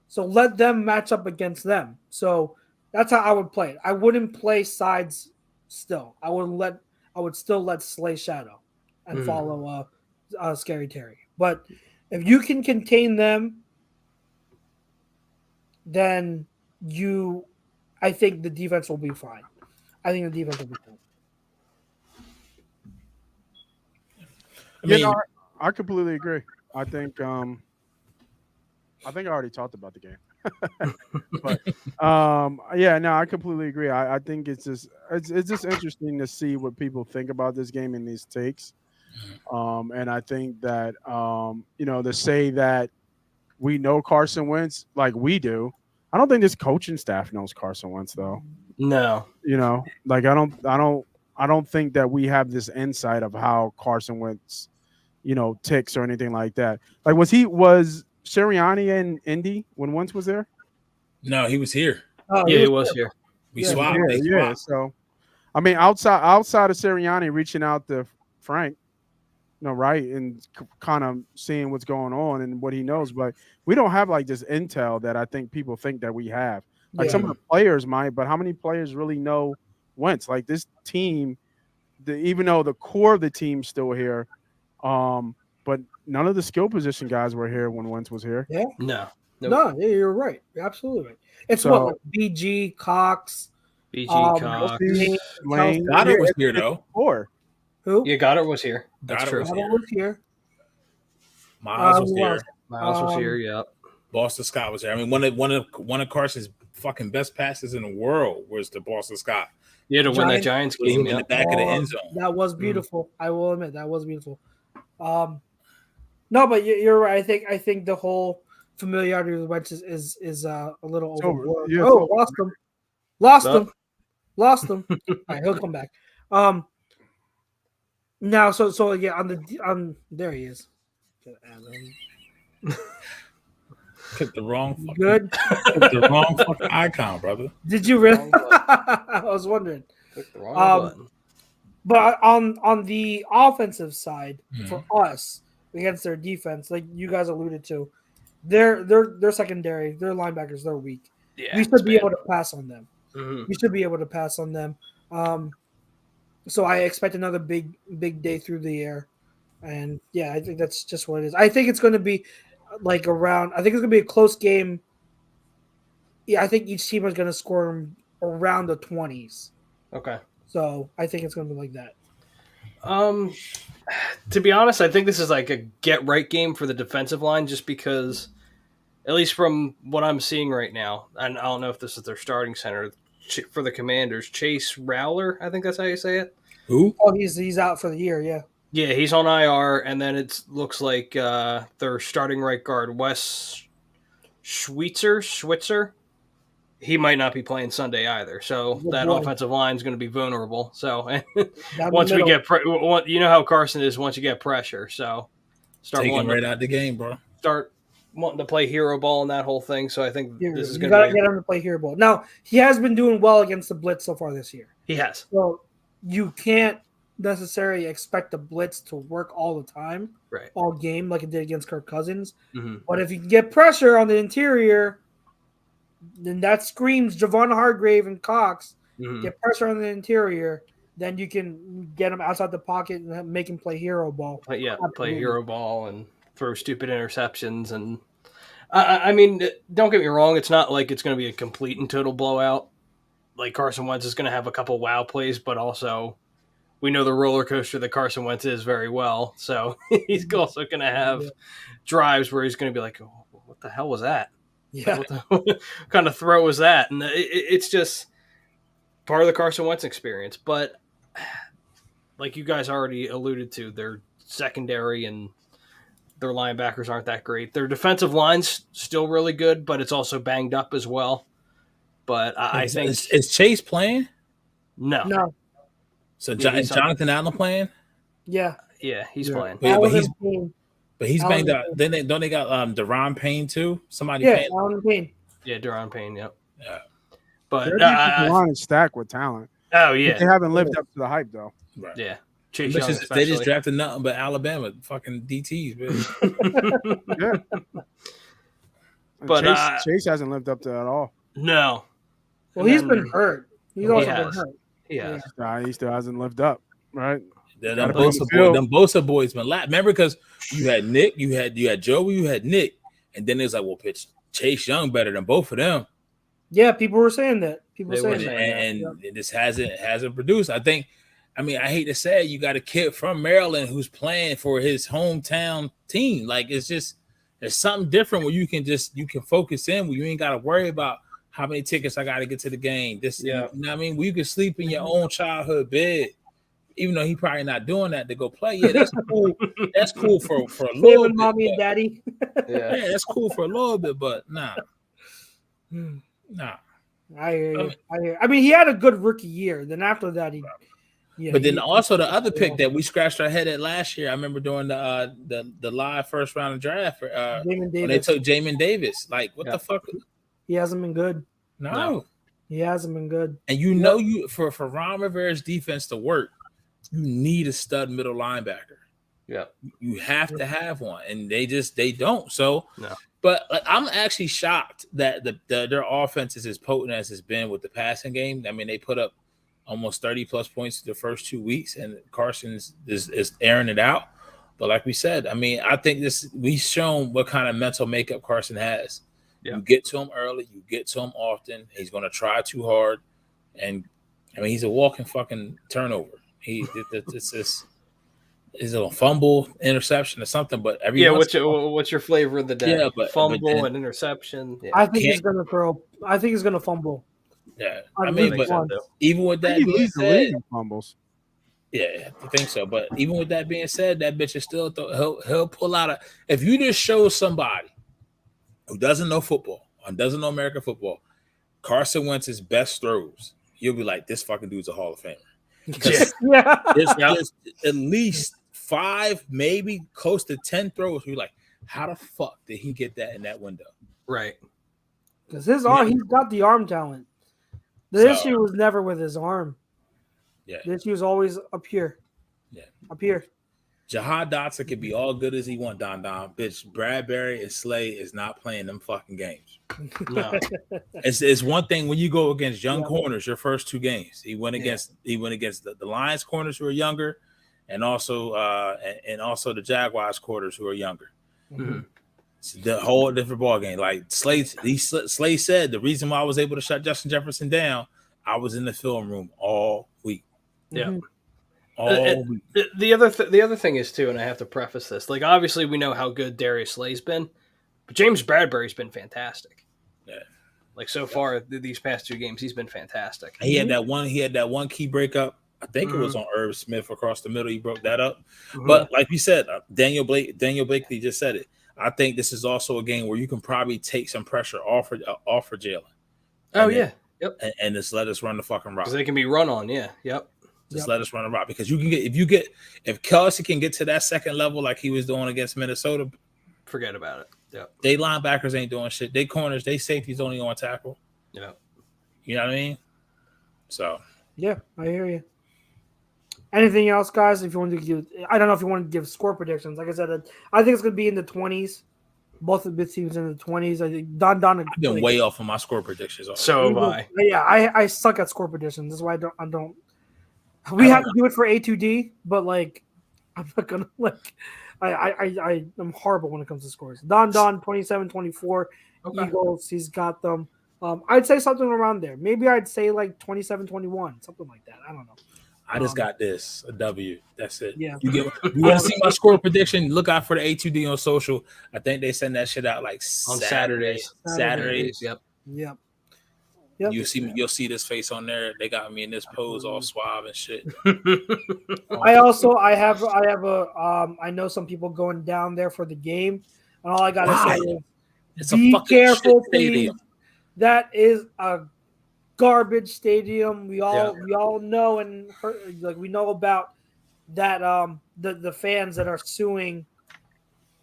So let them match up against them. So that's how I would play it. I wouldn't play sides still. I would still let Slay shadow and follow Scary Terry. But if you can contain them, then I think the defense will be fine. I think the defense will be fine. I completely agree. I think I already talked about the game. But I completely agree. I think it's just interesting to see what people think about this game in these takes. And I think that to say that we know Carson Wentz like we do, I don't think this coaching staff knows Carson Wentz though. No. Like I don't think that we have this insight of how Carson Wentz, ticks or anything like that. Like was Sirianni in Indy when Wentz was there? No, he was here. Oh, he was here. We swapped. Yeah. So, I mean, outside of Sirianni reaching out to Frank, right, and kind of seeing what's going on and what he knows, but we don't have like this intel that I think people think that we have. Like some of the players might, but how many players really know Wentz? Like this team, even though the core of the team's still here, but none of the skill position guys were here when Wentz was here. Yeah. No. Nope. No, you're right. You're absolutely right. It's like BG, Cox. Cox. Lane. Goddard was here, though. Who? Yeah, Goddard was here. That's true. Goddard was here. Miles was here. Miles was here, yeah. Boston Scott was here. I mean, one of Carson's fucking best passes in the world was to Boston Scott. Yeah, to win that Giants game in the back of the end zone. That was beautiful. I will admit that was beautiful. No, but you're right. I think the whole familiarity with Wentz is a little overboard. Yeah, lost him. All right, he'll come back. Now, so yeah, on there he is. Picked the wrong fucking icon, brother. Did you really? I was wondering. Picked the wrong button. But on the offensive side, for us against their defense, like you guys alluded to, their secondary, their linebackers, they're weak. Yeah, we should be able to pass on them. Mm-hmm. We should be able to pass on them. So I expect another big day through the air, and yeah, I think that's just what it is. I think it's going to be I think it's going to be a close game. Yeah, I think each team is going to score around the 20s. Okay. So I think it's going to be like that. To be honest, I think this is like a get right game for the defensive line, just because, at least from what I'm seeing right now, and I don't know if this is their starting center for the Commanders, Chase Rowler, I think that's how you say it. Who? Oh, he's out for the year. Yeah. Yeah, he's on IR, and then it looks like their starting right guard, Wes Schweitzer. He might not be playing Sunday either, so that offensive line is going to be vulnerable. So once we get, you know how Carson is once you get pressure. So start taking right out the game, bro. Start wanting to play hero ball and that whole thing. So I think this is going to get him to play hero ball. Now he has been doing well against the blitz so far this year. He has. So you can't necessarily expect the blitz to work all the time, right? All game like it did against Kirk Cousins. Mm-hmm. But if you can get pressure on the interior, then that screams Javon Hargrave and Cox. Mm-hmm. Get pressure on the interior, then you can get him outside the pocket and make him play hero ball. Play hero ball and throw stupid interceptions. And I mean, don't get me wrong. It's not like it's going to be a complete and total blowout. Like Carson Wentz is going to have a couple wow plays, but also we know the roller coaster that Carson Wentz is very well. So he's also going to have drives where he's going to be like, oh, what the hell was that? Yeah. What kind of throw was that? And it's just part of the Carson Wentz experience. But like you guys already alluded to, their secondary and their linebackers aren't that great. Their defensive line's still really good, but it's also banged up as well. But I think is Chase playing? no. So Yeah, is Jonathan Allen playing? Yeah. Yeah, he's playing. Yeah, but he's Payne. banged up. Then don't they got Deron Payne too? Somebody Yeah, paying? Allen Payne. Yeah, Deron Payne. Yep. Yeah. But Their defensive line is stacked with talent. oh They yeah, haven't lived up to the hype though. Right. yeah. Chase They Young just especially. drafted nothing but Alabama fucking DTs, man. Yeah. But, Chase hasn't lived up to that at all. no. Well, And he's then- been hurt. He's also been has. hurt. Yeah. He still hasn't lived up, right? Them Gotta bring the Bosa field. Bosa boys been lap. Remember, because you had Nick, you had Joey, you had Nick, and then it's like, well, pitch Chase Young better than both of them, Yeah, people were saying that. People They were were saying saying that. and this hasn't produced. I mean, I hate to say it, you got a kid from Maryland who's playing for his hometown team. Like it's just there's something different where you can focus in where you ain't got to worry about how many tickets I got to get to the game. You know what I mean? Where you can sleep in your own childhood bed. Even though he probably not doing that to go play, yeah, that's cool. That's cool for a little Saving bit. mommy and but- daddy. yeah, that's cool for a little bit, but nah. I hear you. I mean, he had a good rookie year. Then after that, But then also the other pick that we scratched our head at last year, I remember during the live first round of draft Jamin when they Davis. took Jamin Davis. Like, what the fuck? He hasn't been good. No. He hasn't been good. And you for Ron Rivera's defense to work, you need a stud middle linebacker. Yeah. You have to have one, and they don't. So, No. But like, I'm actually shocked that their offense is as potent as it's been with the passing game. I mean, they put up almost 30 plus points the first 2 weeks, and Carson's is airing it out. But like we said, I mean, I think we've shown what kind of mental makeup Carson has. Yeah. You get to him early, you get to him often. He's going to try too hard, and I mean, he's a walking fucking turnover. Is it a fumble, interception, or something? But what's your flavor of the day? Yeah, fumble and interception. Yeah. I think he's gonna throw. I think he's gonna fumble. Yeah, I I mean, think but so. even with that He being leads the league said, in fumbles. yeah, I think so. But even with that being said, that bitch is still he'll pull out a. If you just show somebody who doesn't know football or doesn't know American football, Carson Wentz's best throws, you'll be like, this fucking dude's a Hall of Famer. Because Yeah. there's at least 5, maybe close to 10 throws. You're like, how the fuck did he get that in that window? Right. Because his arm, he's got the arm talent. The issue was never with his arm. Yeah. The issue was always up here. Yeah. Up here. Jahad Dotson could be all good as he want, Don. Bitch, Bradbury and Slay is not playing them fucking games. No. It's one thing when you go against young corners, your first 2 games. He went against the Lions corners who are younger, and also the Jaguars corners who are younger. Mm-hmm. It's the whole different ball game. Like Slay said, the reason why I was able to shut Justin Jefferson down, I was in the film room all week. Yeah. Mhm. All week. The other thing is too, and I have to preface this. Like, obviously, we know how good Darius Slay's been, but James Bradbury's been fantastic. Yeah. Like so far, these past 2 games, he's been fantastic. He had that one key breakup. I think it was on Irv Smith across the middle. He broke that up. Mhm. But like you said, Daniel Blakely just said it. I think this is also a game where you can probably take some pressure off for Jalen. Oh And yeah, yep. And just let us run the fucking rock. Because they can be run on. Yeah, yep. Just let us run the rock, because you can if Kelsey can get to that second level like he was doing against Minnesota, Forget about it. Yep. they linebackers ain't doing shit. They corners, they safeties only on tackle. Yep. You know what I mean? So Yeah, I hear you. Anything else, guys? If you want to give, I don't know if you want to give score predictions. Like I said, I think it's going to be in the 20s. Both of the teams in the 20s. I think Don. I've been way off on my score predictions already. So have I. Yeah, I suck at score predictions. That's why I don't. We have to do it for A2D, but like I'm not gonna I'm horrible when it comes to scores. Don 27-24 Okay. Eagles. He's got them. I'd say something around there. Maybe I'd say like 27-21, something like that. I don't know. I just got this a W. That's it. Yeah. You want to see my score prediction? Look out for the A2D on social. I think they send that shit out like On Saturdays. Yep. Yep. You'll see this face on there. They got me in this pose all suave and shit. I know some people going down there for the game, and all I gotta Why? say is It's a be fucking careful, shit please. stadium. That is a garbage stadium. We all know and heard, like we know about that. The fans that are suing.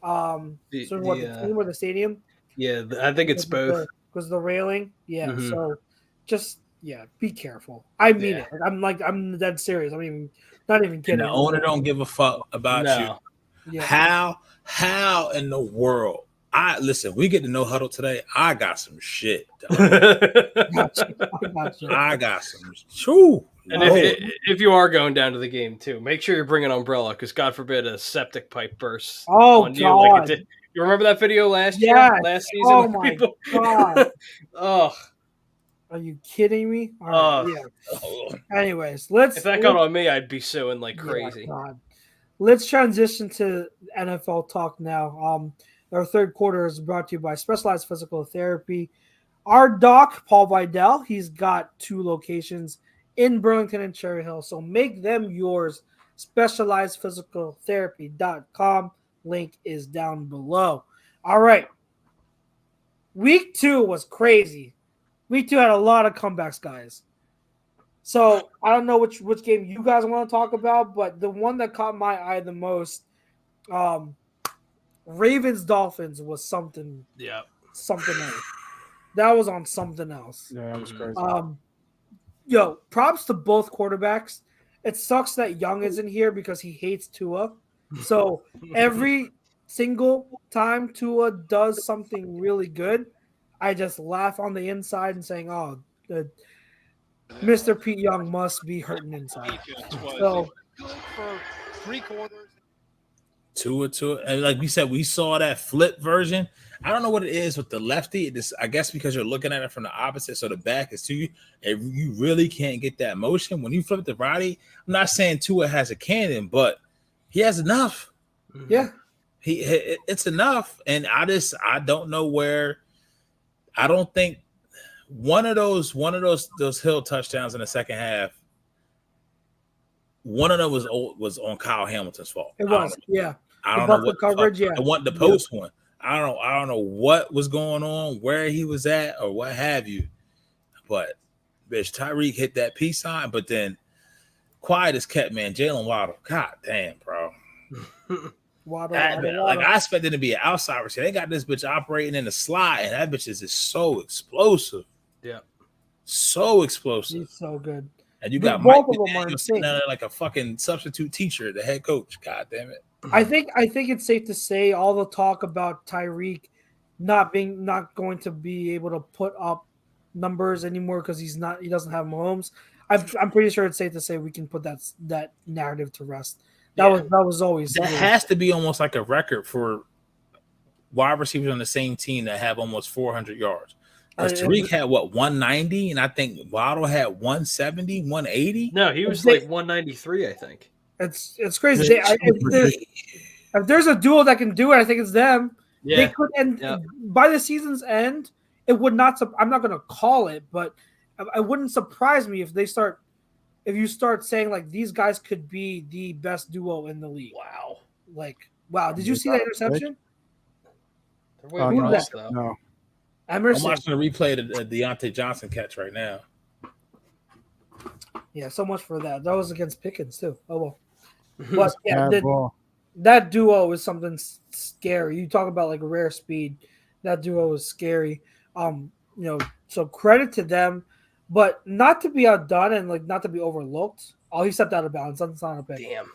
Suing the team or the stadium. Yeah, I think it's both. Because the railing. Yeah. Mhm. So just be careful. I mean it. I'm dead serious. Not even And kidding. the owner don't give a fuck about you. Yeah. How in the world? Listen, we get to know huddle today. I got some shit. I got you. I got some. True. And if you are going down to the game too, make sure you're bringing an umbrella because God forbid a septic pipe bursts on you like it did. You remember that video last year? Last season? Oh my God. Oh. Are you kidding me? All right, yeah. Anyways, if that got on me, I'd be suing like crazy. God. Let's transition to NFL talk now. Our third quarter is brought to you by Specialized Physical Therapy. Our doc, Paul Vidal, he's got 2 locations in Burlington and Cherry Hill. So make them yours. SpecializedPhysicalTherapy.com. Link is down below. All right. Week 2 was crazy. Week 2 had a lot of comebacks, guys. So I don't know which game you guys want to talk about, but the one that caught my eye the most, Ravens-Dolphins was something. Yeah. Something else. That was on something else. Yeah, that was crazy. Props to both quarterbacks. It sucks that Young isn't here because he hates Tua. So every single time Tua does something really good, I just laugh on the inside and saying, "Oh, Mr. Pete Young must be hurting inside." So Good for 3 quarters. Tua, and like we said, we saw that flip version. I don't know what it is with the lefty. I guess because you're looking at it from the opposite, so the back is to you, and you really can't get that motion when you flip the righty. I'm not saying Tua has a cannon, but he has enough. yeah, it's enough, and I don't know where. I don't think one of those Hill touchdowns in the second half. One of them was on Kyle Hamilton's fault. it was. Yeah, I don't know what coverage. Yeah, I want the post one. I don't know what was going on, where he was at, or what have you. But bitch, Tyreek hit that peace sign, but then quiet as kept, man. Jalen Waddle, god damn, bro. Waddle. Like I expected to be an outside receiver. They got this bitch operating in the slot, and that bitch is just so explosive. Yeah, so explosive. He's so good. And you got both Mike of them are McDaniel sitting there like a fucking substitute teacher, the head coach. God damn it. I think it's safe to say all the talk about Tyreek not going to be able to put up numbers anymore because he doesn't have Mahomes. I'm pretty sure it's safe to say we can put that narrative to rest. That was always that has to be almost like a record for wide receivers on the same team that have almost 400 yards. Because Tariq had 190, and I think Waddle had 170, 180. No, he was like 193, I think. It's crazy. If there's a duo that can do it, I think it's them. Yeah. They could, and by the season's end, it would not. I'm not going to call it, but it wouldn't surprise me if you start saying like these guys could be the best duo in the league. Wow! Did you see that interception? No. Emerson. I'm watching the replay of the Deontay Johnson catch right now. Yeah, so much for that. That was against Pickens too. Oh well. But yeah, that duo is something scary. You talk about like rare speed. That duo is scary. So credit to them, but not to be outdone and like not to be overlooked. Oh, he stepped out of bounds. That's not a pick. Damn.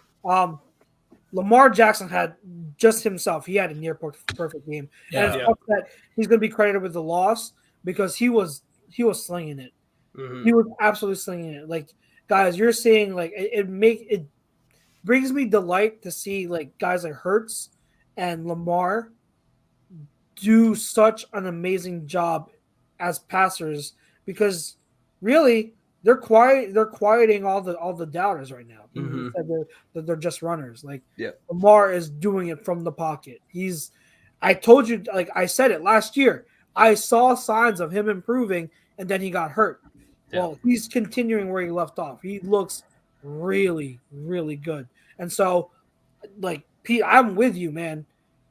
Lamar Jackson had just himself. He had a near perfect game, and it's tough that he's going to be credited with the loss because he was slinging it. Mm-hmm. He was absolutely slinging it. Like guys, you're seeing like it brings me delight to see like guys like Hurts and Lamar do such an amazing job as passers because really they're quieting all the doubters right now. Mhm. They're just runners. Like Yeah. Lamar is doing it from the pocket. I told you, like I said it last year, I saw signs of him improving and then he got hurt. Yeah. Well, he's continuing where he left off. He looks really, really good. And so, like, Pete, I'm with you, man.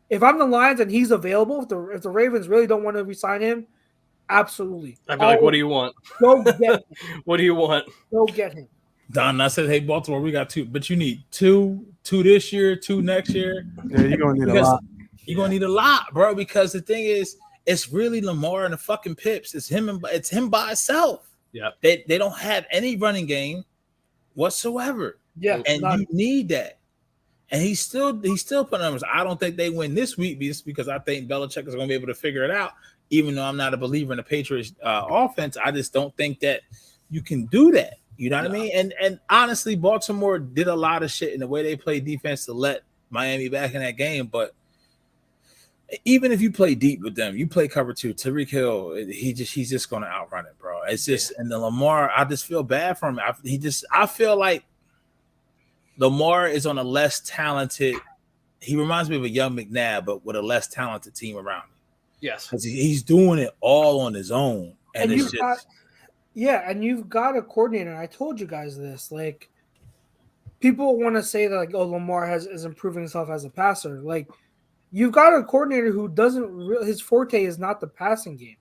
If I'm the Lions and he's available, if the Ravens really don't want to re-sign him, absolutely. I'd be like, what do you want? Go get him. What do you want? Go get him. Don, I said, hey, Baltimore, we got 2, but you need 2 this year, 2 next year. Yeah, you're gonna need a lot. You're gonna need a lot, bro. Because the thing is, it's really Lamar and the fucking Pips. It's him by itself. Yeah, they don't have any running game whatsoever. Yeah, and you need that. And he's still putting numbers. I don't think they win this week because I think Belichick is going to be able to figure it out. Even though I'm not a believer in the Patriots offense, I just don't think that you can do that. You know what I mean? And honestly, Baltimore did a lot of shit in the way they play defense to let Miami back in that game. But even if you play deep with them, you play cover 2. Tyreek Hill, he's just going to outrun it, bro. It's just and the Lamar, I just feel bad for him. I feel like Lamar is on a less talented. He reminds me of a young McNabb, but with a less talented team around him. Yes, because he's doing it all on his own, and it's just and you've got a coordinator. I told you guys this. Like, people want to say that like, oh, Lamar is improving himself as a passer. Like, you've got a coordinator who his forte is not the passing game.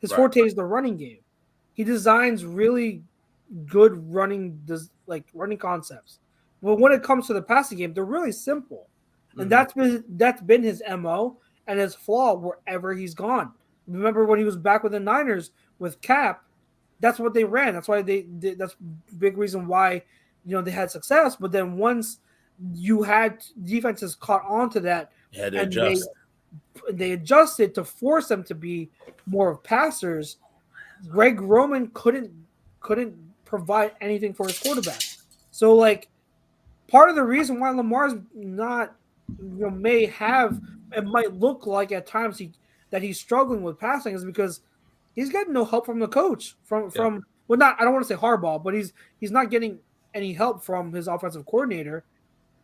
His forte is the running game. He designs really good running concepts. But when it comes to the passing game, they're really simple. And that's been his MO and his flaw wherever he's gone. Remember when he was back with the Niners with Cap, that's what they ran. That's why that's a big reason why they had success. But then once you had defenses caught on to that, and they adjusted to force them to be more of passers. Greg Roman couldn't provide anything for his quarterback. So like part of the reason why Lamar's not it might look like at times that he's struggling with passing is because he's getting no help from the coach I don't want to say Harbaugh, but he's not getting any help from his offensive coordinator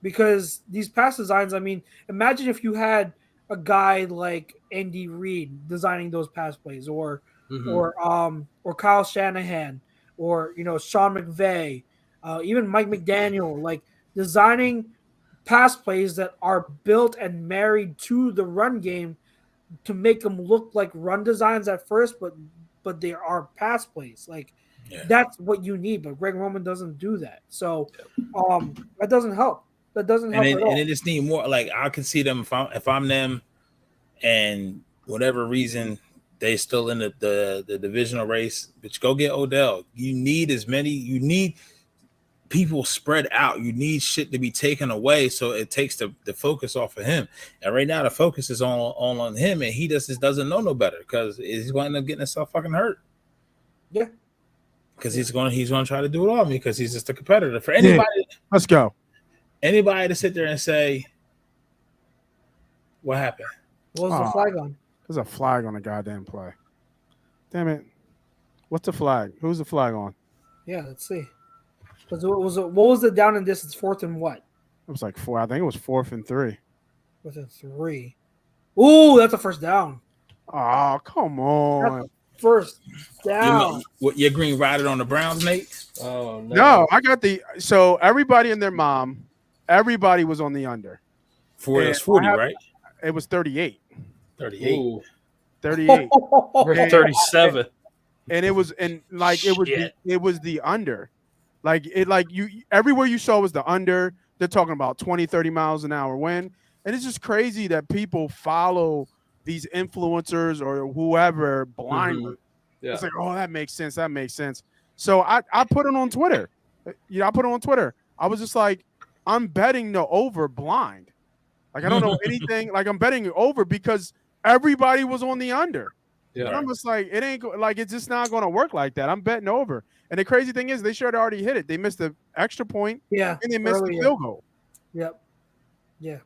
because these pass designs, I mean, imagine if you had a guy like Andy Reid designing those pass plays or Kyle Shanahan or Sean McVay, even Mike McDaniel, like designing pass plays that are built and married to the run game to make them look like run designs at first, but they are pass plays. Like that's what you need. But Greg Roman doesn't do that, so that doesn't help. That doesn't help at all. And they just need more. Like I can see them if I'm them, and whatever reason they still in the divisional race. But go get Odell. You need You need people spread out. You need shit to be taken away, so it takes the focus off of him. And right now, the focus is on him, and he just doesn't know no better because he's going to end up getting himself fucking hurt. Yeah, because he's going to try to do it all because he's just a competitor. For anybody, let's go. Anybody to sit there and say, "What happened?" What was the flag on? There's a flag on the goddamn play. Damn it! What's the flag? Who's the flag on? Yeah, let's see. What was the down and distance? 4th and what? It was like 4. I think it was 4th and 3. 4th and 3. Ooh, that's a first down. Oh, come on. First down. Your green riding on the Browns, Nate? Oh no. No, I got so everybody and their mom, everybody was on the under. It was 40, right? It was 38. 38. Ooh. 38. We're 37. And it was the under. You everywhere you saw was the under. They're talking about 20, 30 miles an hour wind. And it's just crazy that people follow these influencers or whoever blindly. Mm-hmm. Yeah. It's like, oh, that makes sense. That makes sense. So I put it on Twitter. I put it on Twitter. I was just like, I'm betting the over blind. Like, I don't know anything. Like, I'm betting over because everybody was on the under. Yeah. And I'm just like, it's just not going to work like that. I'm betting over. And the crazy thing is they should have already hit it. They missed the extra point. Yeah. And they missed the field goal. Yep. Yeah.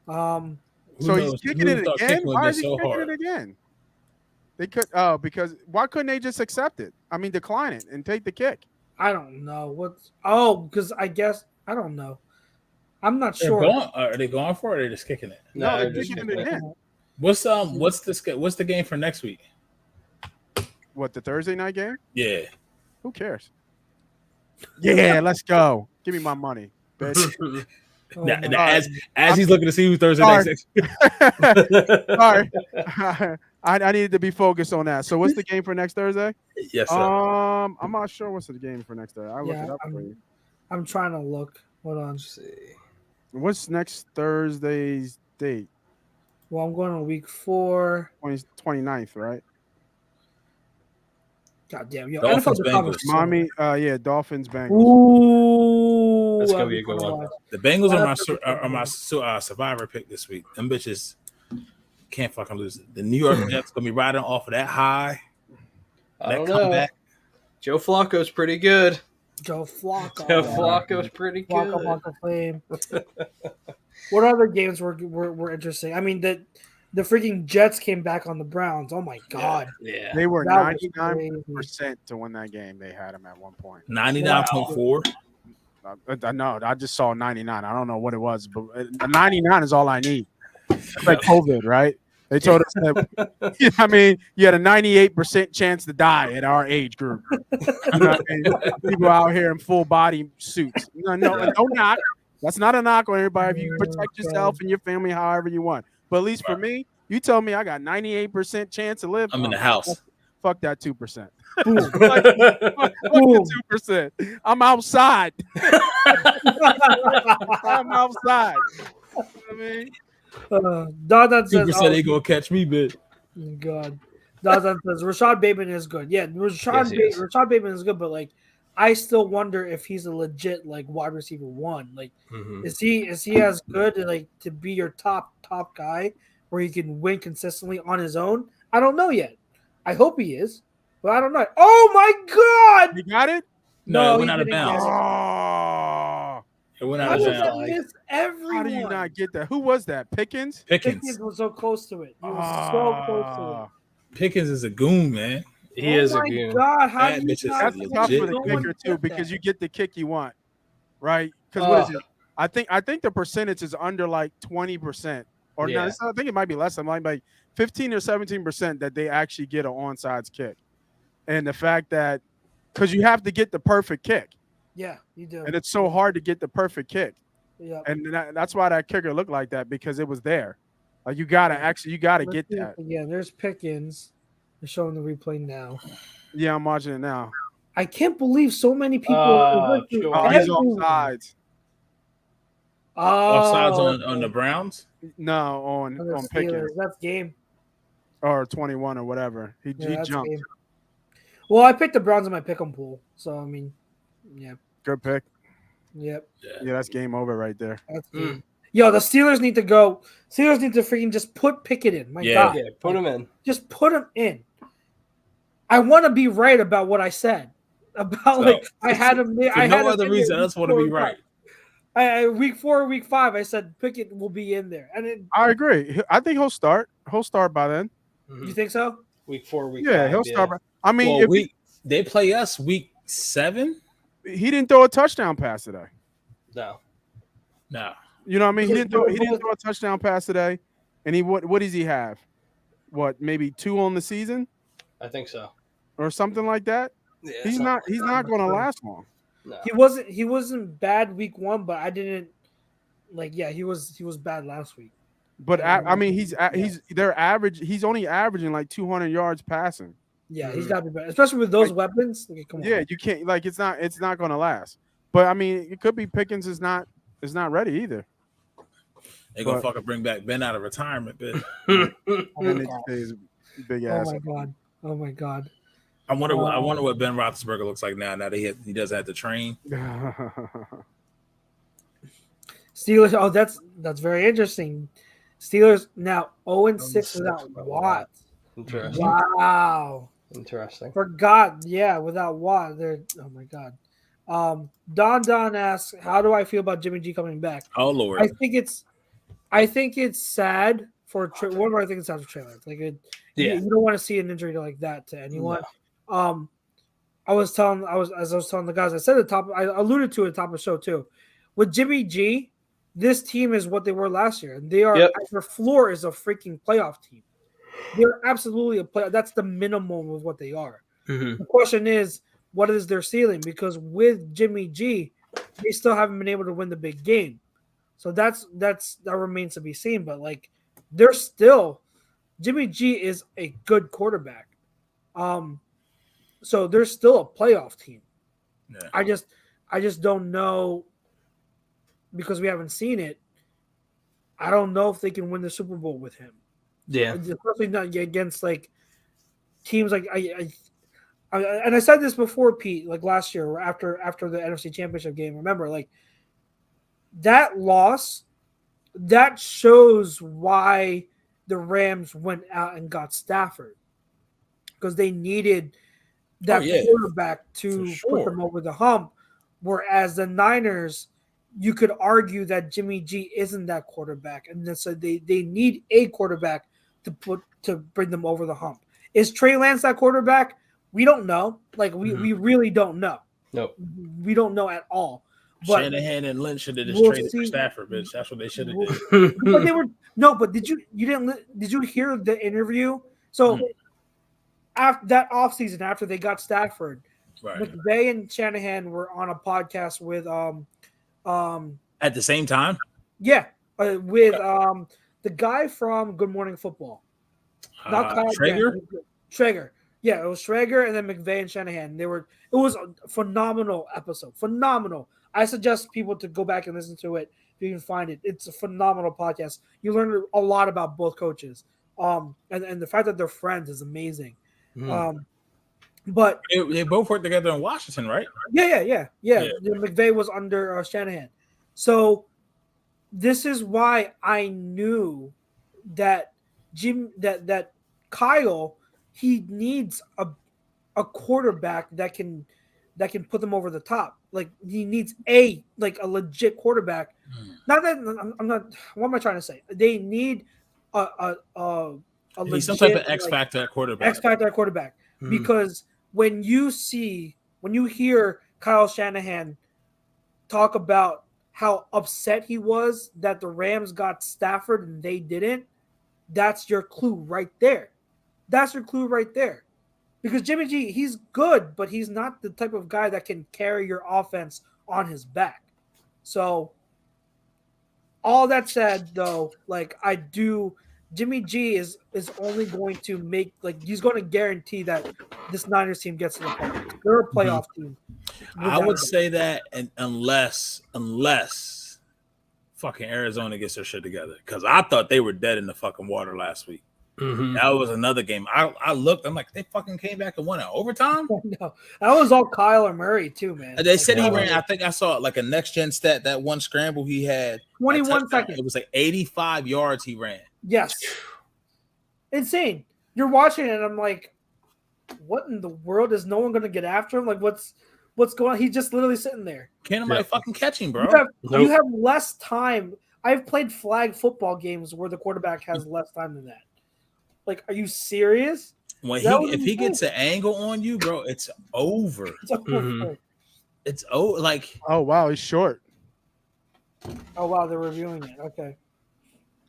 Who So knows? he's kicking Who it thought again. kicking would Why be is he so kicking hard? it again? They could. Because why couldn't they just accept it? I mean, decline it and take the kick. I don't know what's. Oh, because I guess I don't know. I'm not They're sure. going, are they going for it, or are they just kicking it? No, they're just kicking kicking it again. What's the game for next week? What, the Thursday night game? Yeah. Who cares? Yeah, let's go. Give me my money, bitch. Oh Now, my now, God. as he's looking to see who Thursday Sorry. next. Sorry. I needed to be focused on that. So what's the game for next Thursday? Yes, sir. I'm not sure what's the game for next Thursday. I'll look Yeah, it up for you. I'm trying to look. Hold on. Let's see. What's next Thursday's date? Well, I'm going on week 4. 29th, right? God damn, yo, Dolphins, NFL Chicago Bengals. is so- Mommy, yeah, Dolphins, Bengals. Ooh, That's gonna that'd be a good fun to one. watch. The Bengals Well, are that's my survivor pick this week. Them bitches can't fucking lose it. The New York Jets gonna be riding off of that high. I That don't know. comeback. Joe Flacco's pretty good. Joe Flacco. Joe Flacco's pretty good. Flacco flame. What other games were interesting? I mean, the freaking Jets came back on the Browns. Oh my God. Yeah. They were That was 99% to win that game. They had them at one point. 99.4. I know. I just saw 99. I don't know what it was, but 99 is all I need. It's like COVID, right? They told us that. I mean, you had a 98% chance to die at our age group. You know what I mean? People out here in full body suits. No knock. That's not a knock on everybody. If you protect yourself and your family however you want. But at least for me, you tell me I got 98% chance to live. I'm in the house. Fuck that 2%. Boom. Fuck the 2%. I'm outside. I'm outside. You know what I mean? Dada says, 2% ain't gonna catch me, bitch. God. Dada says Rashad Bateman is good. Yeah, Rashad Bateman is good, but like, I still wonder if he's a legit like wide receiver 1. Like, is he as good like to be your top guy where he can win consistently on his own? I don't know yet. I hope he is, but I don't know. Oh my God! You got it? No, it he went out of didn't get bounds. it. Oh, It went How out of does that bounds. miss everyone? how do you not get that? Who was that? Pickens? Pickens was so close to it. He was so close to it. Pickens is a goon, man. He is a my goon. God, how That do you bitch is not That's legit. tough for the no one kicker did too, that? because you get the kick you want, right? Because what is it? I think the percentage is under like 20%, or Yeah. no, I think it might be less than like 15 or 17% that they actually get an onside kick, and the fact that because you have to get the perfect kick, Yeah, you do. and it's so hard to get the perfect kick, Yeah. and that's why that kicker looked like that because it was there. Like you gotta Let's get see that. it again. There's Pickens. They're showing the replay now. Yeah, I'm watching it now. I can't believe so many people. Sure. Oh, he's Everyone. offsides. Offsides on the Browns. No, on On the Pickens Steelers. That's game. or 21 or whatever. He That's jumped. game. Well, I picked the Browns in my pick'em pool, so I mean, yeah, Good pick. yep, Yeah, that's game over right there. that's game. Yo, the Steelers need to go. Steelers need to freaking just put Pickett in. My Yeah. God, Yeah, put him in. just put him in. I want to be right about what I said about like I had him. For I had no him other in reason, there I just want to week be 4 right. week 4, week 5, I said Pickett will be in there, and it, I agree. I think he'll start. He'll start by then. you think so? Week 4, week Yeah, 5. he'll start. By, I mean, Well, if they play us week 7. he didn't throw a touchdown pass today. No. No, You know what I mean? He didn't throw a touchdown pass today. And he what does he have? What, maybe 2 on the season I think so. or something like that? Yeah, He's not going to last long. No. He wasn't bad week 1, but I didn't like. Yeah, he was bad last week. But I mean, he's their average. He's only averaging like 200 yards passing. Yeah, he's got to be better, especially with those weapons. Like, come on. Yeah, you can't like it's not going to last. But I mean, it could be Pickens is not ready either. they're gonna fucking bring back Ben out of retirement, bitch. And they say his big ass. Oh my god. Oh my god. I wonder what Ben Roethlisberger looks like now that he doesn't have to train. Steelers. Oh, that's very interesting. Steelers now 0-6 without Watt. Interesting. Wow. Interesting. Forgot. Yeah, without Watt, they're. Oh my god. Don asks, "How do I feel about Jimmy G coming back?" Oh Lord. I think it's sad for one. I think it's sad for Trey Lance. Like you don't want to see an injury like that to anyone. No. I was telling the guys, I said at the top, I alluded to it at the top of the show too. With Jimmy G, this team is what they were last year. And they are their floor is a freaking playoff team. They're absolutely a playoff. That's the minimum of what they are. Mm-hmm. The question is, what is their ceiling? Because with Jimmy G, they still haven't been able to win the big game. So that remains to be seen. But like they're still Jimmy G is a good quarterback. So they're still a playoff team. Yeah. I just don't know because we haven't seen it. I don't know if they can win the Super Bowl with him. Yeah, especially not against like teams like I and I said this before, Pete, like last year after the NFC Championship game. Remember, like that loss that shows why the Rams went out and got Stafford because they needed that quarterback to put them over the hump. Whereas the Niners, you could argue that Jimmy G isn't that quarterback, and so they need a quarterback to bring them over the hump. Is Trey Lance that quarterback? We don't know. Like we really don't know. Nope. We don't know at all. But Shanahan and Lynch should have just traded for Stafford, bitch. That's what they should have did. But they were but did you hear the interview? So after that offseason, after they got Stafford, right. McVay and Shanahan were on a podcast with at the same time? Yeah. With the guy from Good Morning Football. Not Kyle Traeger. Yeah, it was Traeger and then McVay and Shanahan. It was a phenomenal episode. Phenomenal. I suggest people to go back and listen to it if you can find it. It's a phenomenal podcast. You learn a lot about both coaches. And the fact that they're friends is amazing. But they both worked together in Washington, right? Yeah. McVay was under Shanahan. So this is why I knew that that Kyle, he needs a quarterback that can put them over the top. Like he needs a legit quarterback. Not that I'm not. What am I trying to say? They need a legit, some type of X factor quarterback. Because when you hear Kyle Shanahan talk about how upset he was that the Rams got Stafford and they didn't, that's your clue right there. Because Jimmy G, he's good, but he's not the type of guy that can carry your offense on his back. So all that said, though, like Jimmy G is only going to make, like, he's going to guarantee that this Niners team gets to the playoffs. They're a playoff team. I would say that, and unless fucking Arizona gets their shit together, because I thought they were dead in the fucking water last week. That was another game. I looked. I'm like, they fucking came back and won in overtime. No, that was all Kyler Murray too, man. They said he ran. I think I saw like a next gen stat. That one scramble he had 21 seconds. It was like 85 yards he ran. Yes, insane. You're watching it, and I'm like, what in the world is no one going to get after him? Like, what's going on? He's just literally sitting there. Can't nobody fucking catch him, bro. You have less time. I've played flag football games where the quarterback has less time than that. Like, are you serious? If he gets an angle on you, bro, it's over. It's over. Like, oh wow, he's short. Oh wow, they're reviewing it. Okay.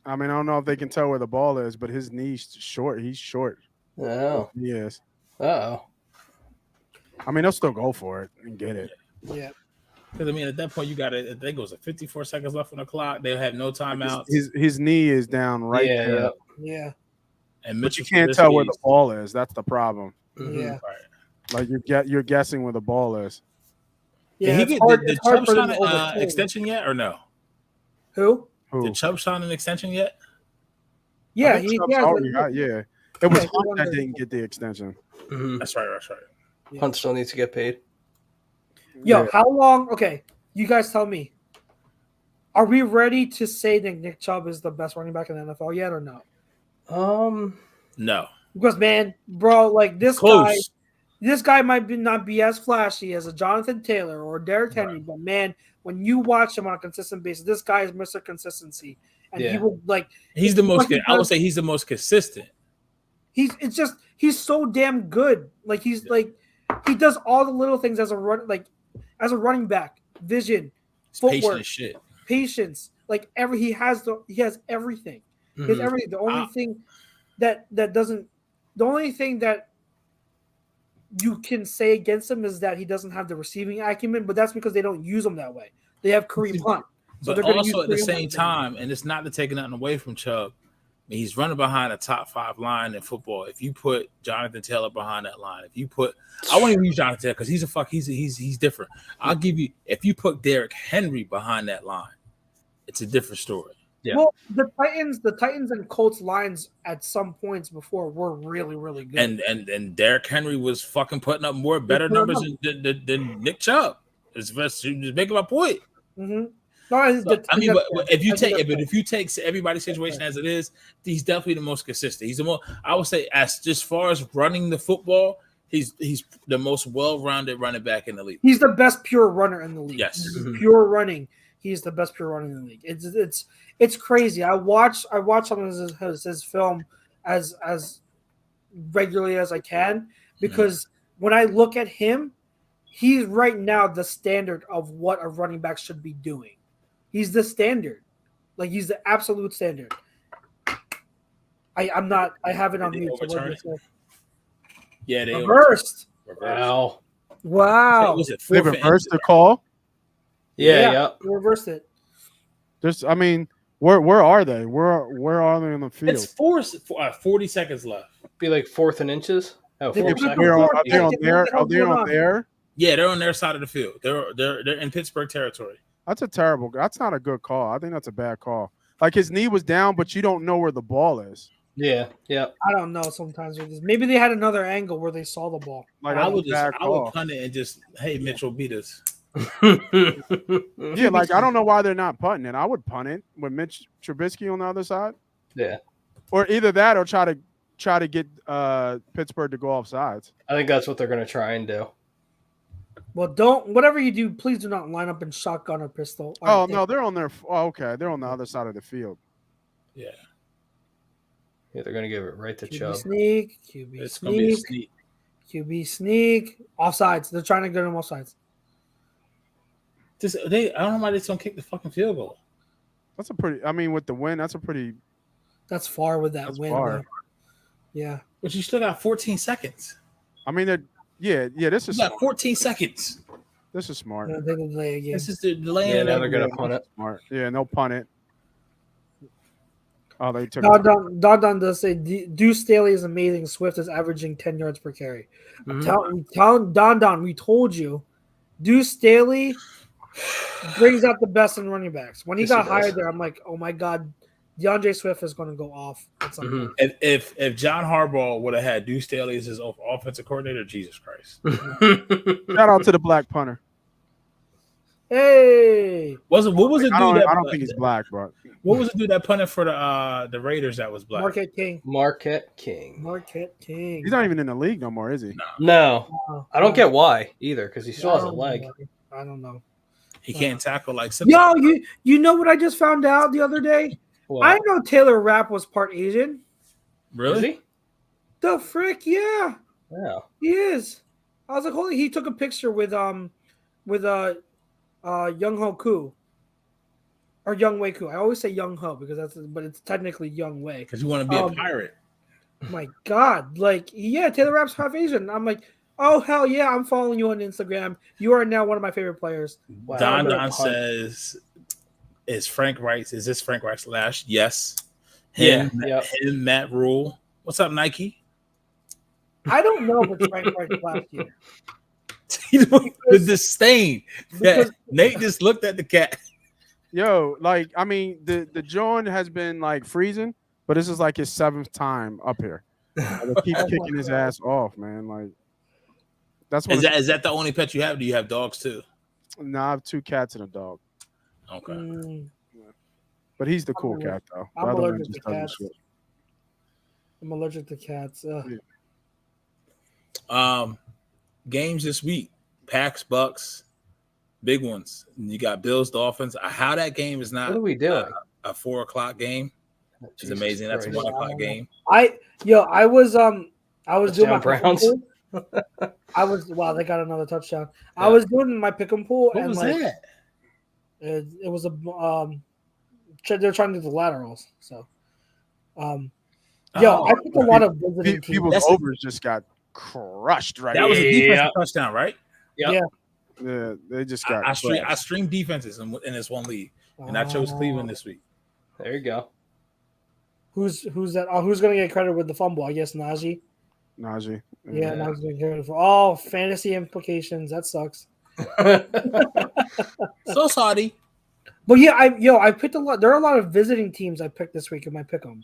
I mean, I don't know if they can tell where the ball is, but his knee's short. He's short. Oh, he is. Oh. I mean, they'll still go for it and get it. Yeah. Because I mean, at that point, you got it. I think it was 54 seconds left on the clock. They have no timeouts. His knee is down right there. Yeah. And but you can't tell where the ball is. That's the problem. Yeah. Right. Like you're guessing where the ball is. Yeah. Did Chubb sign an extension yet or no? Who? Did Chubb sign an extension yet? Yeah, he already got. Yeah. It was Hunt that didn't get the extension. That's right. Yeah. Hunt still needs to get paid. Yo, how long? Okay, you guys tell me. Are we ready to say that Nick Chubb is the best running back in the NFL yet or no? No. Because man, bro, like this Close. This guy might not be as flashy as a Jonathan Taylor or Derrick Henry, but man, when you watch him on a consistent basis, this guy is Mr. Consistency, and he will He's the most. I would say he's the most consistent. He's so damn good. Like he does all the little things as a running back, vision, footwork, patience. Like he has everything. He has everything. The only thing the only thing that you can say against him is that he doesn't have the receiving acumen, but that's because they don't use him that way. They have Kareem Hunt. So but also at the same time, and it's not to take nothing away from Chubb, I mean, he's running behind a top 5 line in football. If you put Jonathan Taylor behind that line, I won't even use Jonathan Taylor because he's different. I'll give you, if you put Derrick Henry behind that line, it's a different story. Yeah. Well, the Titans and Colts lines at some points before were really, really good. And Derrick Henry was fucking putting up better numbers than Nick Chubb. Just making my point. Mm-hmm. No, but if you take everybody's situation as it is, he's definitely the most consistent. He's the most. I would say, as just far as running the football, he's the most well-rounded running back in the league. He's the best pure runner in the league. Yes, pure running. He's the best pure runner in the league. It's crazy. I watch some of his film as regularly as I can because when I look at him, he's right now the standard of what a running back should be doing. He's the standard. Like he's the absolute standard. I have it on mute. Yeah, they reversed. Wow. Was it they reversed the call? Yeah. They reversed it. Where are they? Where are they in the field? It's 40 seconds left. Be like 4th and inches. Oh, 4 seconds. Are they on there? Yeah, they're on their side of the field. They're in Pittsburgh territory. That's not a good call. I think that's a bad call. Like his knee was down, but you don't know where the ball is. Yeah. I don't know sometimes with this. Maybe they had another angle where they saw the ball. Like I would punt it and just, hey, Mitchell, beat us. Yeah, like I don't know why they're not punting it. I would punt it with Mitch Trubisky on the other side. Yeah. Or either that or try to get Pittsburgh to go off sides. I think that's what they're going to try and do. Well, whatever you do, please do not line up in shotgun or pistol. Oh, no, they're on their – okay, they're on the other side of the field. Yeah. Yeah, they're going to give it right to QB Chubb. Sneak, QB sneak, offsides. They're trying to get them offsides. I don't know why they don't kick the fucking field goal. That's a pretty – I mean, with the win, that's a pretty – That's far with that win. Far. Yeah. But you still got 14 seconds. I mean, yeah, this is – You got 14 seconds. This is smart. Yeah, they can delay again. This is the delay. Yeah, now they're going to punt it. Smart. Yeah, no punt it. Oh, they took Don does say Deuce Staley is amazing. Swift is averaging 10 yards per carry. Mm-hmm. Don, we told you, Deuce Staley brings out the best in running backs. When he got hired there, I'm like, oh my God, DeAndre Swift is going to go off at some point. If John Harbaugh would have had Deuce Staley as his offensive coordinator, Jesus Christ. Shout out to the black punter. Hey, what was it? I don't think he's black, but what was the dude that punted for the Raiders that was black? Marquette King. He's not even in the league no more, is he? No. I don't get why either, because he still has a leg. I don't know. He can't tackle like Yo, you know what I just found out the other day? What? I know Taylor Rapp was part Asian. Really? Is he? The frick, yeah. Yeah. He is. I was like, holy, he took a picture with Young Ho Koo. Or Young Wei Koo. I always say Young Ho but it's technically Young Wei. Because you want to be a pirate. My God. Like, yeah, Taylor Rapp's half Asian. I'm like, oh hell yeah, I'm following you on Instagram. You are now one of my favorite players. Wow. Don says, is this Frank Reich's last? Yes. Him, Matt Rule. What's up, Nike? I don't know if it's Frank Reich's last year. The disdain. Nate just looked at the cat. Yo, like, I mean, the John has been like freezing, but this is like his 7th time up here. Like, they keep kicking his ass off, man. Like, that's what is that the only pet you have? Do you have dogs too? No, I have 2 cats and a dog. Okay. But he's the cool cat, though. I'm allergic to cats. I'm allergic to cats. games this week. Packs, Bucks, big ones. And you got Bills, Dolphins. How that game is not What are we doing? a 4 o'clock game is Jesus amazing. That's a Christ. 1 o'clock game. I was doing my Browns. pick'em pool. Wow, they got another touchdown. Yeah. I was doing my pick'em pool, What and was like that? it was a they're trying to do the laterals. So, I picked a lot of visiting teams. People's That's overs just got crushed right That now. was a defensive Yeah. touchdown, right? Yep. Yeah. Yeah, they just got I crushed. streamed defenses in this one league, and I chose Cleveland this week. There you go. Who's that? Oh, who's going to get credit with the fumble? I guess Najee. Najee. Yeah, Najee's going to get credit for fantasy implications. That sucks. So sorry. But yeah, I picked a lot. There are a lot of visiting teams I picked this week in my pick'em.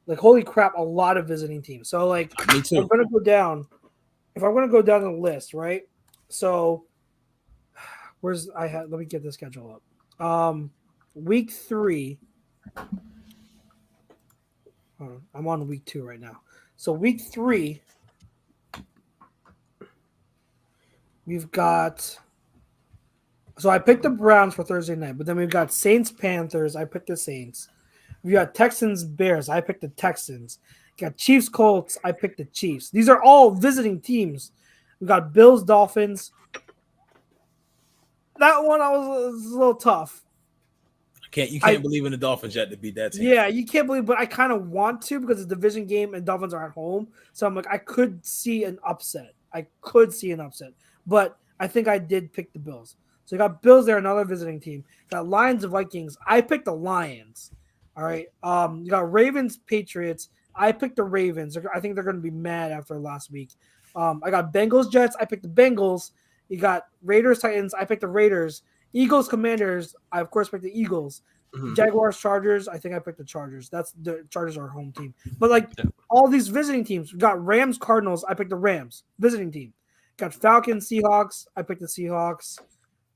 Like, holy crap, a lot of visiting teams. So like, Me too. I'm gonna go down. If I'm gonna go down the list, right? So, let me get the schedule up. Week 3. I'm on week 2 right now. So week 3, we've got. So I picked the Browns for Thursday night, but then we've got Saints Panthers. I picked the Saints. We got Texans Bears. I picked the Texans. Got Chiefs Colts. I picked the Chiefs. These are all visiting teams. We got Bills Dolphins. That one was a little tough. You can't believe in the Dolphins yet to beat that team. Yeah, you can't believe, but I kind of want to because it's a division game and Dolphins are at home. So I'm like, I could see an upset. But I think I did pick the Bills. So you got Bills there, another visiting team. Got Lions and Vikings. I picked the Lions. All right. You got Ravens, Patriots. I picked the Ravens. I think they're going to be mad after last week. I got Bengals, Jets. I picked the Bengals. You got Raiders, Titans. I picked the Raiders. Eagles, Commanders. I, of course, picked the Eagles. Mhm. Jaguars, Chargers. I think I picked the Chargers. The Chargers are our home team. But, like, all these visiting teams. We got Rams, Cardinals. I picked the Rams. Visiting team. Got Falcons, Seahawks. I picked the Seahawks.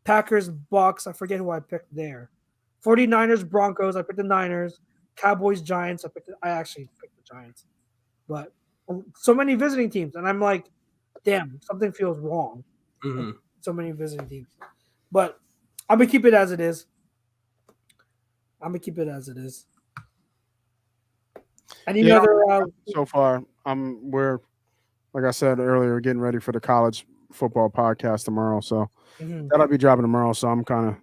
Packers, Bucks. I forget who I picked there. 49ers, Broncos. I picked the Niners. Cowboys, Giants. I actually picked the Giants. But so many visiting teams. And I'm like, damn, something feels wrong. Mhm. So many visiting teams. But I'm going to keep it as it is. Any other? So far, we're like I said earlier, getting ready for the college football podcast tomorrow. So that'll be dropping tomorrow. So I'm kind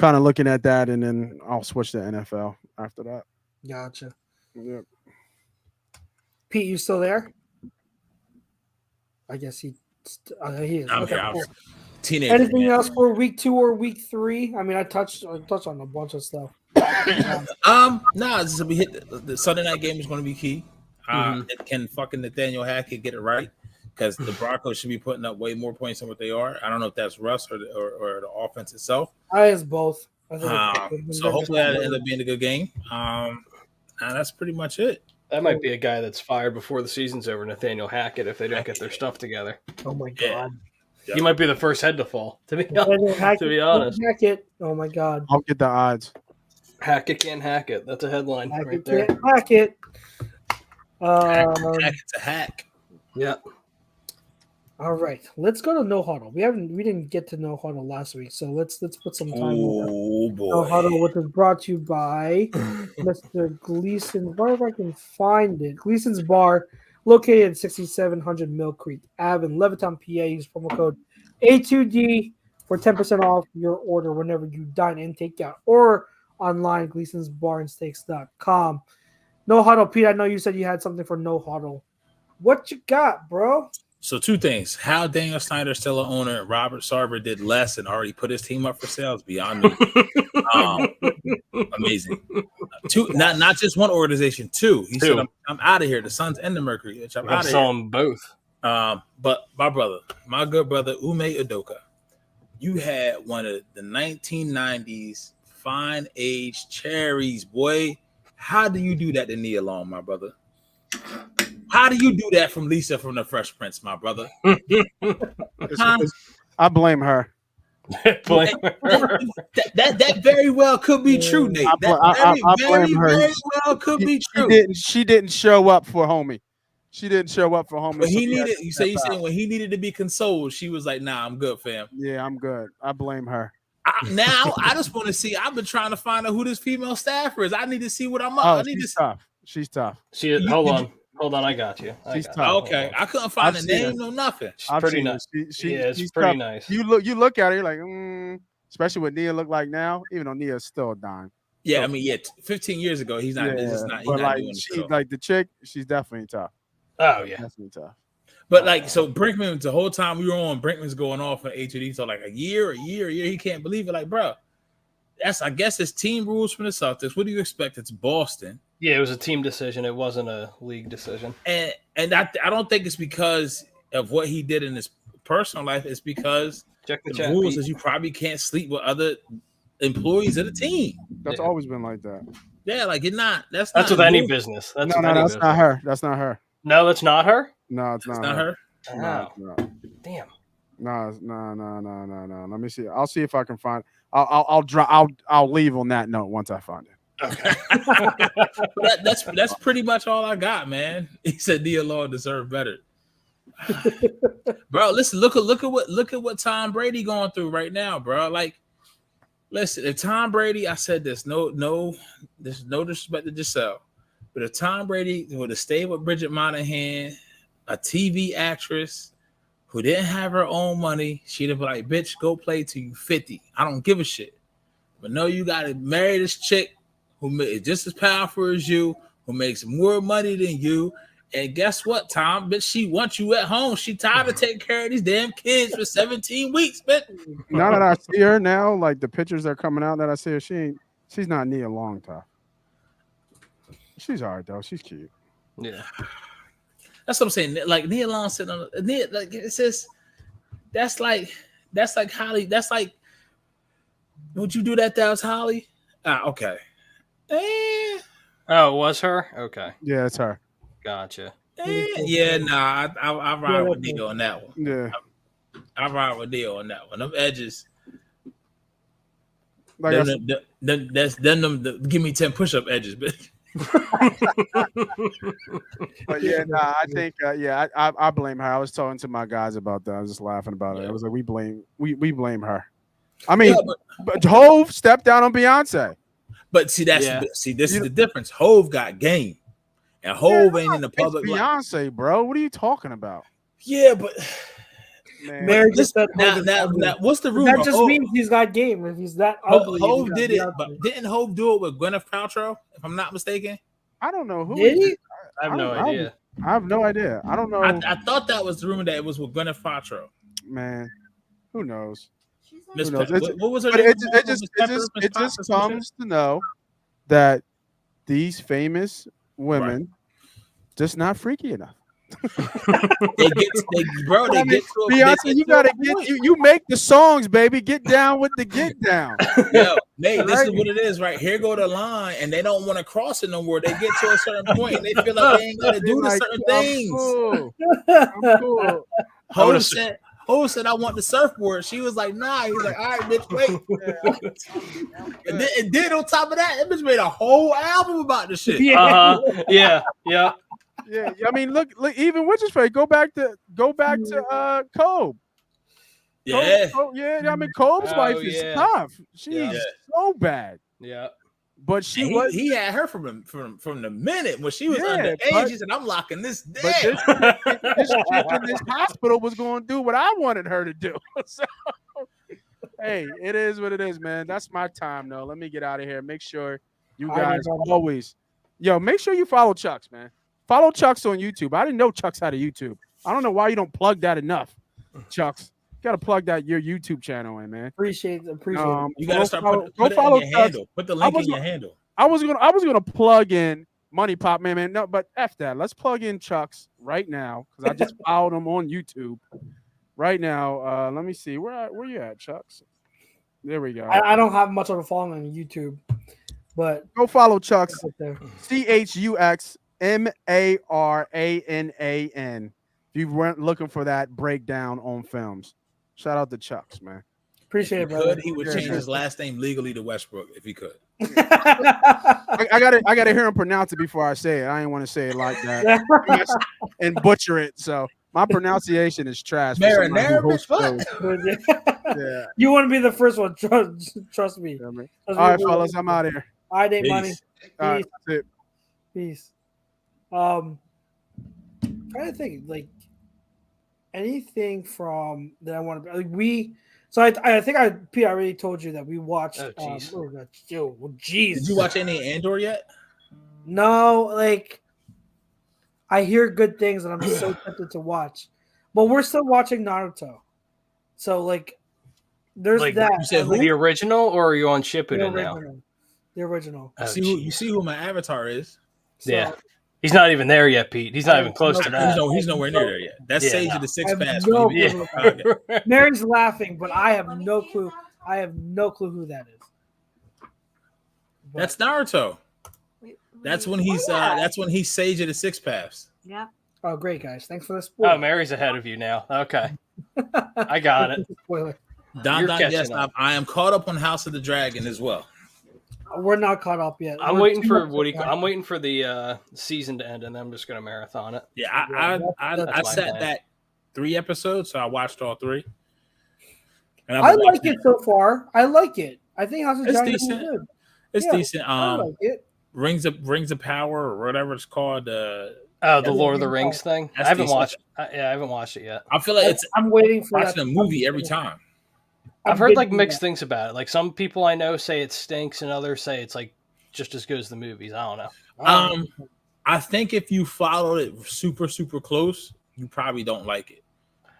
of looking at that, and then I'll switch to NFL after that. Gotcha. Yep. Pete, you still there? I guess he is. I'm Okay, here. cool. Teenager. Anything else for week 2 or week 3? I mean, I touched on a bunch of stuff. We hit the Sunday night game is going to be key. Can fucking Nathaniel Hackett get it right? Because the Broncos should be putting up way more points than what they are. I don't know if that's Russ or the offense itself. It's both. So hopefully that ends up being a good game. And that's pretty much it. That might be a guy that's fired before the season's over, Nathaniel Hackett, if they don't get their stuff together. Oh my god. Yeah. He might be the first head to fall, to be honest. Hackett. Oh my god. I'll get the odds. Hackett can't hack it. That's a headline right there. Can't hack it. Hackett's a hack. Yeah. All right, let's go to No Huddle. We didn't get to No Huddle last week, so let's put some time on Oh No boy. Huddle, which is brought to you by Mr. Gleason. Where if I can find it? Gleason's Bar, located at 6700 Mill Creek Ave in Levittown, PA. Use promo code A2D for 10% off your order whenever you dine in, take out, or online, Gleason'sBarandSteaks.com. No Huddle, Pete. I know you said you had something for No Huddle. What you got, bro? So 2 things. How Daniel Snyder, still an owner, and Robert Sarver did less and already put his team up for sale is beyond me. Amazing. 2, not just one organization, 2. He said, I'm out of here. The Suns and the Mercury. Which I'm out of saw here. them both. But my good brother, Ume Udoka, you had one of the 1990s fine age cherries, boy. How do you do that to Nia Long, my brother? How do you do that from Lisa from the Fresh Prince, my brother? I blame her. that very well could be true, Nate. I blame her. Very well could be true. She didn't show up for homie. She didn't show up for home. But he needed. You saying when he needed to be consoled, she was like, "Nah, I'm good, fam." Yeah, I'm good. I blame her. Now I just want to see. I've been trying to find out who this female staffer is. I need to see what I'm up. Oh, I need she's to. tough. She's tough. Hold on. I got you. She's tough. Okay, I couldn't find a name, no nothing. She's pretty nice. She's pretty nice. You look at her, you're like, especially what Nia look like now. Even though Nia's still a dime. Yeah, I mean, 15 years ago, he's not. Yeah, he's not like doing she, like the chick, she's definitely tough. Oh yeah, definitely tough. But like, so Brinkman, the whole time we were on, Brinkman's going off for HOD, so like a year. He can't believe it. Like, bro, I guess it's team rules from the Celtics. What do you expect? It's Boston. Yeah, it was a team decision. It wasn't a league decision. And I don't think it's because of what he did in his personal life. It's because the rules is you probably can't sleep with other employees of the team. That's always been like that. Yeah, like you're not. That's with any business. That's not her. That's not her. No, that's not her. No, it's not her. No. Damn. No. Let me see. I'll see if I can find. I'll leave on that note once I find it. Okay. that's pretty much all I got, man. He said Nia Long deserved better. Bro, listen, look at what Tom Brady going through right now, bro. Like, listen, if Tom Brady, I said this, there's no disrespect to Giselle, but if Tom Brady would have stayed with Bridget Monahan, a TV actress who didn't have her own money, she'd have been like, bitch, go play till you 50. I don't give a shit. But no, you got to marry this chick who is just as powerful as you, who makes more money than you. And guess what, Tom? Bitch, she wants you at home. She tired of taking care of these damn kids for 17 weeks, bitch. Now that I see her now, like the pictures that are coming out that I see her, she's not Nia Long tough. She's all right though. She's cute. Yeah. That's what I'm saying. Like Nia Long sitting on like it's just that's like Holly. That's like, would you do that? That was Holly. Okay. Oh, it was her? Okay. Yeah, it's her. Gotcha. Yeah, nah, I ride with Nia on that one. Yeah. I ride with Nia on that one. Them edges. Like give me 10 push-up edges, bitch. But yeah, nah, I think I blame her. I was talking to my guys about that. I was just laughing about it. I was like, we blame her. I mean, but Hove stepped down on Beyonce. But this is the difference. Hove got game, and Hove ain't in the public. It's Beyonce, bro. What are you talking about? Yeah, but man, Mary just said now, what's the rumor? That just means he's got game. If he's that ugly, Hove did it, but didn't Hove do it with Gwyneth Paltrow? If I'm not mistaken, I don't know who did he. I have no idea. I have no idea. I don't know. I thought that was the rumor that it was with Gwyneth Paltrow. Man, who knows? What was her but name? It just comes to know that these famous women just not freaky enough. They get to Beyonce, you gotta get you make the songs, baby. Get down with the get down. Yo, Nate, this is what it is, right? Here go the line, and they don't want to cross it no more. They get to a certain point, and they feel like they ain't gonna do the certain things. I'm cool. Ho said, I want the surfboard. She was like, nah. He was like, all right, bitch, wait. And then on top of that bitch made a whole album about this shit. Yeah. Yeah. I mean, look, even what's his face? Go back to Kobe. Yeah. I mean, Kobe's wife is tough. She's so bad. Yeah. But he had her from the minute when she was underage. He said, I'm locking this down. But this chick in this hospital was going to do what I wanted her to do. So, hey, it is what it is, man. That's my time, though. Let me get out of here. Make sure you guys always, make sure you follow Chucks, man. Follow Chucks on YouTube. I didn't know Chucks had a YouTube. I don't know why you don't plug that enough, Chucks. You got to plug that your YouTube channel in, man. Appreciate it. You got to start put follow your handle. Put the link in your handle. I was gonna plug in Money Pop, man. No, but F that. Let's plug in Chucks right now because I just followed him on YouTube. Right now, let me see where you at, Chucks. There we go. I don't have much of a following on YouTube, but go follow Chucks. CHUXMARANAN. If you weren't looking for that breakdown on films, shout out to Chucks, man. Appreciate if it, he brother. could, he would change his last name legally to Westbrook if he could. I gotta hear him pronounce it before I say it. I ain't want to say it like that and butcher it. So my pronunciation is trash. For somebody who hosts shows. Yeah. You want to be the first one. Trust me. Yeah, man. Trust All me. right, fellas, I'm out of here. All right, Dave Money. Peace. All right, that's it. Peace. Trying to think like anything from that I want to like So I think Pete, I already told you that we watched. Oh, jeez. Jeez. Did you watch any Andor yet? No, like I hear good things and I'm so tempted to watch, but we're still watching Naruto. So like, there's Like, that. you said And, The original, or are you on Shippuden now? The original. Oh, You jeez. see who my avatar is? So, Yeah. He's not even there yet, Pete. He's not even close to that. He's nowhere near there yet. That's Yeah, Sage no. of the Six I have Pass. no when he clue. was in Chicago. Mary's laughing, but I have no clue. I have no clue who that is. But- That's Naruto. That's when he's Yeah. that's when he's Sage of the Six Paths. Yeah. Oh, great guys! Thanks for the spoiler. Oh, Mary's ahead of you now. Okay. I got it. Spoiler. Don You're Don, catching yes, up. I am caught up on House of the Dragon as well. We're not caught up yet. I'm We're waiting two for episodes behind. I'm waiting for the season to end, and then I'm just gonna marathon it. Yeah, that's I my sat plan. that 3 episodes, so I watched all 3. And I've I been like watching it so far. I like it. I think House of It's Dragon is decent. good. It's Yeah, decent. I like it. Rings of Power or whatever it's called. Oh, Yeah, the Lord of the Rings thing. That's I haven't decent. watched. I haven't watched it yet. I feel like it's I'm waiting for watching that. a movie every time. I've I'm heard like binging mixed that. things about it. Like some people I know say it stinks, and others say it's like just as good as the movies. I don't know. I think if you follow it super close, you probably don't like it.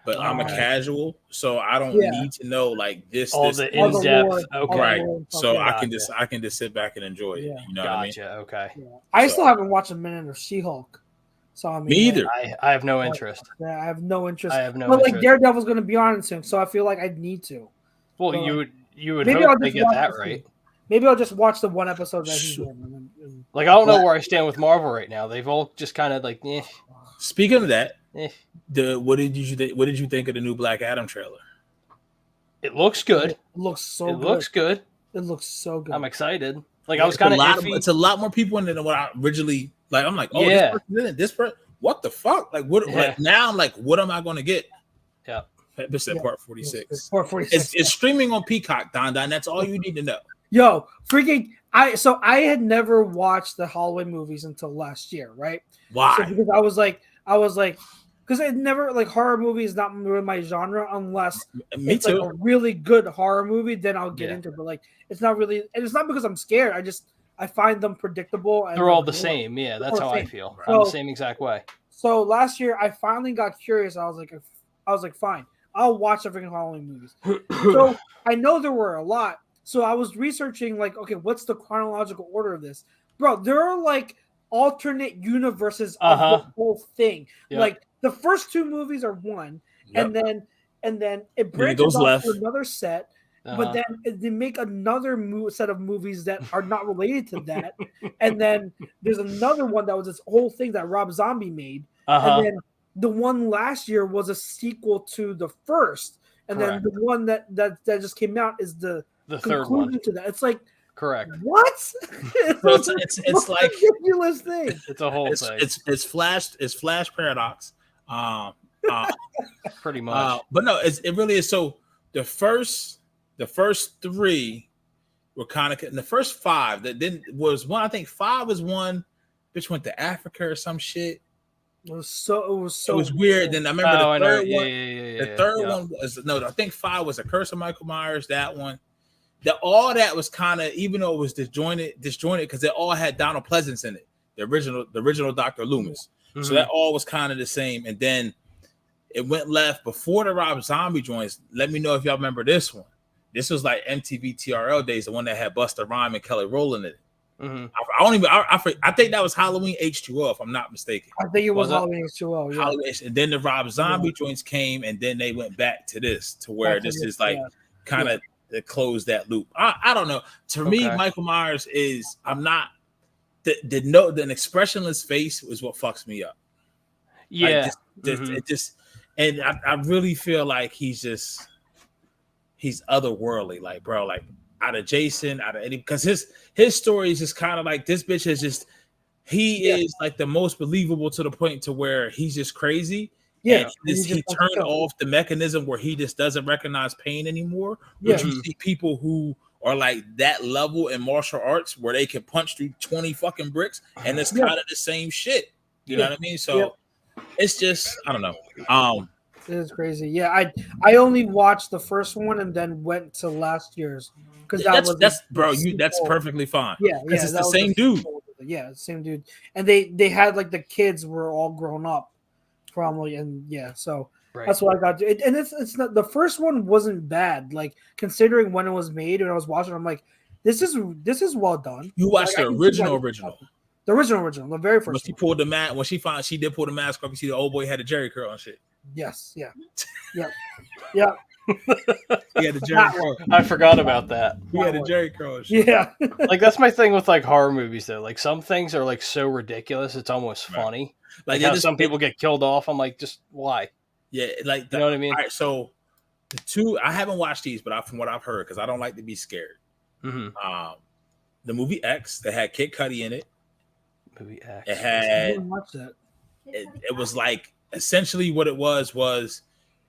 But I'm a Alright. casual, so I don't Yeah. need to know like this. All this, the this. in depth. lore, all Okay. the Right. lore and stuff, So yeah. I can just sit back and enjoy it. Yeah. You know what I mean? Gotcha. Okay. I So- still haven't watched a minute of She-Hulk. So I mean, Me either. I have no interest. Yeah, I have no interest. I have no but like interest. Daredevil's going to be on it soon, so I feel like I need to. Well, Well, you would maybe I'll hope they just get watch that the right. season. Maybe I'll just watch the one episode that he's in. And Like I don't know Well- where I stand with Marvel right now. They've all just kind of like, Speaking of that, eh. what did you think of the new Black Adam trailer? It looks good. it looks so It good. looks good. It looks so good. I'm excited. Like I was It's a kind of lot iffy. it's a lot more people in it than what I originally like. I'm like, oh, Yeah. this person's in it. This person, what the fuck? Like what? Yeah. Like now I'm like, what am I going to get? Yeah. This is Yeah. part 46. 446. It's streaming on Peacock, Don. That's all you need to know. Yo, freaking! I had never watched the Halloween movies until last year, right? Why? So because I was like, because it never like horror movie is not really my genre unless Me it's too. like a really good horror movie, then I'll get Yeah. into it. But like, it's not really, and it's not because I'm scared. I find them predictable. And They're all like, the same. Yeah, that's all how the I same. feel. Right. I'm the So- same exact way. So last year, I finally got curious. I was like, fine, I'll watch the freaking Halloween movies. So I know there were a lot. So I was researching, like, okay, what's the chronological order of this, bro? There are like alternate universes of the whole thing. Yep. Like the first 2 movies are one, and then it branches goes off left. to another set. But then they make another set of movies that are not related to that, and then there's another one that was this whole thing that Rob Zombie made, and then the one last year was a sequel to the first, and Correct. then the one that just came out is the the third conclusion one. to that. It's like Correct. what? it's like ridiculous thing. It's a whole thing. it's Flash Paradox. Pretty much. But no, it really is. So the first 3 were kind of, and the first 5 that then was one. I think 5 was one bitch went to Africa or some shit. It was so It was weird. Then I remember I the know. third Yeah, one. yeah. The third one was I think 5 was A Curse of Michael Myers. That one, all that was kind of, even though it was disjointed because it all had Donald Pleasance in it, the original Dr. Loomis. Mm-hmm. So that all was kind of the same. And then it went left before the Rob Zombie joints. Let me know if y'all remember this one. This was like MTV TRL days, the one that had Busta Rhymes and Kelly Rowland in it. Mm-hmm. I think that was Halloween H2O, if I'm not mistaken. I think it was Was it? Halloween H2O. Yeah. Halloween, and then the Rob Zombie joints came, and then they went back to this, to where Back to this this, is like yeah. kind of to close that loop. I don't know. To me, Okay. Michael Myers is, I'm not, the expressionless face is what fucks me up. Yeah. Like, it just, and I really feel like he's he's otherworldly. Like, bro, like out of Jason, out of any, because his story is just kind of like this bitch is just is like the most believable to the point to where he's just crazy. Yeah, and he turned off the mechanism where he just doesn't recognize pain anymore. But you see people who are like that level in martial arts where they can punch through 20 fucking bricks, and it's kind of the same shit. You know what I mean? So it's just, I don't know. It is crazy. Yeah, I only watched the first one and then went to last year's because that's perfectly fine. Yeah, because it's the same dude. Yeah, same dude. And they had like the kids were all grown up, probably, and so that's what I got to. And it's not, the first one wasn't bad. Like considering when it was made, when I was watching, I'm like, this is well done. You watched the original. The original, the very first. When she pulled the mask, when she did pull the mask off, you see the old boy had a Jerry curl and shit. Yes, yeah. He had a Jerry curl. I forgot about that. He had a Jerry curl and shit. Yeah. Like that's my thing with like horror movies though. Like some things are like so ridiculous, it's almost funny. Like how some people get killed off. I'm like, just why? Yeah, like you know what I mean? All right, so the two, I haven't watched these, but from what I've heard, because I don't like to be scared. The movie X, they had Kid Cudi in it. Movie X. It had. I didn't watch that. It was like essentially what it was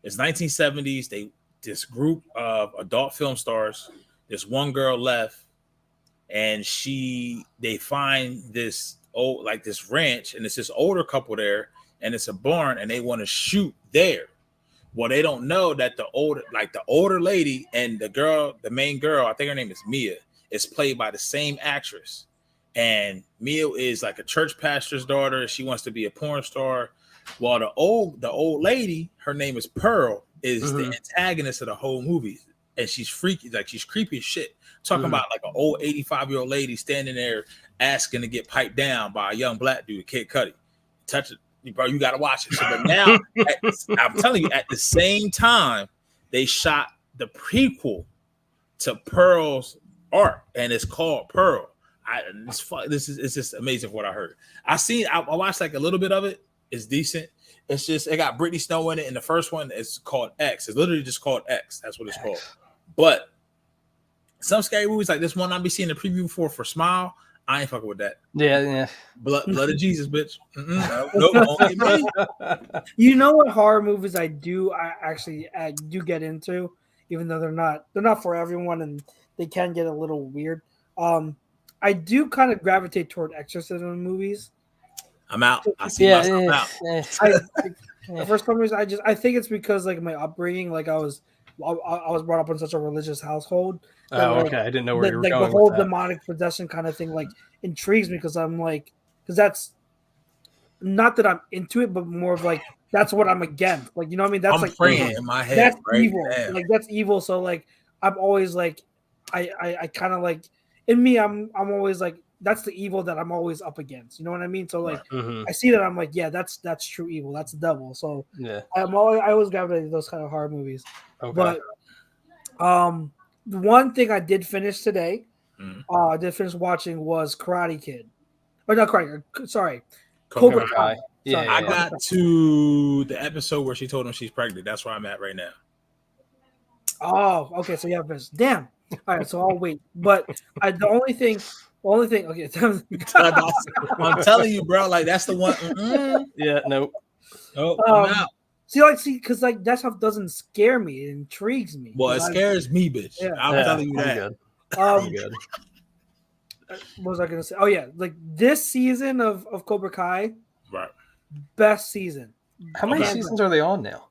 it's 1970s. This group of adult film stars. This one girl left, and they find this this ranch, and it's this older couple there, and it's a barn, and they want to shoot there. Well, they don't know that the older lady and the main girl, I think her name is Mia, is played by the same actress. And Mia is like a church pastor's daughter. She wants to be a porn star. While the old lady, her name is Pearl, is the antagonist of the whole movie. And she's freaky, like she's creepy as shit. Talking about like an old 85-year-old lady standing there asking to get piped down by a young black dude, Kid Cudi. Touch it, bro. You gotta watch it. So, but now, I'm telling you, at the same time, they shot the prequel to Pearl's art, and it's called Pearl. It's just amazing what I heard. I watched like a little bit of it. It's decent. It's just it got Britney Snow in it, and the first one is called X. It's literally just called X. That's what it's called. But some scary movies like this one I be seeing the preview for Smile. I ain't fucking with that. Yeah. Blood of Jesus, bitch. Nope. You know what horror movies I do get into, even though they're not for everyone and they can get a little weird. I do kind of gravitate toward exorcism movies. I'm out. I see myself out. For some reason, I think it's because like my upbringing, like I was brought up in such a religious household. Oh, okay. I didn't know where you were going. Like the whole demonic possession kind of thing, like intrigues me because I'm like, because that's not that I'm into it, but more of like that's what I'm against. Like you know what I mean? That's I'm like praying in my head. That's right? evil. Damn. Like that's evil. So like I'm always like, I kind of like in me, I'm always like that's the evil that I'm always up against. You know what I mean? So like I see that I'm like, yeah, that's true evil. That's the devil. So yeah, I always gravitate to those kind of horror movies. Okay. But the one thing I did finish today, I did finish watching was Karate Kid. Or not Karate Kid, sorry. Cobra Kai. Yeah, I got to the episode where she told him she's pregnant. That's where I'm at right now. Oh, okay. So yeah, damn. All right, so I'll wait. But the only thing. Okay, I'm telling you, bro. Like that's the one. Yeah, nope. Oh, see, because like that stuff doesn't scare me. It intrigues me. Well, it scares me, bitch. Yeah. I'm telling you that. Good. Good. What was I gonna say? Oh yeah, like this season of Cobra Kai, right? Best season. How many seasons are they on now?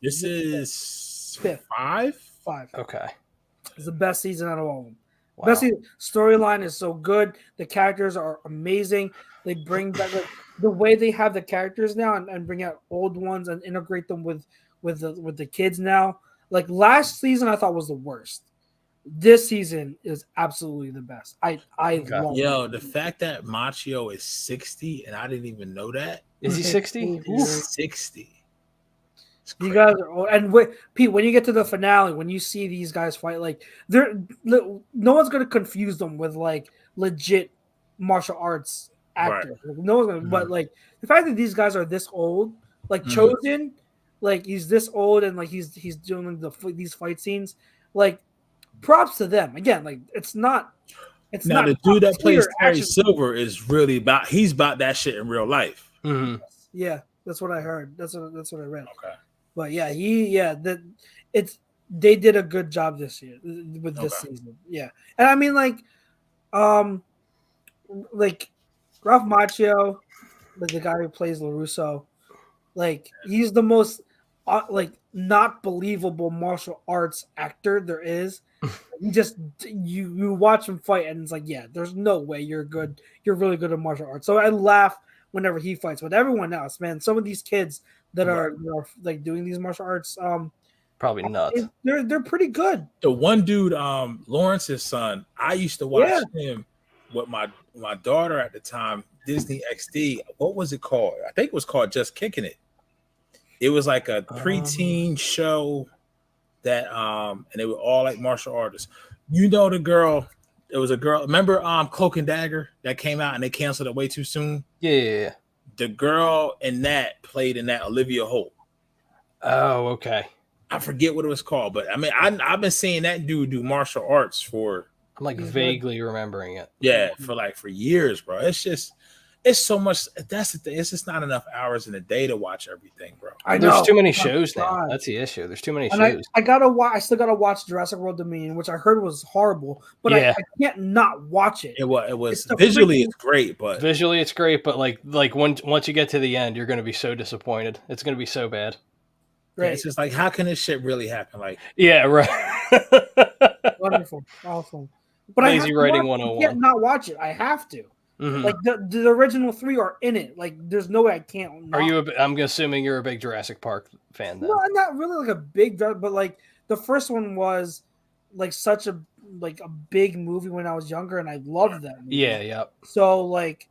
This is fifth. Five. Okay. It's the best season out of all of them. Wow. Best season. Storyline is so good. The characters are amazing. They bring back the way they have the characters now and bring out old ones and integrate them with the kids now. Like last season, I thought was the worst. This season is absolutely the best. I love it. The fact that Machio is 60 and I didn't even know that. Is he 60? He's 60. You guys are old. And Pete, when you get to the finale, when you see these guys fight, like no one's gonna confuse them with like legit martial arts actors. Right. Like, no one's gonna, but like the fact that these guys are this old, like Chosen, like he's this old and like he's doing these fight scenes. like props to them. Again, like it's not. It's Now not the dude that plays Terry action. Silver is really about. He's about that shit in real life. Mm-hmm. Yeah, that's what I heard. That's what I read. Okay. But yeah, they did a good job this year with this season. Yeah, and I mean like Ralph Macchio, like the guy who plays LaRusso, like he's the most not believable martial arts actor there is. You watch him fight and it's like, yeah, there's no way you're good. You're really good at martial arts. So I laugh whenever he fights. But everyone else, man, some of these kids that are like doing these martial arts, probably nuts. They're pretty good. The one dude, Lawrence's son, I used to watch him with my daughter at the time, Disney XD. What was it called? I think it was called Just Kicking It. It was like a preteen show that and they were all like martial artists. You know the girl, it was a girl. Remember Cloak and Dagger that came out and they canceled it way too soon? Yeah. The girl in that played in that, Olivia Holt. Oh, okay. I forget what it was called, but I mean I've been seeing that dude do martial arts for I'm like vaguely remembering it. Yeah, for years, bro. It's so much. That's the thing. It's just not enough hours in a day to watch everything, bro. There's too many shows now. That's the issue. There's too many shows. I still gotta watch Jurassic World Dominion, which I heard was horrible, but I can't not watch it. It was visually it's great, but like once you get to the end, you're gonna be so disappointed. It's gonna be so bad. Right. It's just like, how can this shit really happen? Like, yeah, right. Wonderful, awesome. But lazy writing 101. I can't not watch it. I have to. Mm-hmm. Like the original 3 are in it. Like there's no way I can't. Are you? I'm assuming you're a big Jurassic Park fan then. No, I'm not really like a big, but like the first one was like such a big movie when I was younger, and I loved that movie. Yeah. So like,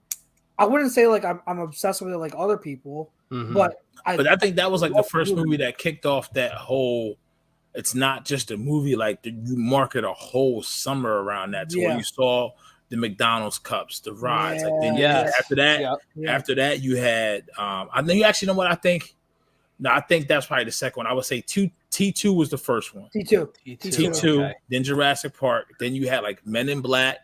I wouldn't say like I'm obsessed with it like other people, but I think that was like the first movie that kicked off that whole. It's not just a movie, like you market a whole summer around that to where you saw the McDonald's cups, the rides. Like then after that you had I think you actually know what I think. No, I think that's probably the second one. I would say T2 was the first one. T2, okay. Then Jurassic Park. Then you had like Men in Black,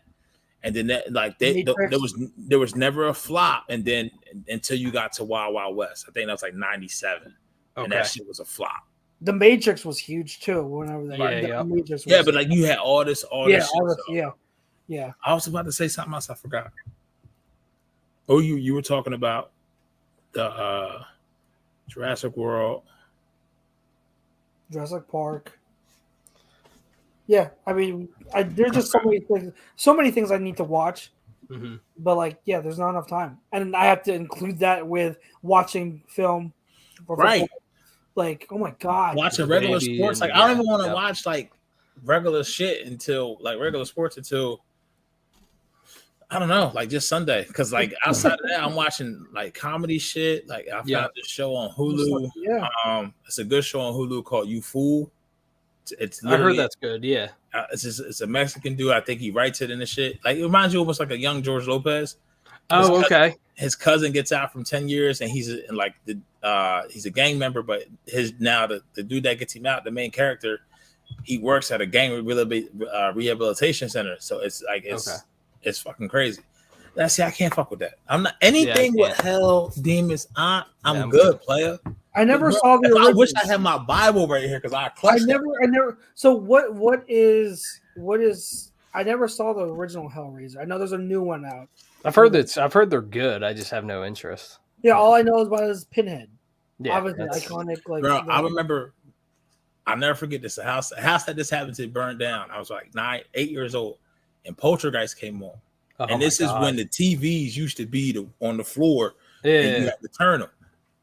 and then there was never a flop. And then until you got to Wild Wild West, I think that was like 97, and that shit was a flop. The Matrix was huge too. Whenever that, but like you had all this shit. Yeah. I was about to say something else. I forgot. Oh, you were talking about the Jurassic World, Jurassic Park. Yeah, I mean, there's just so many things I need to watch. Mm-hmm. But like, yeah, there's not enough time, and I have to include that with watching film. Right. Like, oh my god, watching regular sports. Like, I don't even want to watch like regular shit until I don't know, like just Sunday. Because like outside of that, I'm watching like comedy shit. Like I found this show on Hulu. Yeah. It's a good show on Hulu called You Fool. It's I heard that's good. Yeah. It's a Mexican dude. I think he writes it in the shit. Like it reminds you almost like a young George Lopez. Okay. His cousin gets out from 10 years and he's a gang member, but the dude that gets him out, the main character, he works at a gang rehabilitation center. So it's like it's fucking crazy. I can't fuck with that. I'm not anything with hell demons. I'm good, player. I never saw the original. I wish I had my Bible right here because I never. So what is? I never saw the original Hellraiser. I know there's a new one out. I've heard they're good. I just have no interest. Yeah, all I know about is Pinhead. Yeah, obviously iconic. Like, bro, I remember. I'll never forget this. A house that this happened to burned down. I was like 8 years old, and Poltergeist came on. And this is when the TVs used to be on the floor, and you had to turn them.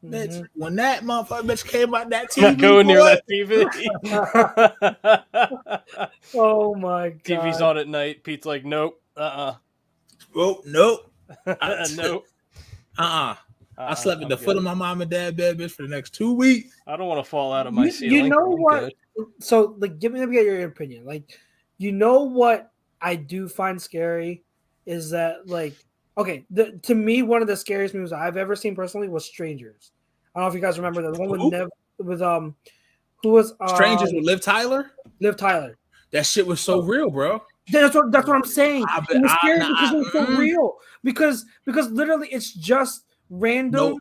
Bitch, when that motherfucker came out that TV, not going near that TV. Oh my god! TV's on at night. Pete's like, nope, Oh, nope, nope, I slept at the foot of my mom and dad bed, bitch, for the next 2 weeks. I don't want to fall out of my ceiling. You know what? So, like, let me get your opinion. Like, you know what I do find scary is that, like, okay, to me, one of the scariest movies I've ever seen personally was Strangers. I don't know if you guys remember that one with who was Strangers with Liv Tyler. Liv Tyler. That shit was so real, bro. That's what I'm saying. It was scary nah, because it was so real. Because literally it's just random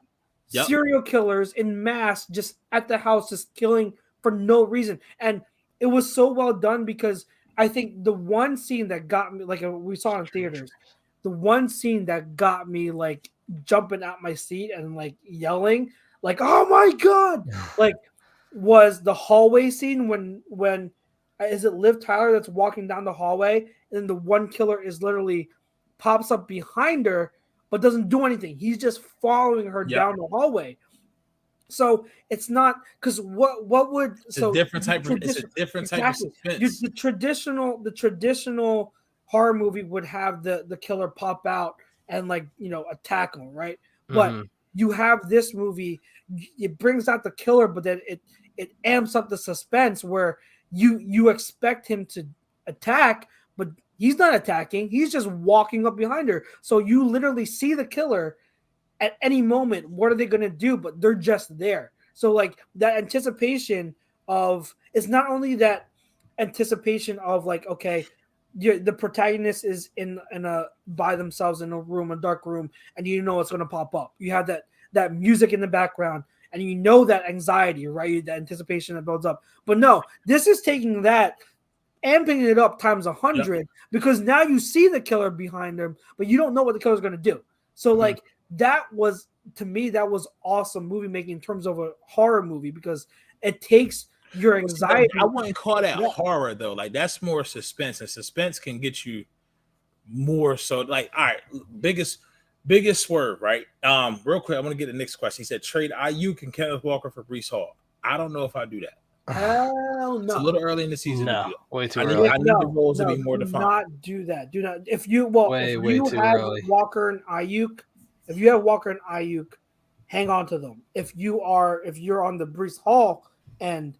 Yep. serial killers in mass just at the house, just killing for no reason. And it was so well done because I think the one scene that got me, like we saw in theaters, the one scene that got me like jumping out my seat and like yelling, like, oh my God, like was the hallway scene when is it Liv Tyler that's walking down the hallway and then the one killer is literally pops up behind her but doesn't do anything. He's just following her down the hallway. So it's not because what would it's a different type of suspense. The traditional horror movie would have the killer pop out and like attack him, right? But you have this movie, it brings out the killer, but then it amps up the suspense where you expect him to attack, but he's not attacking. He's just walking up behind her. So you literally see the killer at any moment. What are they going to do? But they're just there. So like that anticipation of, it's not only that anticipation of like, okay, the protagonist is in a by themselves in a room, a dark room, and you know it's going to pop up. You have that music in the background, and you know that anxiety, right? That anticipation that builds up. But no, this is taking that, amping it up times 100 because now you see the killer behind them, but you don't know what the killer's going to do. So like that was, to me, that was awesome movie making in terms of a horror movie because it takes your anxiety. I wouldn't call that horror though. Like that's more suspense, and suspense can get you more so. Like, all right, biggest swerve, right? Real quick, I want to get the next question. He said trade Ayuk and Kenneth Walker for Breece Hall. I don't know if I do that. Hell no. It's a little early in the season. No, way too early. I need the roles to be more defined. Do not do that. Do not. If you have early. Walker and Ayuk, hang on to them. If you're on the Breece Hall and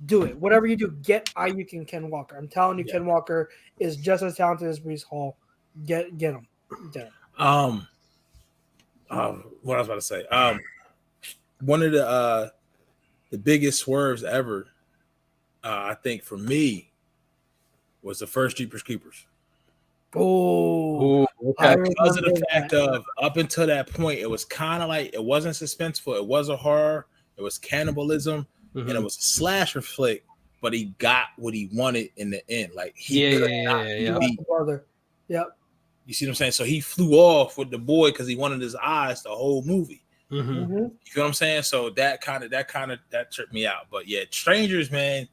do it. Whatever you do, get Ayuk and Ken Walker. I'm telling you, Ken Walker is just as talented as Breece Hall. Get him. Get him. What I was about to say. One of the biggest swerves ever, I think for me, was the first Jeepers Creepers. Oh, okay. Because of the fact of up until that point, it was kind of like it wasn't suspenseful. It was a horror. It was cannibalism, and it was a slasher flick. But he got what he wanted in the end. Like he could not be brother. Yep. You see what I'm saying? So he flew off with the boy because he wanted his eyes the whole movie. You feel what I'm saying? So that tripped me out. But yeah, Strangers, man.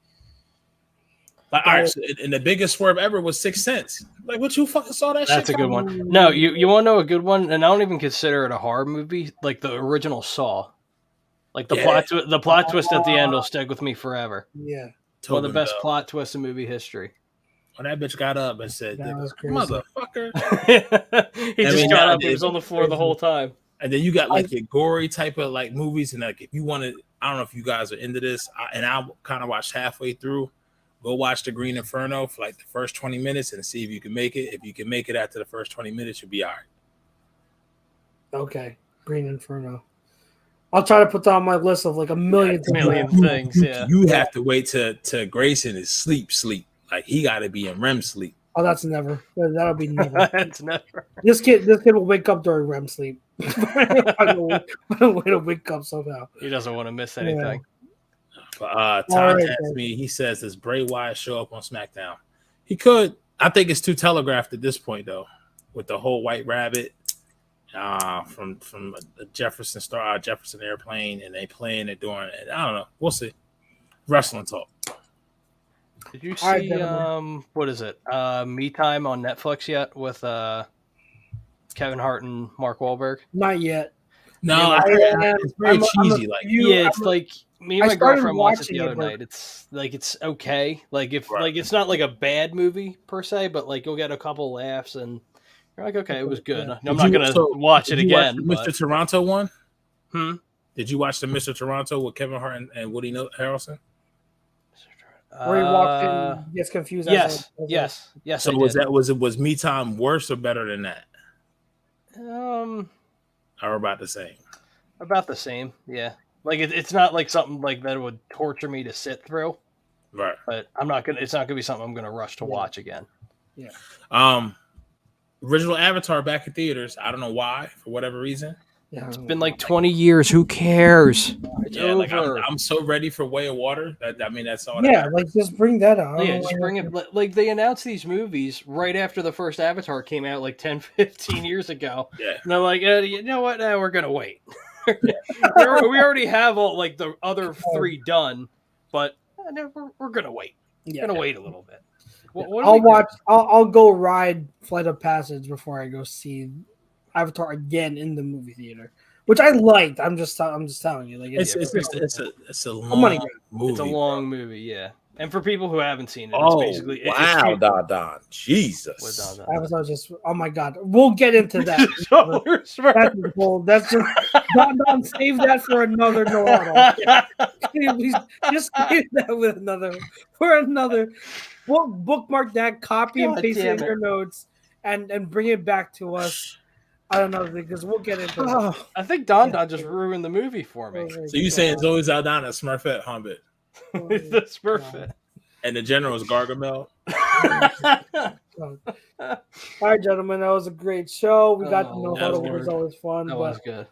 Like, all right, so, and the biggest swerve ever was Sixth Sense. Like, what, you fucking saw that shit? That's a good one. No, you want to know a good one? And I don't even consider it a horror movie. Like the original Saw. Like the plot twist at the end will stick with me forever. Yeah. One of the best plot twists in movie history. When that bitch got up and said, motherfucker. He just got up. He was on the floor the whole time. And then you got like your gory type of like movies. And like, if you want to, I don't know if you guys are into this. And I kind of watched halfway through. Go watch The Green Inferno for like the first 20 minutes and see if you can make it. If you can make it after the first 20 minutes, you'll be all right. Okay. Green Inferno. I'll try to put that on my list of like a million things. Yeah. You have to wait to Grayson is sleep. Like he got to be in REM sleep. Oh, that's never. That'll be never. That's never. This kid will wake up during REM sleep. I don't way to wake up somehow. He doesn't want to miss anything. Tom asked me, he says, does Bray Wyatt show up on SmackDown? He could. I think it's too telegraphed at this point, though, with the whole White Rabbit from the Jefferson airplane, and they playing it during it. I don't know. We'll see. Wrestling talk. Did you see what is it? Me Time on Netflix yet with Kevin Hart and Mark Wahlberg? Not yet. No, it's very cheesy. It's like me and my girlfriend watched it the other night. It's like it's okay. Like it's not like a bad movie per se, but like you'll get a couple laughs and you're like, okay, it was good. I'm not gonna watch it again. Mr. Toronto one? Did you watch the Mr. Toronto with Kevin Hart and Woody Harrelson? Where he walks in, gets confused. Yes. So was Me Time worse or better than that? Or about the same? About the same, yeah. Like it's not like something like that would torture me to sit through. Right. But it's not gonna be something I'm gonna rush to watch again. Original Avatar back in theaters. I don't know why, for whatever reason. Yeah, It's been like 20 years. Who cares? It's Yeah, like over. I'm so ready for Way of Water. That's all. yeah, like just bring that out. Yeah, just bring it. Like they announced these movies right after the first Avatar came out, like 10, 15 years ago. Yeah. And they're like, you know what? We're gonna wait. we already have all like the other 3 done, but we're gonna wait. We're gonna wait a little bit. I'll go ride Flight of Passage before I go see Avatar again in the movie theater, which I liked. I'm just telling you, like It's a long money movie. It's a long movie, yeah. And for people who haven't seen it, Oh, it's basically wow, Don. Jesus. Avatar just, oh my god, we'll get into that. That's just Don, save that for another no. Please just save that with another. We'll bookmark that, copy and paste it in your notes, and bring it back to us. I don't know, because we'll get into it. I think Don just ruined the movie for me. So you saying Zoe Saldana, Smurfette, Humbit, The Smurfette. and the general is Gargamel? All right, gentlemen, that was a great show. We got to know huddle, which was always fun. That was good.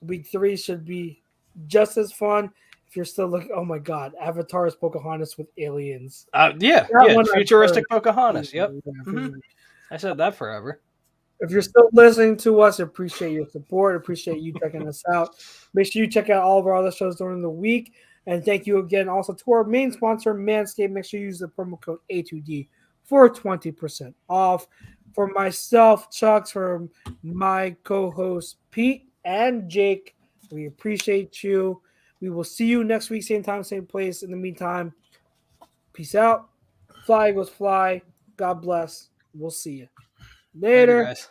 Week 3 should be just as fun. If you're still looking, oh my god, Avatar is Pocahontas with aliens. Futuristic Pocahontas. Yep. Mm-hmm. I said that forever. If you're still listening to us, appreciate your support. Appreciate you checking us out. Make sure you check out all of our other shows during the week. And thank you again also to our main sponsor, Manscaped. Make sure you use the promo code A2D for 20% off. For myself, Chucks, for my co-hosts, Pete and Jake, we appreciate you. We will see you next week, same time, same place. In the meantime, peace out. Fly, Eagles, fly. God bless. We'll see you. Later. Guys.